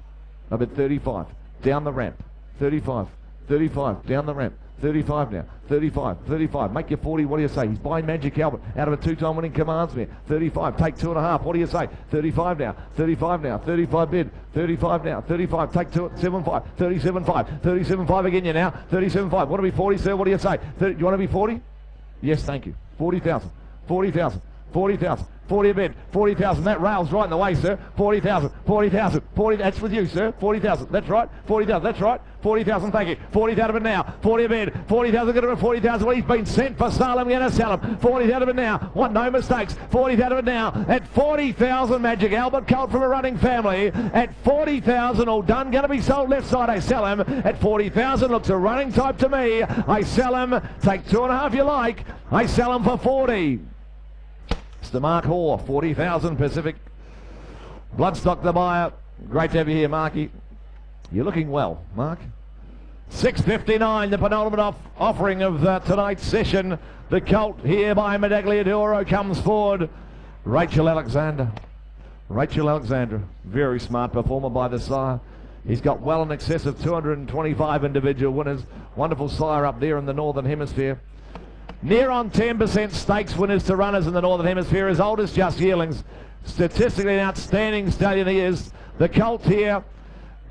up at 35, down the ramp, 35, 35, down the ramp, 35 now, 35, 35, make your 40, what do you say? He's by Magic Albert, out of a 2-time winning Commands mare, 35, take 2.5, what do you say? 35 now, 35 now, 35 bid, 35 now, 35, take 2.75, 37.5, 37.5 again you now, 37.5, want to be 40, sir, what do you say? 30, you want to be 40? Yes, thank you, 40,000, 40,000, 40,000. 40 a bid, 40,000, that rail's right in the way, sir, 40,000, 40,000, 40, that's with you, sir, 40,000, that's right, 40,000, that's right, 40,000, thank you, 40,000 of it now, 40 a bid, 40,000, get it at 40,000, well, he's been sent for sale, I'm going to sell him, 40,000 of it now, want no mistakes, 40,000 of it now, at 40,000, Magic Albert, colt from a running family, at 40,000, all done, going to be sold left side, I sell him, at 40,000, looks a running type to me, I sell him, take 2.5 you like, I sell him for 40. Mr. Mark Hoare, 40,000 Pacific. Bloodstock the buyer. Great to have you here, Marky. You're looking well, Mark. 6.59, the penultimate offering of tonight's session. The colt here by Medaglia d'Oro comes forward. Rachel Alexander. Rachel Alexandra, very smart performer by the sire. He's got well in excess of 225 individual winners. Wonderful sire up there in the Northern Hemisphere. Near on 10% stakes winners to runners in the Northern Hemisphere, as old as just yearlings. Statistically an outstanding stallion he is. The colt here,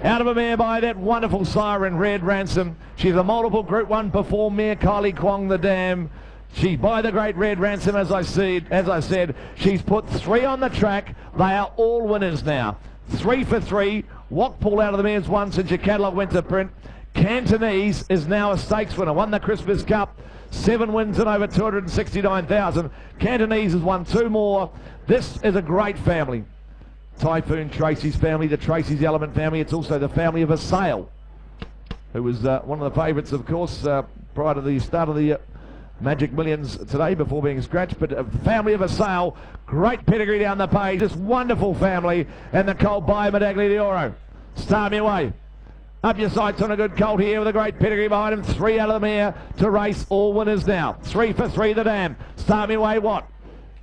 out of a mare by that wonderful sire in Red Ransom. She's a multiple Group 1 perform mare, Kylie Kwong the Dam. She by the great Red Ransom, as I said, she's put 3 on the track. They are all winners now. 3 for 3. Walkpool out of the mares won since your catalogue went to print. Cantonese is now a stakes winner. Won the Christmas Cup. 7 wins and over 269,000. Cantonese has won 2 more. This is a great family. Typhoon Tracy's family, the Tracy's Element family. It's also the family of a Sail, who was one of the favourites, of course, prior to the start of the Magic Millions today before being scratched. But the family of a Sail, great pedigree down the page. This wonderful family, and the colt by Medaglia de Oro. Start me away. Up your sights on a good colt here with a great pedigree behind him. 3 out of the mare to race, all winners now. 3 for 3 the Dam. Start me away, what?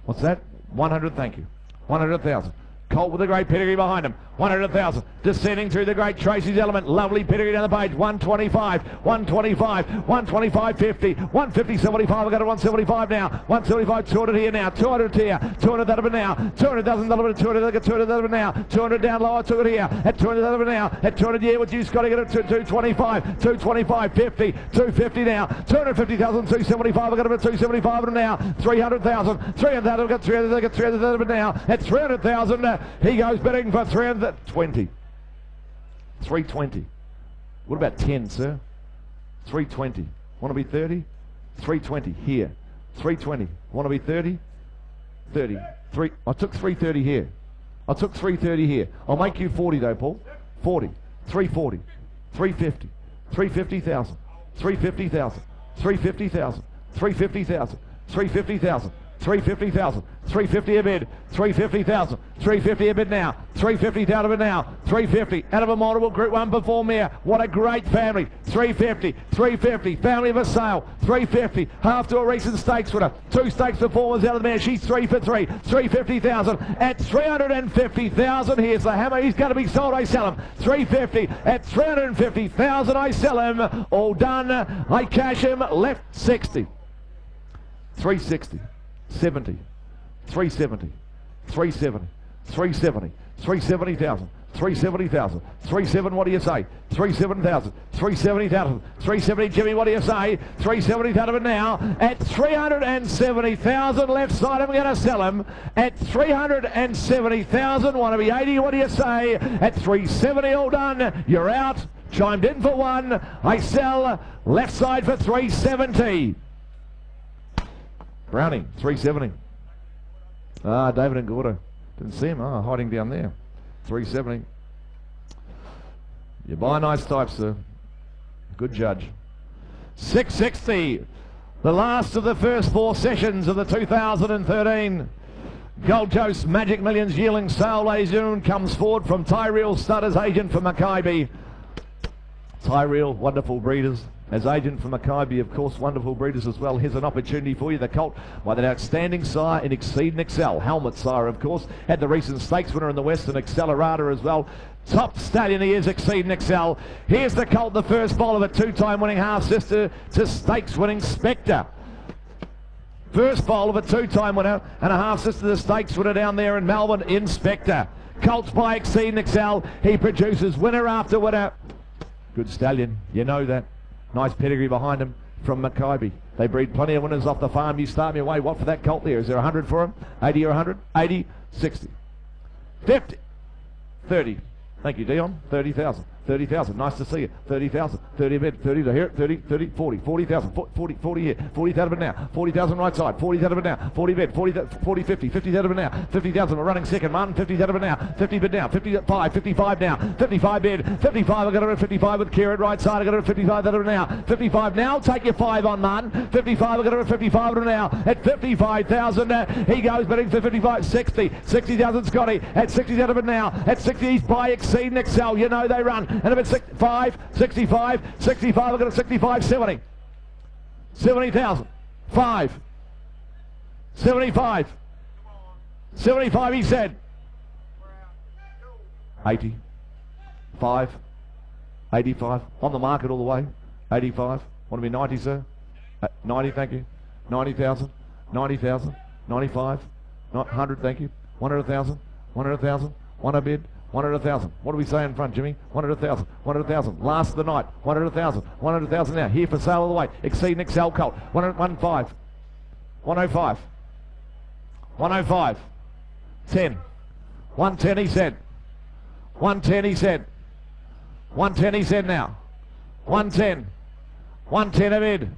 What's that? 100, thank you. 100,000. Colt with a great pedigree behind him. 100,000. Descending through the great Tracy's Element. Lovely pedigree down the page. 125, 125, 125, 50, 150, 75. I've got it 175 now. 175, 200 here now. 200 here. 200 that of it now. 200,000 that of it. 200 that of it now. 200 down lower. 200 here. At 200 that of it now. At 200 here with you, Scotty. Get it to 225, 225, 50, 250 now. 250,000, 275. I've got it at 275 now. 300,000, 300,000. I've got 300. I've got 300 that of it now. At 300,000. He goes bidding for 320. 320. What about 10, sir? 320. Want to be 30? 320 here. 320. Want to be 30? 30. I took 330 here. I took 330 here. I'll make you 40 though, Paul. 40. 340. 350. 350,000. 350,000. 350,000. 350,000. 350,000. 350,000, 350 a bid, 350,000, 350 a bid now, 350 out of it now, 350 out of a multiple Group 1 perform here. What a great family. 350, 350, family of a Sail, 350, half to a recent stakes winner, 2 stakes performers out of the mare. She's 3 for 3, 350,000 at 350,000. Here's the hammer. He's going to be sold. I sell him. 350 at 350,000. I sell him. All done. I cash him. Left 60, 360. 70, 370, 370, 370, 370,000, 370,000, 37, what do you say? 37,000, 370,000, 370, Jimmy, what do you say? 370,000 now at 370,000, left side, I'm going to sell him at 370,000, want to be 80, what do you say? At 370, all done, you're out, chimed in for 1, I sell, left side for 370. Browning, 370. David and Gordo. Didn't see him. Hiding down there. 370. You buy nice types, sir. Good judge. 660. The last of the first 4 sessions of the 2013 Gold Coast Magic Millions Yearling Sale, ladies and gentlemen, comes forward from Tyrrell Stutters, agent for Mackay. Tyrrell, wonderful breeders. As agent for Mackay, of course, wonderful breeders as well. Here's an opportunity for you. The colt by that outstanding sire in Exceed and Excel. Helmet sire, of course. Had the recent stakes winner in the West and Accelerata as well. Top stallion he is, Exceed and Excel. Here's the colt, the first bowl of a 2-time winning half-sister to stakes winning Spectre. First bowl of a 2-time winner and a half-sister to the stakes winner down there in Melbourne, Inspector. Colts by Exceed and Excel. He produces winner after winner. Good stallion, you know that. Nice pedigree behind him from Mackay. They breed plenty of winners off the farm. You start me away. What for that colt there? Is there 100 for him? 80 or 100? 80, 60, 50, 30. Thank you, Dion. 30,000. 30,000. Nice to see you. 30,000. 30 a bid. 30 to here. 30, 30, 40. 40,000. 40 here. 40 out of it now. 40,000 right side. 40 out of it now. 40 bid. 40, 50. 50 out of it now. 50,000. We're running second. Martin. 50 out of it now. 50 bid now. 55. 55 now. 55 bid. 55. I got it at 55 with Kieran right side. I got it at 55 out of it now. 55 now. Take your 5 on Martin. 55. I got it at 55 now. At 55,000. He goes bidding for 55. 60. 60,000 Scotty. At 60 out of it now. At 60 he's by Exceed and Excel. You know they run. And if it's 65, 65, 65, I've got a 65, 70. 70,000. 5. 75. 75, he said. 80. 5. 85. On the market all the way. 85. Want to be 90, sir? 90, thank you. 90,000. 90,000. 95. 100, thank you. 100,000. 100,000. 100 bid. 100,000. What do we say in front, Jimmy? 100,000. 100,000. Last of the night. 100,000. 100,000 now. Here for sale all the way. Exceed Nick Sell Colt. 105. 105. 105. 10. 110 he said. 110 he said. 110 he said now. 110. 110 a bid.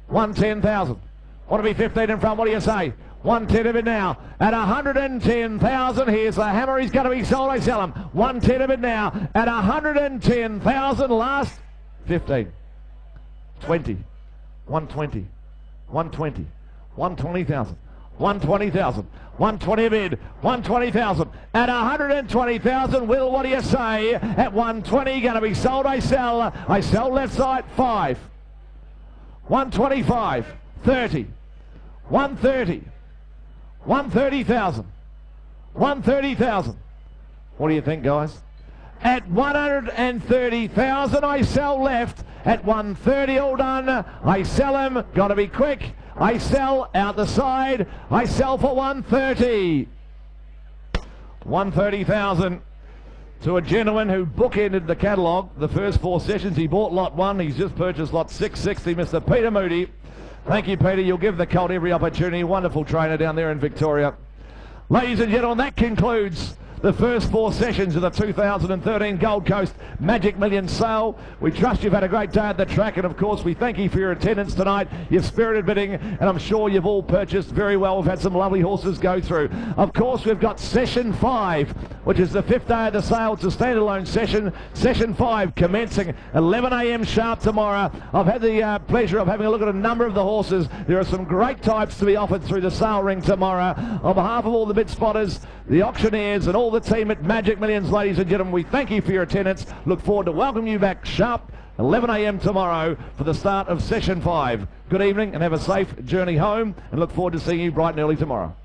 110,000. Want to be 15 in front, what do you say? 110 of it now. At 110,000, here's the hammer. He's going to be sold. I sell him. 110 of it now. At 110,000, last 15. 20. 120. 120. 120,000. 120,000. 120 a bid. 120,000. At 120,000, Will, what do you say? At 120, going to be sold. I sell. I sell left side. 5. 125. 30. 130. 130,000. 130,000. What do you think, guys? At 130,000, I sell left. At 130, all done. I sell him. Got to be quick. I sell out the side. I sell for 130. 130,000 to a gentleman who bookended the catalogue. The first 4 sessions, he bought lot 1. He's just purchased lot 660, Mr. Peter Moody. Thank you, Peter. You'll give the colt every opportunity. Wonderful trainer down there in Victoria. Ladies and gentlemen, that concludes the first 4 sessions of the 2013 Gold Coast Magic Millions sale. We trust you've had a great day at the track, and of course we thank you for your attendance tonight, your spirited bidding, and I'm sure you've all purchased very well. We've had some lovely horses go through. Of course, we've got session 5, which is the 5th day of the sale. It's a standalone session. Session 5 commencing 11 a.m. sharp tomorrow. I've had the pleasure of having a look at a number of the horses. There are some great types to be offered through the sale ring tomorrow. On behalf of all the bid spotters, the auctioneers, and all the team at Magic Millions, ladies and gentlemen, we thank you for your attendance. Look forward to welcoming you back sharp 11 a.m. tomorrow for the start of session 5. Good evening and have a safe journey home, and look forward to seeing you bright and early tomorrow.